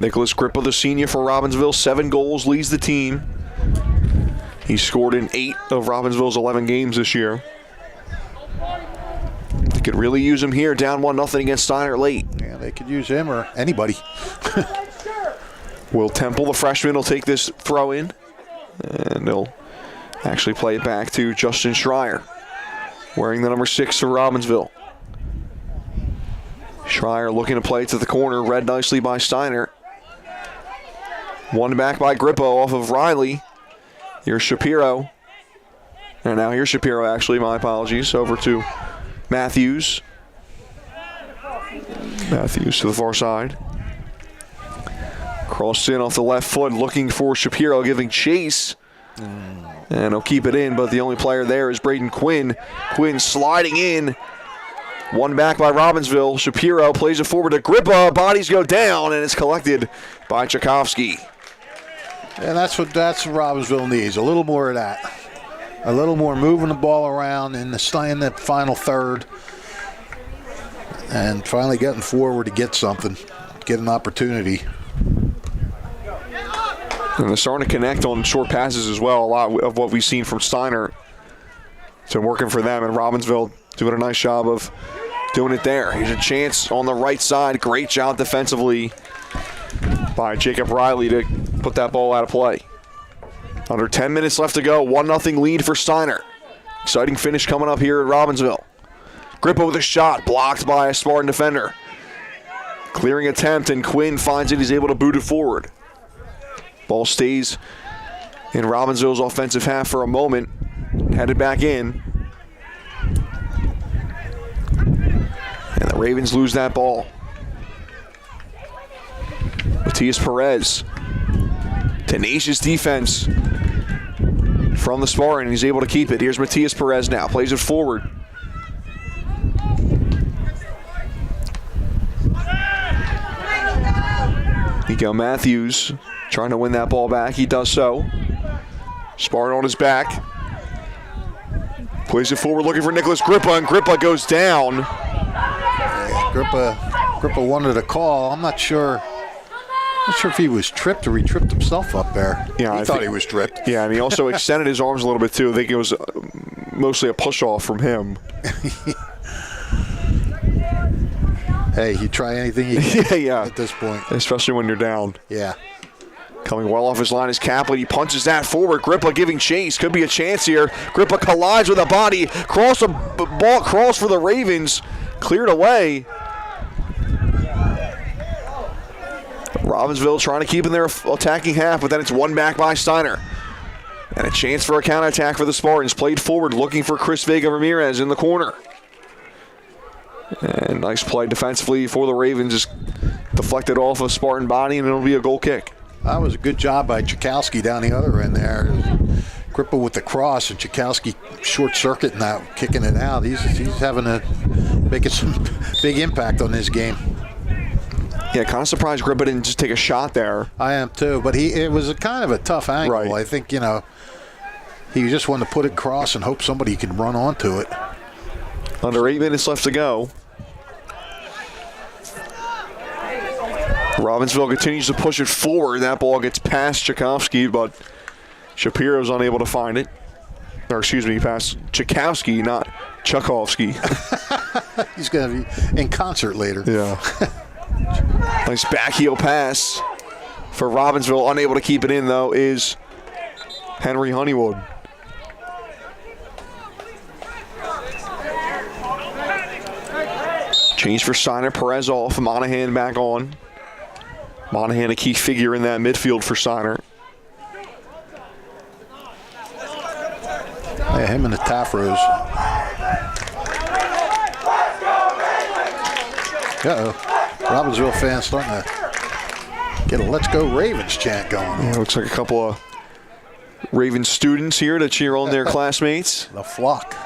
Nicholas Grippa, the senior for Robbinsville, 7 goals, leads the team. He scored in 8 of Robbinsville's 11 games this year. They could really use him here, down 1-0 against Steinert late. Yeah, they could use him or anybody. Will Temple, the freshman, will take this throw in, and they'll actually play it back to Justin Schreier, wearing the number 6 for Robbinsville. Schreier looking to play it to the corner, read nicely by Steinert. One back by Grippa off of Riley. Here's Shapiro. And now here's Shapiro, actually, my apologies. Over to Matthews. Matthews to the far side. Crossed in off the left foot, looking for Shapiro, giving chase. And he'll keep it in, but the only player there is Braden Quinn. Quinn sliding in. One back by Robbinsville. Shapiro plays it forward to Grippa. Bodies go down, and it's collected by Tchaikovsky. And that's what Robbinsville needs. A little more of that. A little more moving the ball around in the final third. And finally getting forward to get something. Get an opportunity. And they're starting to connect on short passes as well. A lot of what we've seen from Steinert. It's been working for them, and Robbinsville doing a nice job of doing it there. Here's a chance on the right side. Great job defensively by Jacob Riley to put that ball out of play. Under 10 minutes left to go. 1-0 lead for Steinert. Exciting finish coming up here at Robbinsville. Grippa with a shot, blocked by a Spartan defender. Clearing attempt, and Quinn finds it. He's able to boot it forward. Ball stays in Robbinsville's offensive half for a moment. Headed back in. And the Ravens lose that ball. Matias Perez. Tenacious defense from the Spartan. He's able to keep it. Here's Matias Perez now. Plays it forward. Nico Matthews trying to win that ball back. He does so. Spartan on his back. Plays it forward looking for Nicholas Grippa, and Grippa goes down. Grippa wanted a call. I'm not sure if he was tripped or he tripped himself up there. Yeah, I thought he was tripped. Yeah, and he also extended his arms a little bit too. I think it was mostly a push-off from him. Hey, you try anything you can at this point. Especially when you're down. Yeah. Coming well off his line is Kaplan. He punches that forward. Grippa giving chase. Could be a chance here. Grippa collides with a body. Cross for the Ravens. Cleared away. Robbinsville trying to keep in their attacking half, but then it's one back by Steinert. And a chance for a counterattack for the Spartans. Played forward, looking for Chris Vega Ramirez in the corner. And nice play defensively for the Ravens. Just deflected off a Spartan body, and it'll be a goal kick. That was a good job by Tchaikovsky down the other end there. Grippa with the cross, and Tchaikovsky short-circuiting that, kicking it out. He's having making some big impact on this game. Yeah, kind of surprised Grippa didn't just take a shot there. I am too, but it was a kind of a tough angle. Right. I think, he just wanted to put it across and hope somebody could run onto it. Under 8 minutes left to go. Robbinsville continues to push it forward. That ball gets past Tchaikovsky, but Shapiro's unable to find it. Or excuse me, past Tchaikovsky, not Tchaikovsky. He's going to be in concert later. Yeah. Nice backheel pass for Robbinsville. Unable to keep it in, though, is Henry Honeywood. Change for Steinert. Perez off. Monahan back on. Monahan a key figure in that midfield for Steinert. Yeah, him and the Tafros. Uh-oh. Robbinsville fans starting to Get a "Let's Go Ravens" chant going on. Yeah, looks like a couple of Ravens students here to cheer on their classmates. The flock.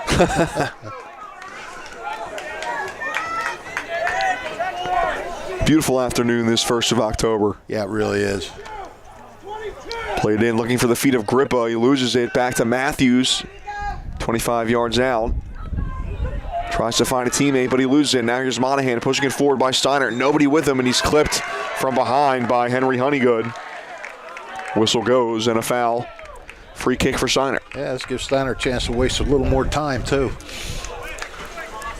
Beautiful afternoon this 1st of October. Yeah, it really is. Played in, looking for the feet of Grippa. He loses it back to Matthews. 25 yards out. Tries to find a teammate, but he loses it. Now here's Monahan pushing it forward by Steinert. Nobody with him, and he's clipped from behind by Henry Honeygood. Whistle goes, and a foul. Free kick for Steinert. Yeah, this gives Steinert a chance to waste a little more time, too.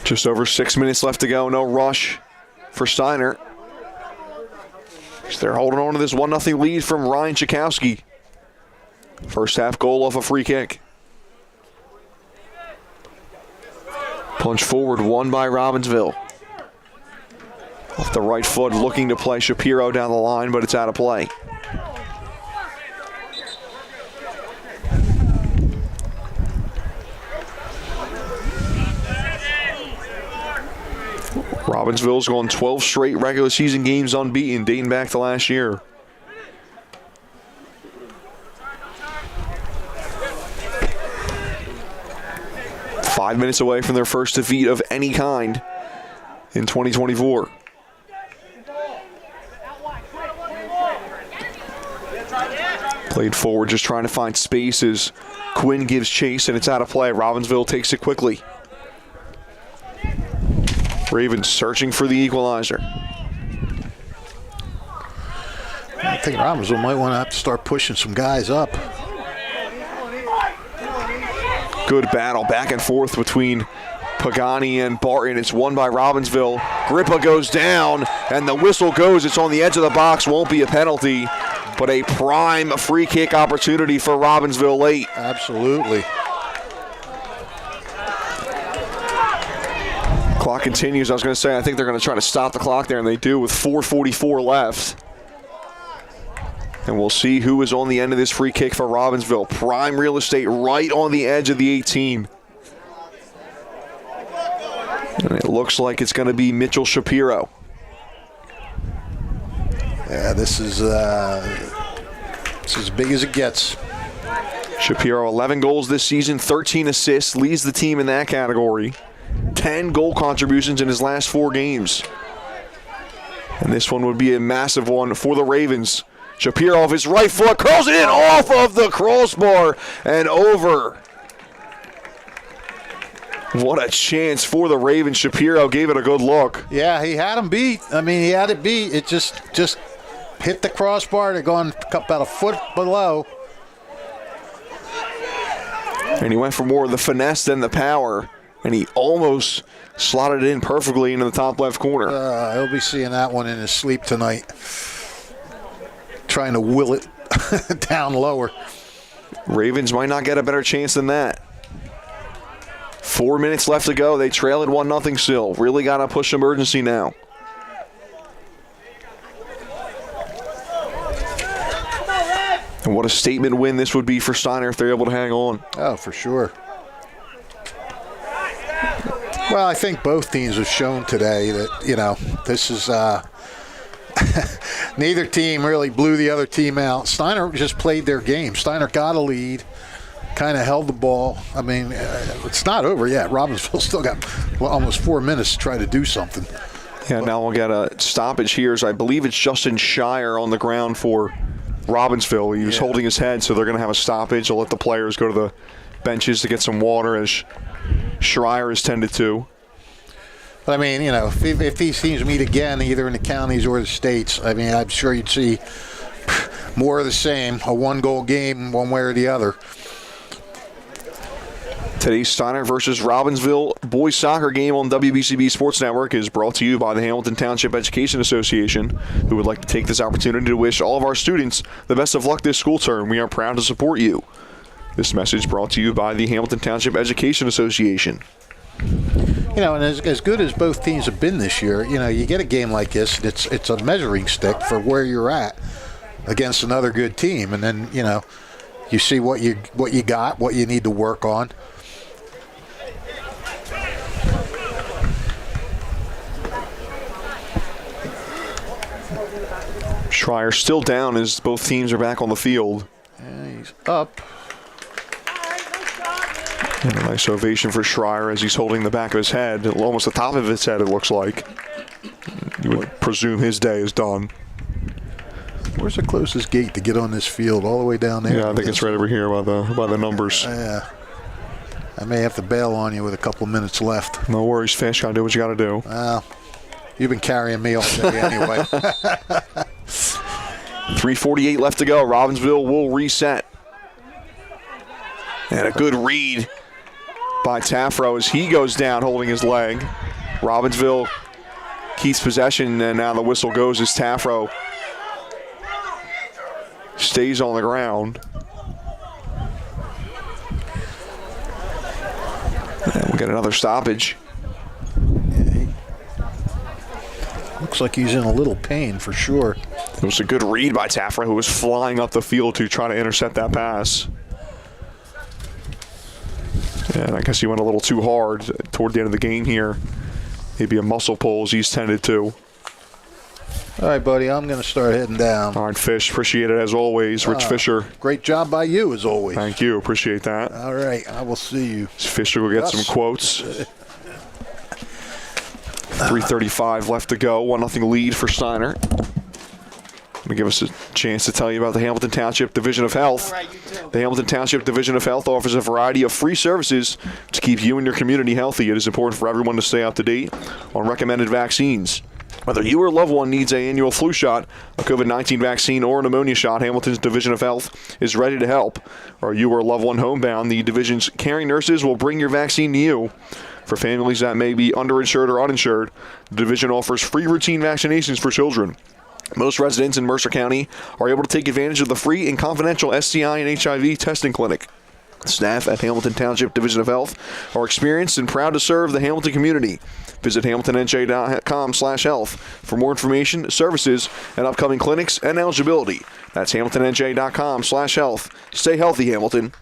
Just over 6 minutes left to go. No rush for Steinert. They're holding on to this 1-0 lead from Ryan Chakowski. First half goal off a free kick. Punch forward, won by Robbinsville. Off the right foot, looking to play Shapiro down the line, but it's out of play. Robbinsville's gone 12 straight regular season games unbeaten, dating back to last year. Five minutes away from their first defeat of any kind in 2024. Played forward, just trying to find space as Quinn gives chase, and it's out of play. Robbinsville takes it quickly. Ravens searching for the equalizer. I think Robbinsville might want to have to start pushing some guys up. Good battle back and forth between Pagani and Barton. It's won by Robbinsville. Grippa goes down, and the whistle goes. It's on the edge of the box. Won't be a penalty, but a prime free kick opportunity for Robbinsville late. Absolutely. Clock continues. I was going to say, I think they're going to try to stop the clock there, and they do with 4:44 left. And we'll see who is on the end of this free kick for Robbinsville. Prime real estate right on the edge of the 18. And it looks like it's going to be Mitchell Shapiro. Yeah, this is as big as it gets. Shapiro, 11 goals this season, 13 assists, leads the team in that category. 10 goal contributions in his last 4 games. And this one would be a massive one for the Ravens. Shapiro off his right foot, curls it in off of the crossbar and over. What a chance for the Ravens. Shapiro gave it a good look. Yeah, he had him beat. I mean, he had it beat. It just hit the crossbar. They're going about a foot below. And he went for more of the finesse than the power. And he almost slotted it in perfectly into the top left corner. He'll be seeing that one in his sleep tonight. Trying to will it down lower. Ravens might not get a better chance than that. 4 minutes left to go. They trail it 1-0 still. Really got to push emergency now. And what a statement win this would be for Steiner if they're able to hang on. Oh, for sure. Well, I think both teams have shown today that, this is neither team really blew the other team out. Steiner just played their game. Steiner got a lead, kind of held the ball. I mean, it's not over yet. Robbinsville still got almost 4 minutes to try to do something. Yeah, now we'll get a stoppage here. I believe it's Justin Shire on the ground for Robbinsville. He was holding his head, so they're going to have a stoppage. They'll let the players go to the benches to get some water as Schreier is tended to. But, I mean, if these teams meet again, either in the counties or the states, I mean, I'm sure you'd see more of the same, a one-goal game one way or the other. Today's Steiner versus Robbinsville boys soccer game on WBCB Sports Network is brought to you by the Hamilton Township Education Association, who would like to take this opportunity to wish all of our students the best of luck this school term. We are proud to support you. This message brought to you by the Hamilton Township Education Association. And as good as both teams have been this year, you get a game like this, it's a measuring stick for where you're at against another good team, and then you see what you got, what you need to work on. Schreier still down as both teams are back on the field. And he's up. And a nice ovation for Schreier as he's holding the back of his head, almost the top of his head, it looks like. You would presume his day is done. Where's the closest gate to get on this field? All the way down there? Yeah, I think it's right over here by the numbers. Yeah. I may have to bail on you with a couple minutes left. No worries, Fish. Gotta do what you gotta do. Well, you've been carrying me all day anyway. 3:48 left to go. Robbinsville will reset. And a good read by Tafro as he goes down holding his leg. Robbinsville keeps possession, and now the whistle goes as Tafro stays on the ground. And we'll get another stoppage. Looks like he's in a little pain for sure. It was a good read by Tafra, who was flying up the field to try to intercept that pass. And I guess he went a little too hard toward the end of the game here. Maybe a muscle pull as he's tended to. All right, buddy, I'm going to start heading down. All right, Fish, appreciate it as always. Rich Fisher. Great job by you as always. Thank you, appreciate that. All right, I will see you. Fisher will get some quotes. 3:35 left to go. 1-0 lead for Steinert. Let me give us a chance to tell you about the Hamilton Township Division of Health. The Hamilton Township Division of Health offers a variety of free services to keep you and your community healthy. It is important for everyone to stay up to date on recommended vaccines. Whether you or a loved one needs an annual flu shot, a COVID-19 vaccine, or a pneumonia shot, Hamilton's Division of Health is ready to help. Or you or a loved one homebound, the division's caring nurses will bring your vaccine to you. For families that may be underinsured or uninsured, the division offers free routine vaccinations for children. Most residents in Mercer County are able to take advantage of the free and confidential STI and HIV testing clinic. Staff at Hamilton Township Division of Health are experienced and proud to serve the Hamilton community. Visit hamiltonnj.com/health for more information, services, and upcoming clinics and eligibility. That's hamiltonnj.com/health. Stay healthy, Hamilton.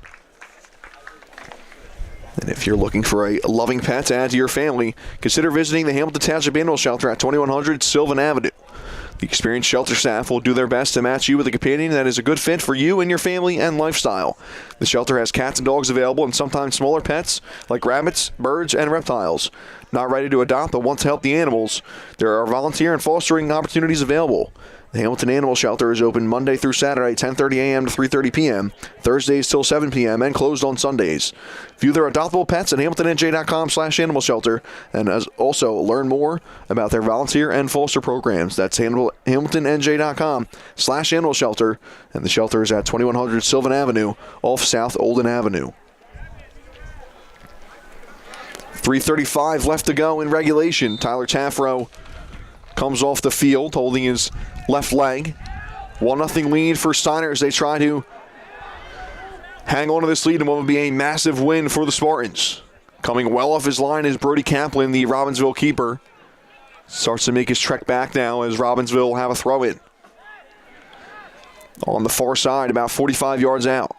And if you're looking for a loving pet to add to your family, consider visiting the Hamilton Township Animal Shelter at 2100 Sylvan Avenue. The experienced shelter staff will do their best to match you with a companion that is a good fit for you and your family and lifestyle. The shelter has cats and dogs available and sometimes smaller pets like rabbits, birds, and reptiles. Not ready to adopt but want to help the animals? There are volunteer and fostering opportunities available. The Hamilton Animal Shelter is open Monday through Saturday, 10:30 a.m. to 3:30 p.m., Thursdays till 7 p.m., and closed on Sundays. View their adoptable pets at hamiltonnj.com/animal shelter, and also learn more about their volunteer and foster programs. That's hamiltonnj.com/animal shelter, and the shelter is at 2100 Sylvan Avenue off South Olden Avenue. 3:35 left to go in regulation. Tyler Tafro comes off the field holding his left leg. 1-0 lead for Steinert as they try to hang on to this lead in what would be a massive win for the Spartans. Coming well off his line is Brody Kaplan, the Robbinsville keeper. Starts to make his trek back now as Robbinsville will have a throw in. On the far side, about 45 yards out.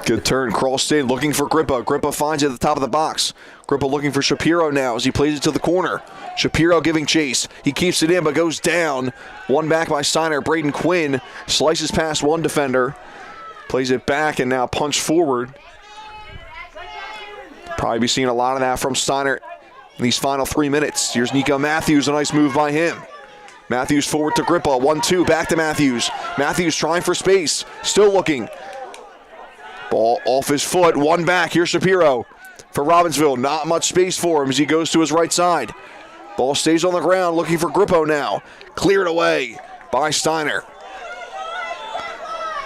Good turn, crossed in, looking for Grippa. Grippa finds it at the top of the box. Grippa looking for Shapiro now as he plays it to the corner. Shapiro giving chase. He keeps it in but goes down. One back by Steinert. Braden Quinn slices past one defender. Plays it back and now punched forward. Probably be seeing a lot of that from Steinert in these final 3 minutes. Here's Nico Matthews, a nice move by him. Matthews forward to Grippa. 1-2, back to Matthews. Matthews trying for space. Still looking. Ball off his foot, one back. Here's Shapiro for Robbinsville. Not much space for him as he goes to his right side. Ball stays on the ground, looking for Grippo now. Cleared away by Steinert.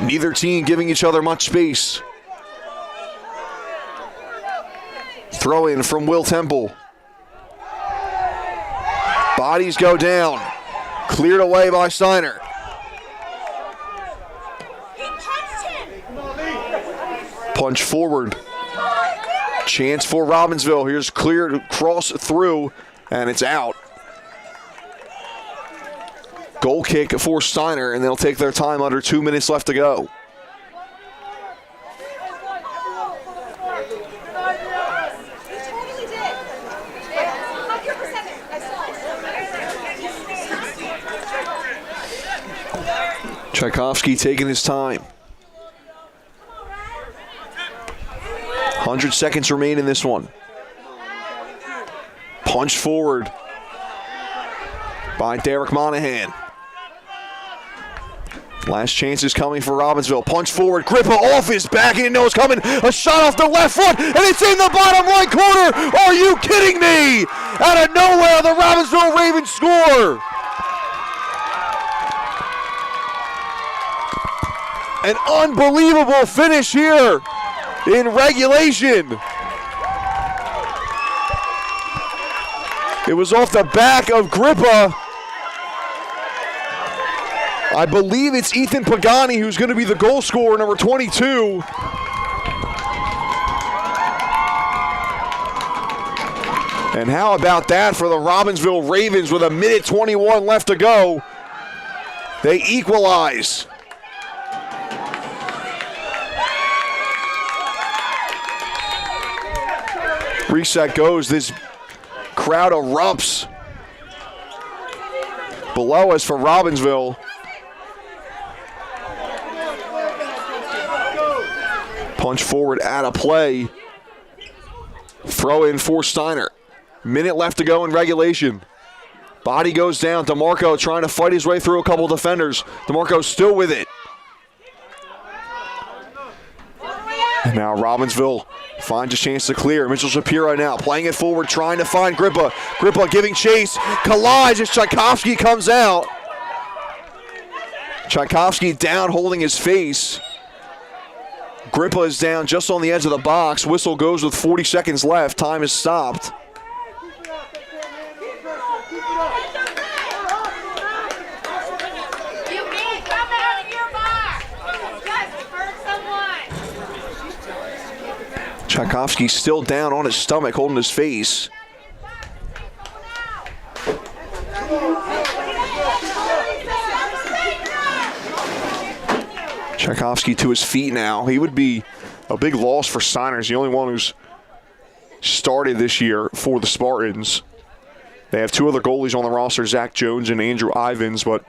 Neither team giving each other much space. Throw in from Will Temple. Bodies go down. Cleared away by Steinert. Punch forward. Chance for Robbinsville. Here's cleared cross through, and it's out. Goal kick for Steinert, and they'll take their time under 2 minutes left to go. Tchaikovsky taking his time. 100 seconds remain in this one. Punch forward by Derek Monahan. Last chance is coming for Robbinsville. Punch forward, Grippa off his back, he didn't know it was coming. A shot off the left foot, and it's in the bottom right corner. Are you kidding me? Out of nowhere, the Robbinsville Ravens score. An unbelievable finish here in regulation. It was off the back of Grippa. I believe it's Ethan Pagani who's going to be the goal scorer, number 22. And how about that for the Robbinsville Ravens with 1:21 left to go? They equalize. Reset goes. This crowd erupts below us for Robbinsville. Punch forward out of play. Throw in for Steinert. Minute left to go in regulation. Body goes down. DeMarco trying to fight his way through a couple defenders. DeMarco still with it. And now Robbinsville finds a chance to clear. Mitchell Shapiro now playing it forward, trying to find Grippa. Grippa giving chase. Collides as Tchaikovsky comes out. Tchaikovsky down, holding his face. Grippa is down just on the edge of the box. Whistle goes with 40 seconds left. Time is stopped. Tchaikovsky still down on his stomach, holding his face. Tchaikovsky to his feet now. He would be a big loss for Steinert. He's the only one who's started this year for the Spartans. They have two other goalies on the roster, Zach Jones and Andrew Ivins, but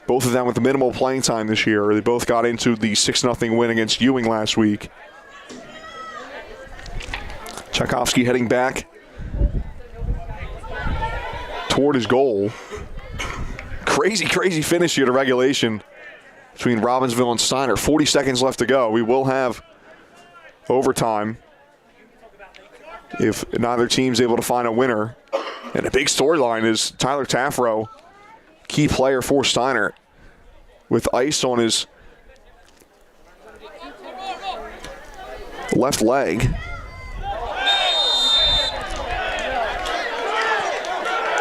both of them with the minimal playing time this year. They both got into the 6-0 win against Ewing last week. Tchaikovsky heading back toward his goal. Crazy, crazy finish here to regulation between Robbinsville and Steinert. 40 seconds left to go. We will have overtime if neither team's able to find a winner. And a big storyline is Tyler Taffro, key player for Steinert, with ice on his left leg.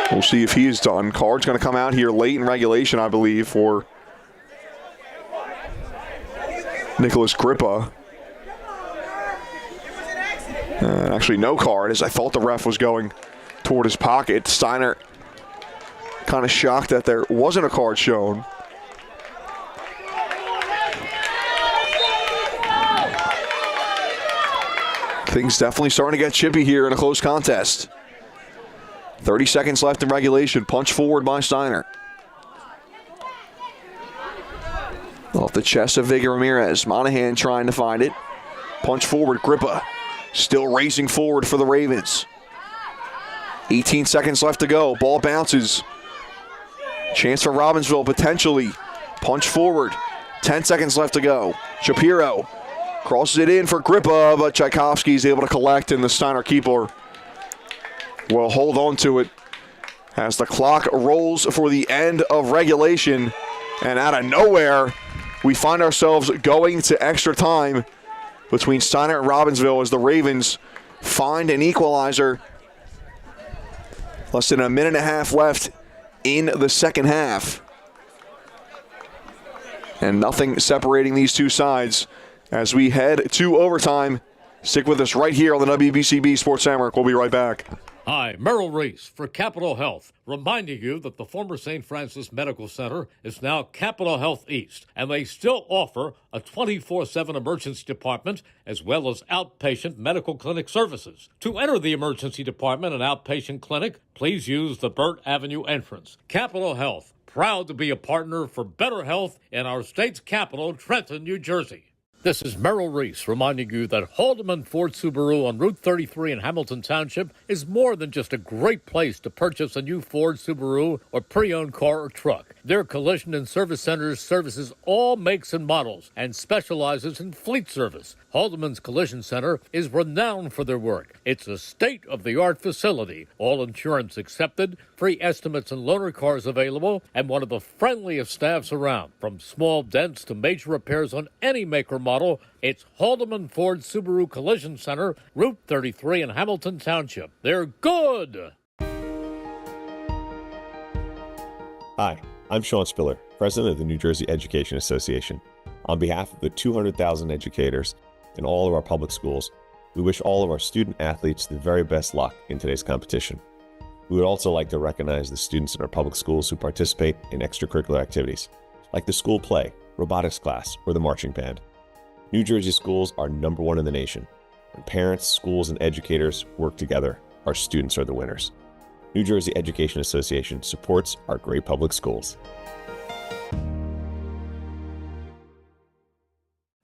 We'll see if he is done. Card's going to come out here late in regulation, I believe, for Nicholas Grippa. Actually, no card, as I thought the ref was going toward his pocket. Steinert kind of shocked that there wasn't a card shown. Things definitely starting to get chippy here in a close contest. 30 seconds left in regulation. Punch forward by Steinert. Off the chest of Vega Ramirez. Monahan trying to find it. Punch forward. Grippa still racing forward for the Ravens. 18 seconds left to go. Ball bounces. Chance for Robbinsville potentially. Punch forward. 10 seconds left to go. Shapiro crosses it in for Grippa, but Tchaikovsky is able to collect, and the Steinert keeper will hold on to it as the clock rolls for the end of regulation. And out of nowhere, we find ourselves going to extra time between Steinert and Robbinsville as the Ravens find an equalizer. Less than a minute and a half left in the second half. And nothing separating these two sides as we head to overtime. Stick with us right here on the WBCB Sports Network. We'll be right back. Hi, Merrill Reese for Capital Health, reminding you that the former St. Francis Medical Center is now Capital Health East, and they still offer a 24/7 emergency department as well as outpatient medical clinic services. To enter the emergency department and outpatient clinic, please use the Burt Avenue entrance. Capital Health, proud to be a partner for better health in our state's capital, Trenton, New Jersey. This is Merrill Reese reminding you that Haldeman Ford Subaru on Route 33 in Hamilton Township is more than just a great place to purchase a new Ford Subaru or pre-owned car or truck. Their collision and service centers services all makes and models and specializes in fleet service. Haldeman's Collision Center is renowned for their work. It's a state-of-the-art facility, all insurance accepted, free estimates and loaner cars available, and one of the friendliest staffs around. From small dents to major repairs on any make or model, it's Haldeman Ford Subaru Collision Center, Route 33 in Hamilton Township. They're good! Hi, I'm Sean Spiller, President of the New Jersey Education Association. On behalf of the 200,000 educators in all of our public schools, we wish all of our student athletes the very best luck in today's competition. We would also like to recognize the students in our public schools who participate in extracurricular activities, like the school play, robotics class, or the marching band. New Jersey schools are #1 in the nation. When parents, schools, and educators work together, our students are the winners. New Jersey Education Association supports our great public schools.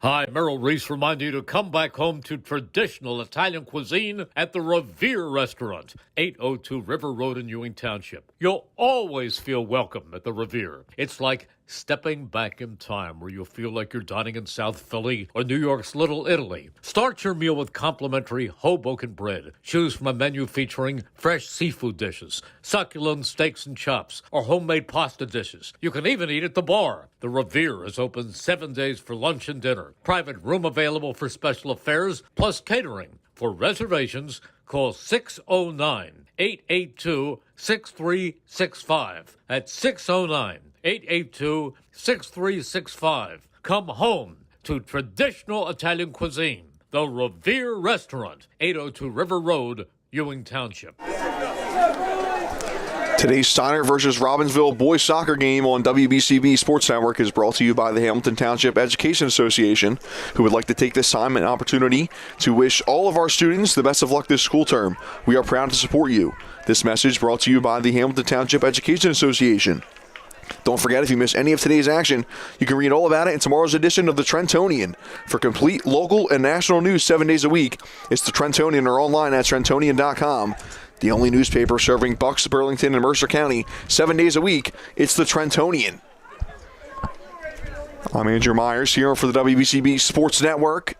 Hi, Merrill Reese reminding you to come back home to traditional Italian cuisine at the Revere Restaurant, 802 River Road in Ewing Township. You'll always feel welcome at the Revere. It's like stepping back in time where you'll feel like you're dining in South Philly or New York's Little Italy. Start your meal with complimentary Hoboken bread. Choose from a menu featuring fresh seafood dishes, succulent steaks and chops, or homemade pasta dishes. You can even eat at the bar. The Revere is open 7 days for lunch and dinner. Private room available for special affairs, plus catering. For reservations, call 609-882-6365. That's 609-882-6365. Come home to traditional Italian cuisine. The Revere Restaurant, 802 River Road, Ewing Township. Today's Steinert versus Robbinsville boys soccer game on WBCB Sports Network is brought to you by the Hamilton Township Education Association, who would like to take this time and opportunity to wish all of our students the best of luck this school term. We are proud to support you. This message brought to you by the Hamilton Township Education Association. Don't forget, if you miss any of today's action, you can read all about it in tomorrow's edition of the Trentonian. For complete local and national news 7 days a week, it's the Trentonian or online at Trentonian.com. The only newspaper serving Bucks, Burlington, and Mercer County 7 days a week, it's the Trentonian. I'm Andrew Myers here for the WBCB Sports Network.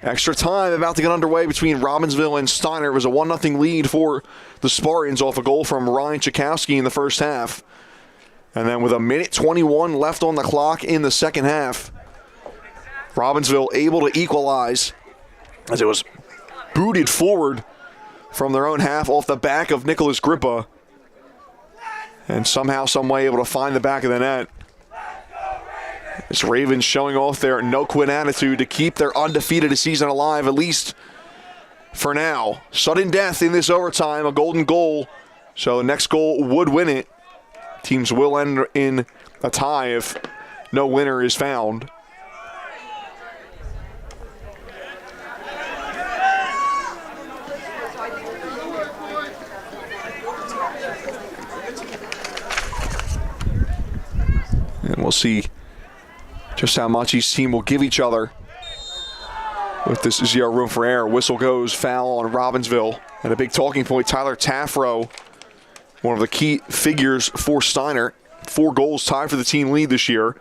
Extra time about to get underway between Robbinsville and Steinert. It was a 1-0 lead for the Spartans off a goal from Ryan Chakowski in the first half. And then with 1:21 left on the clock in the second half, Robbinsville able to equalize as it was booted forward from their own half off the back of Nicholas Grippa. And somehow, some way able to find the back of the net. This Ravens showing off their no-quit attitude to keep their undefeated season alive, at least for now. Sudden death in this overtime, a golden goal. So the next goal would win it. Teams will end in a tie if no winner is found. And we'll see just how much each team will give each other with this 0 room for error. Whistle goes, foul on Robbinsville. And a big talking point, Tyler Taffro, one of the key figures for Steinert. 4 goals, tied for the team lead this year.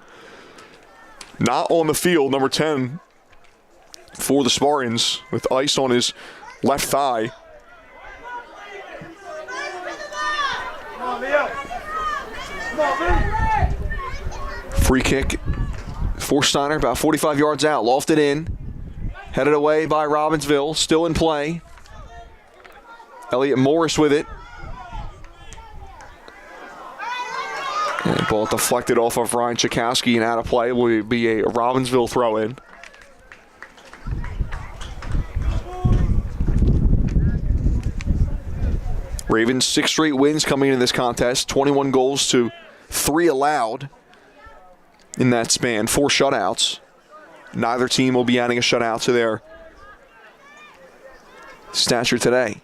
Not on the field, number 10 for the Spartans, with ice on his left thigh. Free kick for Steinert, about 45 yards out, lofted in. Headed away by Robbinsville, still in play. Elliot Morris with it. And ball deflected off of Ryan Chakowski and out of play. Will be a Robbinsville throw-in. Ravens 6 straight wins coming into this contest. 21 goals to 3 allowed in that span. 4 shutouts. Neither team will be adding a shutout to their stature today.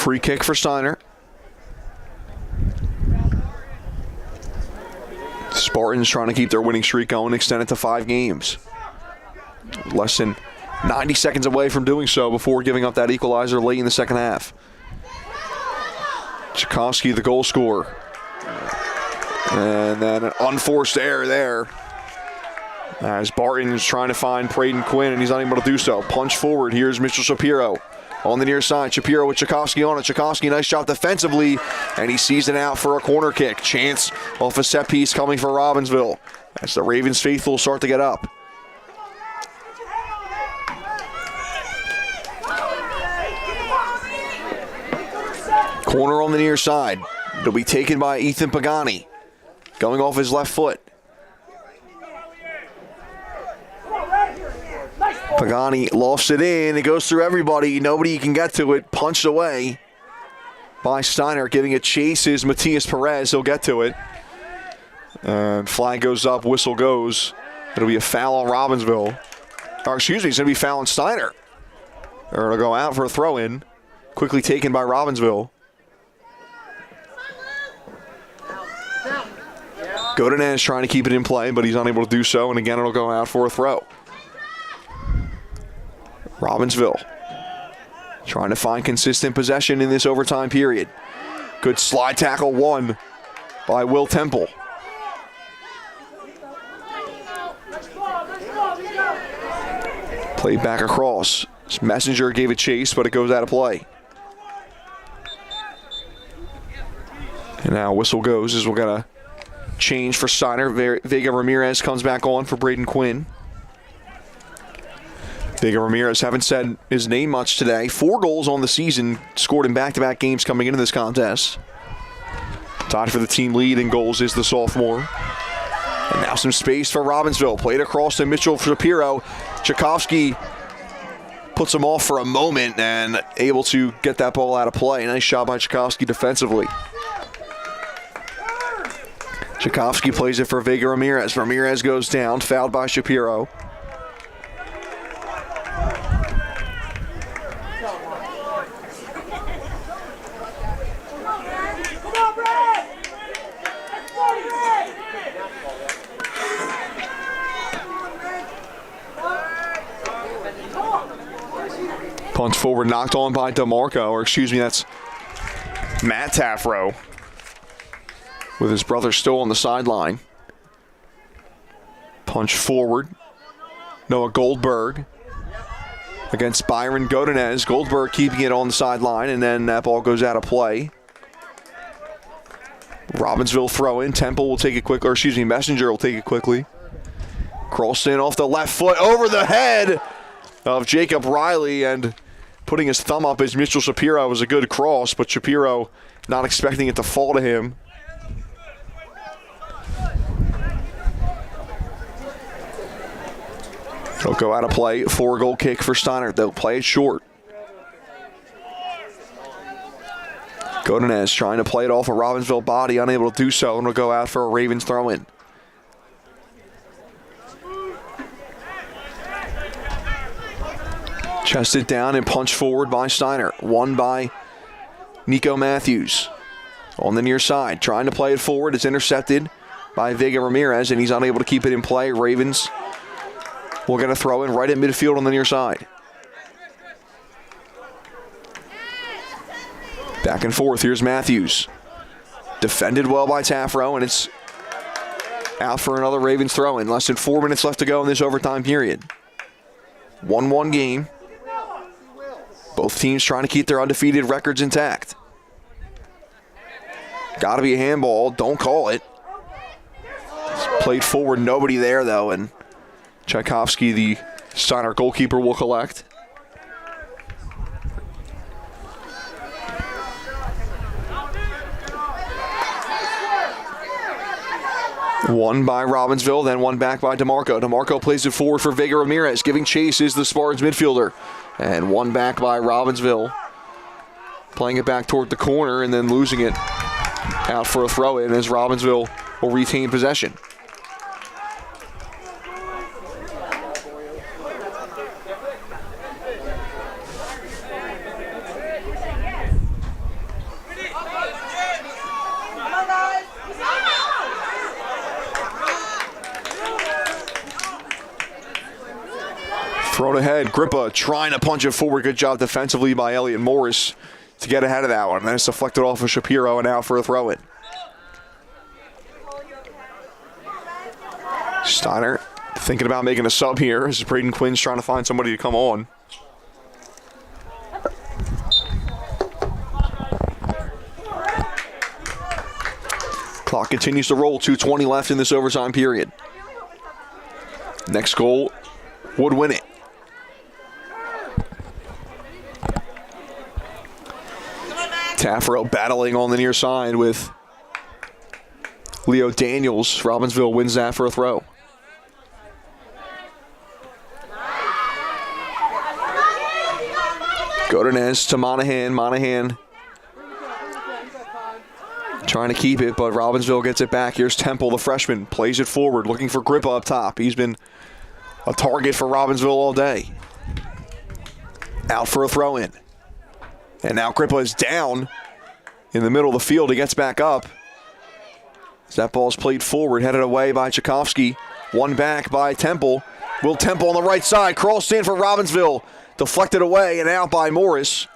Free kick for Steinert. Spartans trying to keep their winning streak going, extend it to 5 games. Less than 90 seconds away from doing so before giving up that equalizer late in the second half. Tchaikovsky, the goal scorer. And then an unforced error there, as Barton is trying to find Braden Quinn, and he's unable to do so. Punch forward. Here's Mitchell Shapiro on the near side. Shapiro with Tchaikovsky on it. Tchaikovsky, nice shot defensively, and he sees it out for a corner kick. Chance off a set piece coming for Robbinsville, as the Ravens faithful start to get up. Corner on the near side. It'll be taken by Ethan Pagani, going off his left foot. Pagani lofts it in. It goes through everybody. Nobody can get to it. Punched away by Steinert. Giving it chase is Matias Perez. He'll get to it. And flag goes up. Whistle goes. It'll be a foul on Robbinsville. Or excuse me, it's going to be foul on Steinert. Or it'll go out for a throw-in. Quickly taken by Robbinsville. Godinez trying to keep it in play, but he's unable to do so. And again, it'll go out for a throw. Robbinsville trying to find consistent possession in this overtime period. Good slide tackle won by Will Temple. Played back across. Messenger gave it chase, but it goes out of play. And now whistle goes as we're going to change for Steinert. Vega Ramirez comes back on for Braden Quinn. Vega Ramirez haven't said his name much today. 4 goals on the season, scored in back-to-back games coming into this contest. Tied for the team lead in goals is the sophomore. And now some space for Robbinsville. Played across to Mitchell Shapiro. Tchaikovsky puts him off for a moment and able to get that ball out of play. Nice shot by Tchaikovsky defensively. Tchaikovsky plays it for Vega Ramirez. Ramirez goes down, fouled by Shapiro. Punch forward, knocked on by DeMarco, or excuse me, that's Matt Tafro, with his brother still on the sideline. Punch forward, Noah Goldberg against Byron Godinez. Goldberg keeping it on the sideline, and then that ball goes out of play. Robbinsville throw in. Temple will take it quickly, or excuse me, Messenger will take it quickly. Crossed in off the left foot, over the head of Jacob Riley, and putting his thumb up as Mitchell Shapiro was a good cross, but Shapiro not expecting it to fall to him. It'll go out of play. 4-goal kick for Steinert. They'll play it short. Godinez trying to play it off a Robbinsville body, unable to do so, and will go out for a Ravens throw-in. Chested down and punched forward by Steinert. Won by Nico Matthews. On the near side, trying to play it forward. It's intercepted by Vega Ramirez, and he's unable to keep it in play. Ravens will get a throw in right at midfield on the near side. Back and forth, here's Matthews. Defended well by Tafro, and it's out for another Ravens throw in. Less than 4 minutes left to go in this overtime period. 1-1 game. Both teams trying to keep their undefeated records intact. Got to be a handball. Don't call it. It's played forward. Nobody there, though. And Tchaikovsky, the Steinert goalkeeper, will collect. One by Robbinsville, then one back by DeMarco. DeMarco plays it forward for Vega Ramirez. Giving chase is the Spartans midfielder. And one back by Robbinsville. Playing it back toward the corner and then losing it out for a throw-in as Robbinsville will retain possession. Thrown ahead, Grippa trying to punch it forward. Good job defensively by Elliot Morris to get ahead of that one. Then it's deflected off of Shapiro and out for a throw-in. Steinert thinking about making a sub here as Braden Quinn's trying to find somebody to come on. Clock continues to roll, 2:20 left in this overtime period. Next goal would win it. Taffero battling on the near side with Leo Daniels. Robbinsville wins that for a throw. Godinez to Monahan. Monahan trying to keep it, but Robbinsville gets it back. Here's Temple, the freshman, plays it forward, looking for Grippa up top. He's been a target for Robbinsville all day. Out for a throw-in. And now Grippa is down in the middle of the field. He gets back up. As that ball's played forward, headed away by Tchaikovsky. One back by Temple. Will Temple on the right side, crossed in for Robbinsville. Deflected away and out by Morris.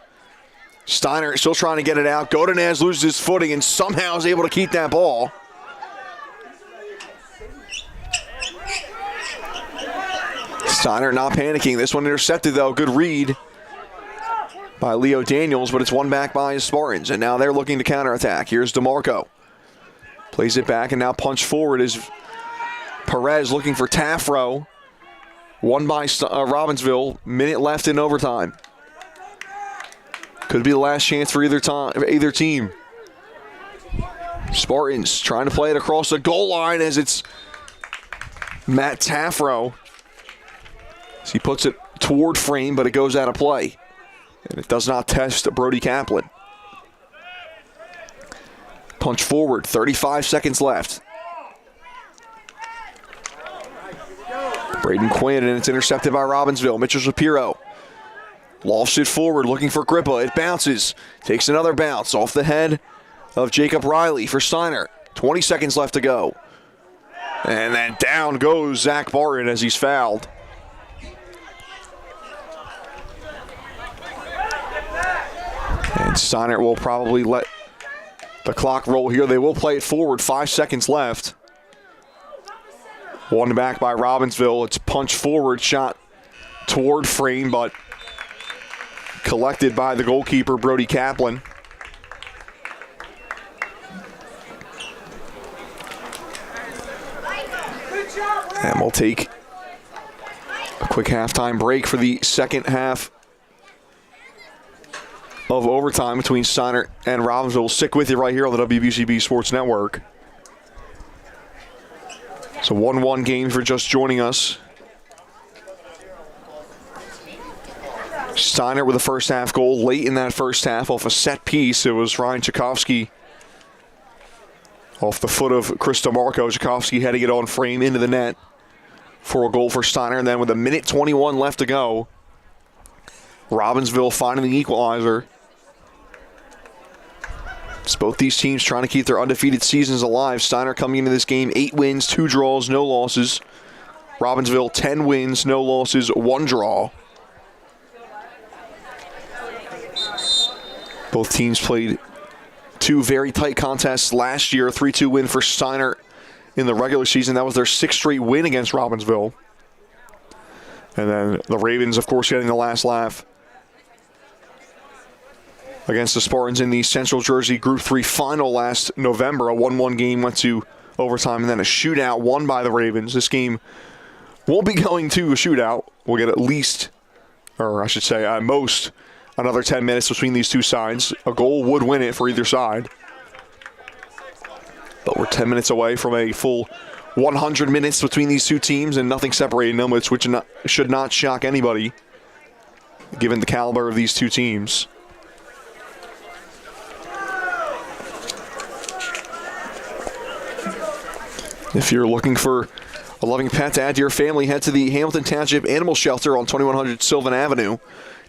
Steiner still trying to get it out. Godinez loses his footing and somehow is able to keep that ball. Steiner not panicking. This one intercepted though. Good read by Leo Daniels, but it's one back by his Spartans. And now they're looking to counterattack. Here's DeMarco. Plays it back and now punch forward is Perez looking for Taffro. One by Robbinsville. Minute left in overtime. Could be the last chance for either team. Spartans trying to play it across the goal line as it's Matt Taffro. As he puts it toward frame, but it goes out of play. And it does not test Brody Kaplan. Punch forward, 35 seconds left. Braden Quinn, and it's intercepted by Robbinsville. Mitchell Shapiro lofts it forward, looking for Grippa. It bounces, takes another bounce off the head of Jacob Riley for Steiner. 20 seconds left to go. And then down goes Zach Barton as he's fouled. And Steiner will probably let the clock roll here. They will play it forward, 5 seconds left. One back by Robbinsville. It's punched forward, shot toward frame, but collected by the goalkeeper, Brody Kaplan. And we'll take a quick halftime break for the second half of overtime between Steinert and Robbinsville. We'll stick with you right here on the WBCB Sports Network. It's a 1-1 game for just joining us. Steinert with a first half goal late in that first half off a set piece. It was Ryan Tchaikovsky off the foot of Chris DeMarco. Tchaikovsky heading it on frame into the net for a goal for Steiner. And then with 1:21 left to go, Robbinsville finding the equalizer. It's both these teams trying to keep their undefeated seasons alive. Steiner coming into this game 8 wins, 2 draws, no losses. Robbinsville 10 wins, no losses, 1 draw. Both teams played 2 very tight contests last year. A 3-2 win for Steiner in the regular season. That was their 6th straight win against Robbinsville. And then the Ravens, of course, getting the last laugh against the Spartans in the Central Jersey Group 3 final last November. A 1-1 game went to overtime and then a shootout won by the Ravens. This game won't be going to a shootout. We'll get at least, or I should say at most, another 10 minutes between these two sides. A goal would win it for either side. But we're 10 minutes away from a full 100 minutes between these two teams and nothing separating them, which should not shock anybody, given the caliber of these two teams. If you're looking for a loving pet to add to your family, head to the Hamilton Township Animal Shelter on 2100 Sylvan Avenue.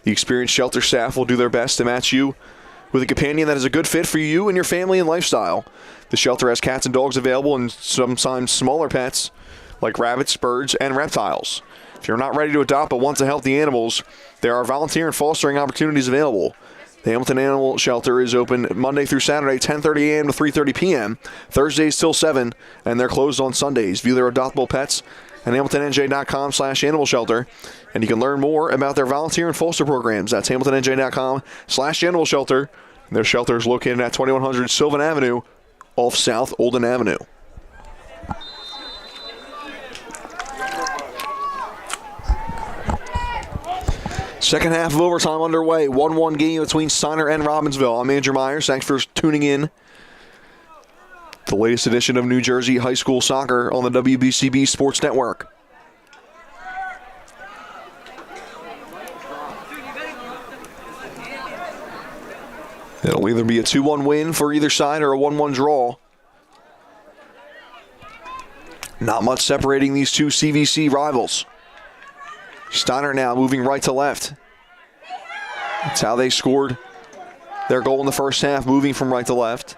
The experienced shelter staff will do their best to match you with a companion that is a good fit for you and your family and lifestyle. The shelter has cats and dogs available and sometimes smaller pets like rabbits, birds, and reptiles. If you're not ready to adopt but want to help the animals, there are volunteer and fostering opportunities available. The Hamilton Animal Shelter is open Monday through Saturday, 10:30 a.m. to 3:30 p.m., Thursdays till 7, and they're closed on Sundays. View their adoptable pets at hamiltonnj.com/animal shelter, and you can learn more about their volunteer and foster programs. That's hamiltonnj.com/animal shelter. Their shelter is located at 2100 Sylvan Avenue off South Olden Avenue. Second half of overtime underway. 1-1 game between Steinert and Robbinsville. I'm Andrew Myers. Thanks for tuning in. The latest edition of New Jersey High School Soccer on the WBCB Sports Network. It'll either be a 2-1 win for either side or a 1-1 draw. Not much separating these two CVC rivals. Steinert now moving right to left. That's how they scored their goal in the first half, moving from right to left.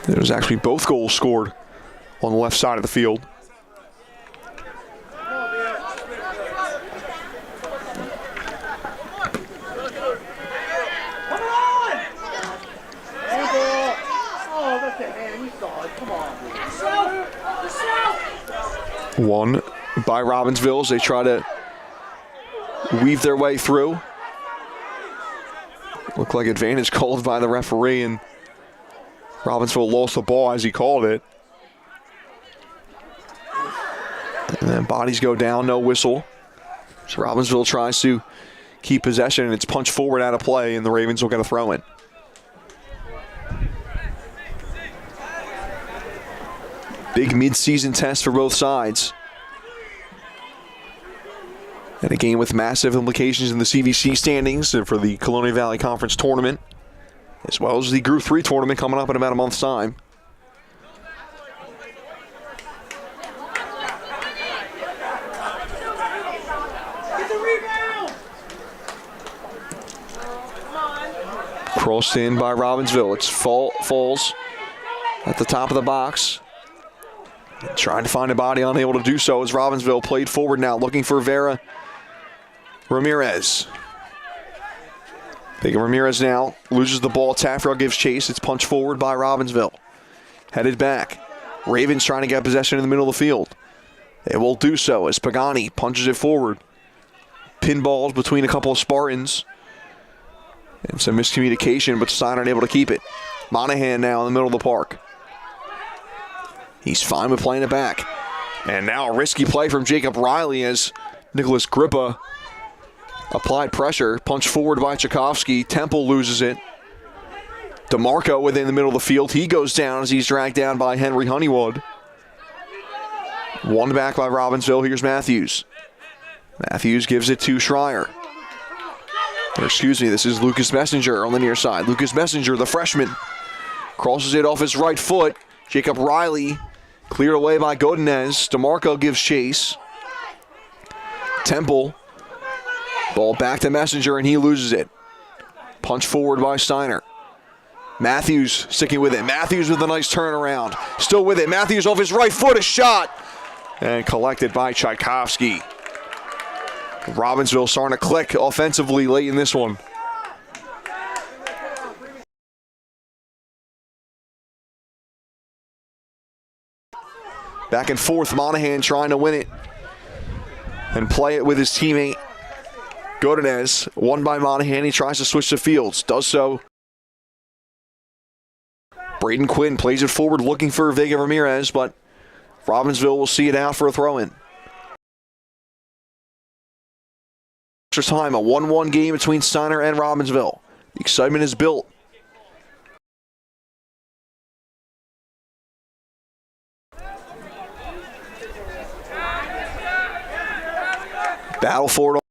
It was actually both goals scored on the left side of the field. One by Robbinsville as they try to weave their way through. Looked like advantage called by the referee, and Robbinsville lost the ball as he called it. And then bodies go down, no whistle. So Robbinsville tries to keep possession, and it's punched forward out of play, and the Ravens will get a throw in. Big mid-season test for both sides. And a game with massive implications in the CVC standings and for the Colonial Valley Conference tournament, as well as the Group 3 tournament coming up in about a month's time. Crossed in by Robbinsville. It's falls at the top of the box. Trying to find a body, unable to do so as Robbinsville played forward now, looking for Vera Ramirez. Big Ramirez now loses the ball. Taffrell gives chase. It's punched forward by Robbinsville. Headed back. Ravens trying to get possession in the middle of the field. They will do so as Pagani punches it forward. Pinballs between a couple of Spartans. And some miscommunication, but Steinert able to keep it. Monahan now in the middle of the park. He's fine with playing it back. And now a risky play from Jacob Riley as Nicholas Grippa applied pressure. Punched forward by Tchaikovsky. Temple loses it. DeMarco within the middle of the field. He goes down as he's dragged down by Henry Honeywood. One back by Robbinsville. Here's Matthews. Matthews gives it to Schreier. Or excuse me, this is Lucas Messenger on the near side. Lucas Messenger, the freshman, crosses it off his right foot. Jacob Riley cleared away by Godinez. DeMarco gives chase. Temple. Ball back to Messenger, and he loses it. Punch forward by Steinert. Matthews sticking with it. Matthews with a nice turnaround. Still with it. Matthews off his right foot. A shot. And collected by Tchaikovsky. Robbinsville starting to click offensively late in this one. Back and forth, Monahan trying to win it and play it with his teammate Godinez. Won by Monahan. He tries to switch to Fields. Does so. Braden Quinn plays it forward looking for Vega Ramirez, but Robbinsville will see it out for a throw-in. Extra time, a 1-1 game between Steinert and Robbinsville. The excitement is built. Battle for it.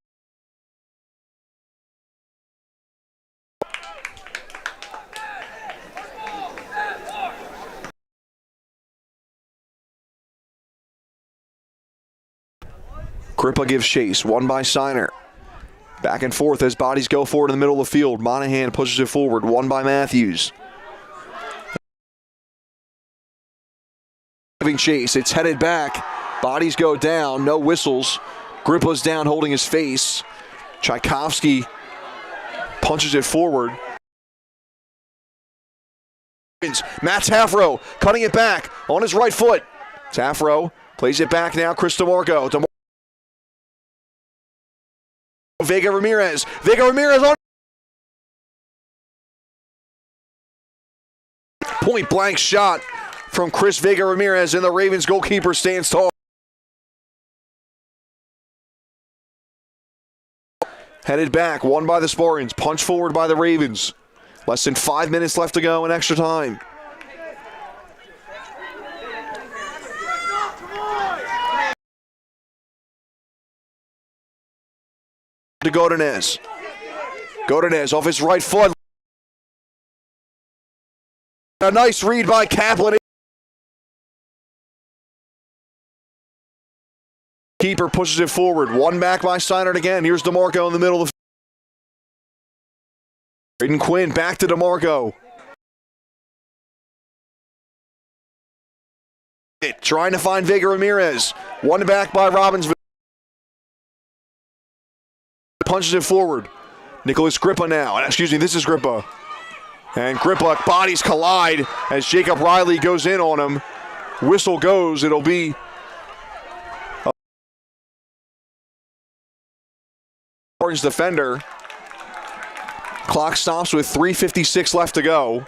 Grippa gives chase, won by Steinert. Back and forth as bodies go forward in the middle of the field. Monahan pushes it forward, won by Matthews. Giving chase, it's headed back. Bodies go down, no whistles. Grippa's down holding his face. Tchaikovsky punches it forward. Matt Tafro cutting it back on his right foot. Tafro plays it back now, Chris DeMarco. Vega Ramirez. Vega Ramirez on. Point blank shot from Chris Vega Ramirez, and the Ravens goalkeeper stands tall. Headed back, won by the Spartans, punch forward by the Ravens. Less than 5 minutes left to go in extra time. To Godinez. Godinez off his right foot. A nice read by Kaplan. Keeper pushes it forward. One back by Steinert again. Here's DeMarco in the middle of the field. Braden Quinn back to DeMarco. Trying to find Vega Ramirez. One back by Robbinsville. Punches it forward. Nicholas Grippa now. Excuse me, this is Grippa. And Grippa, bodies collide as Jacob Riley goes in on him. Whistle goes. It'll be Orange defender. Clock stops with 3:56 left to go.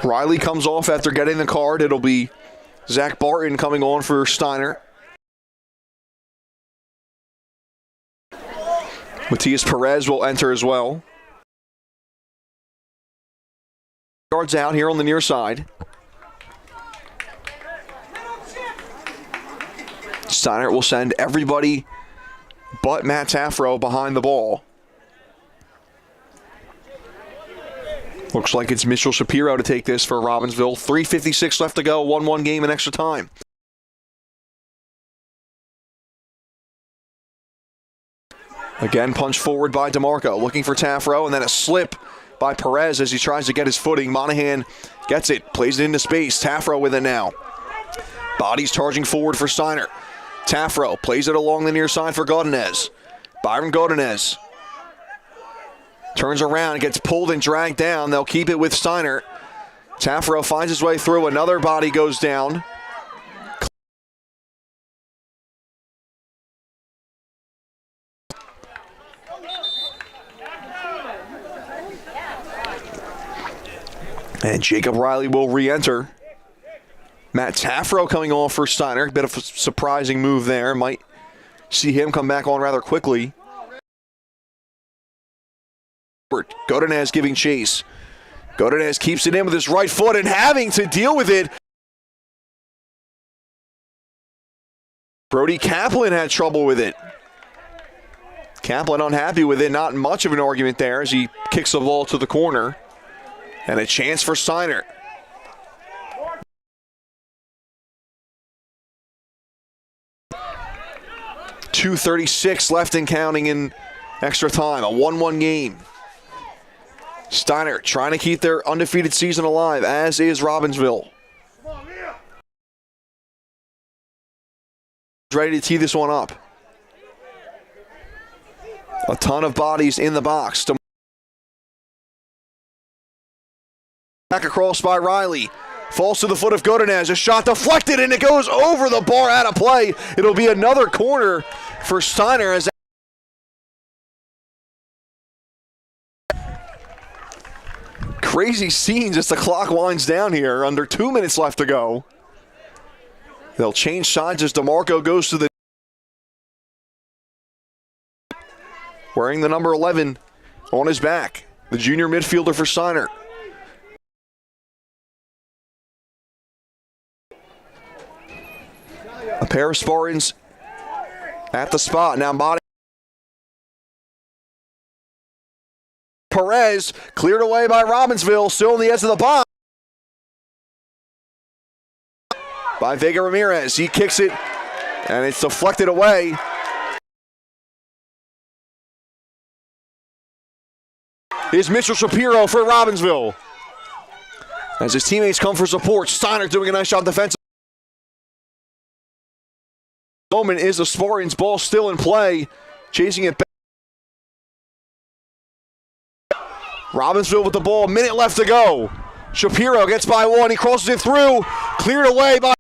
Riley comes off after getting the card. It'll be Zach Barton coming on for Steinert. Matias Perez will enter as well. Guards out here on the near side. Steinert will send everybody but Matt Tafro behind the ball. Looks like it's Mitchell Shapiro to take this for Robbinsville. 3:56 left to go, 1-1 game in extra time. Again, punch forward by DeMarco, looking for Tafro, and then a slip by Perez as he tries to get his footing. Monahan gets it, plays it into space. Tafro with it now. Bodies charging forward for Steinert. Tafro plays it along the near side for Godinez. Byron Godinez turns around, gets pulled and dragged down. They'll keep it with Steinert. Tafro finds his way through. Another body goes down. And Jacob Riley will re-enter. Matt Tafro coming on for Steinert. Bit of a surprising move there. Might see him come back on rather quickly. Godinez giving chase. Godinez keeps it in with his right foot and having to deal with it. Brody Kaplan had trouble with it. Kaplan unhappy with it. Not much of an argument there as he kicks the ball to the corner. And a chance for Steinert. .236 left and counting in extra time. A 1-1 game. Steinert trying to keep their undefeated season alive, as is Robbinsville. Ready to tee this one up. A ton of bodies in the box. Back across by Riley. Falls to the foot of Godinez. A shot deflected, and it goes over the bar, out of play. It'll be another corner for Steinert as crazy scenes as the clock winds down here. Under 2 minutes left to go. They'll change sides as DeMarco goes to the wearing the number 11 on his back. The junior midfielder for Steinert. A pair of Spartans at the spot. Now body. Perez cleared away by Robbinsville. Still on the edge of the box. By Vega Ramirez. He kicks it, and it's deflected away. Here's Mitchell Shapiro for Robbinsville. As his teammates come for support, Steinert doing a nice job defensively. Moment is the Spartans, ball still in play, chasing it back. Robbinsville with the ball, a minute left to go. Shapiro gets by one, he crosses it through, cleared away by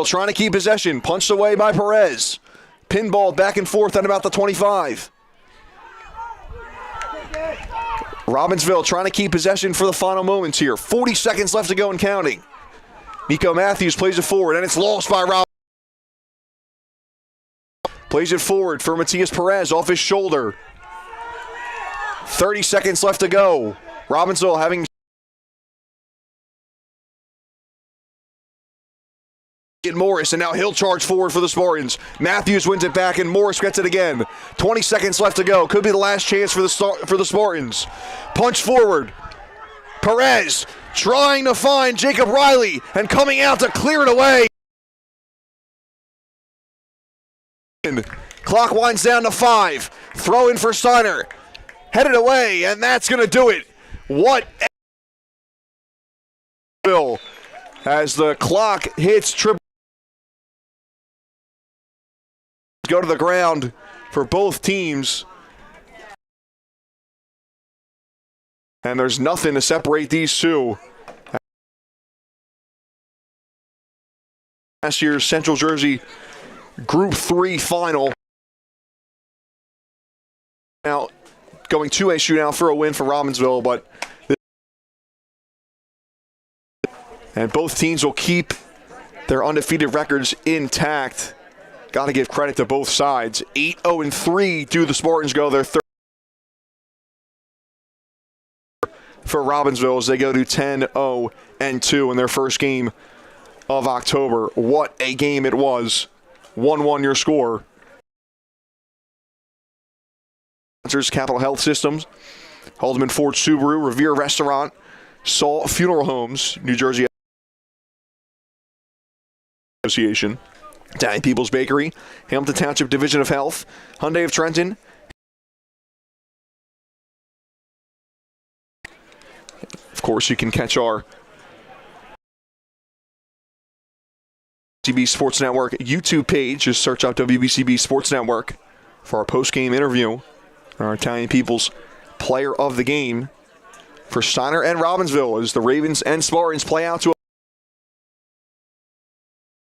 trying to keep possession, punched away by Perez. Pinball back and forth at about the 25. Robbinsville trying to keep possession for the final moments here. 40 seconds left to go and counting. Nico Matthews plays it forward, and it's lost by Rob. Plays it forward for Matias Perez off his shoulder. 30 seconds left to go. Robbinsville having Morris, and now he'll charge forward for the Spartans. Matthews wins it back, and Morris gets it again. 20 seconds left to go. Could be the last chance for the Spartans. Punch forward. Perez trying to find Jacob Riley, and coming out to clear it away. Clock winds down to 5. Throw in for Steinert. Headed away, and that's going to do it. What? As the clock hits triple. Go to the ground for both teams. And there's nothing to separate these two. Last year's Central Jersey Group 3 final. Now going to a shootout for a win for Robbinsville, but and both teams will keep their undefeated records intact. Got to give credit to both sides. 8-0-3 do the Spartans go. Their third for Robbinsville as they go to 10-0-2 in their first game of October. What a game it was. 1-1 your score. Sponsors: Capital Health Systems, Haldeman Ford Subaru, Revere Restaurant, Saul Funeral Homes, New Jersey Association, Italian People's Bakery, Hamilton Township Division of Health, Hyundai of Trenton. Of course, you can catch our WBCB Sports Network YouTube page. Just search out WBCB Sports Network for our post-game interview. Our Italian People's Player of the Game for Steinert and Robbinsville as the Ravens and Spartans play out to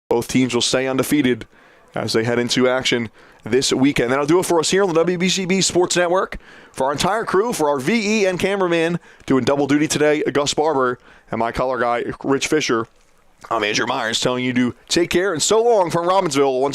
both teams will stay undefeated as they head into action this weekend. That'll do it for us here on the WBCB Sports Network. For our entire crew, for our VE and cameraman doing double duty today, Gus Barber, and my color guy, Rich Fisher, I'm Andrew Myers telling you to take care and so long from Robbinsville. Once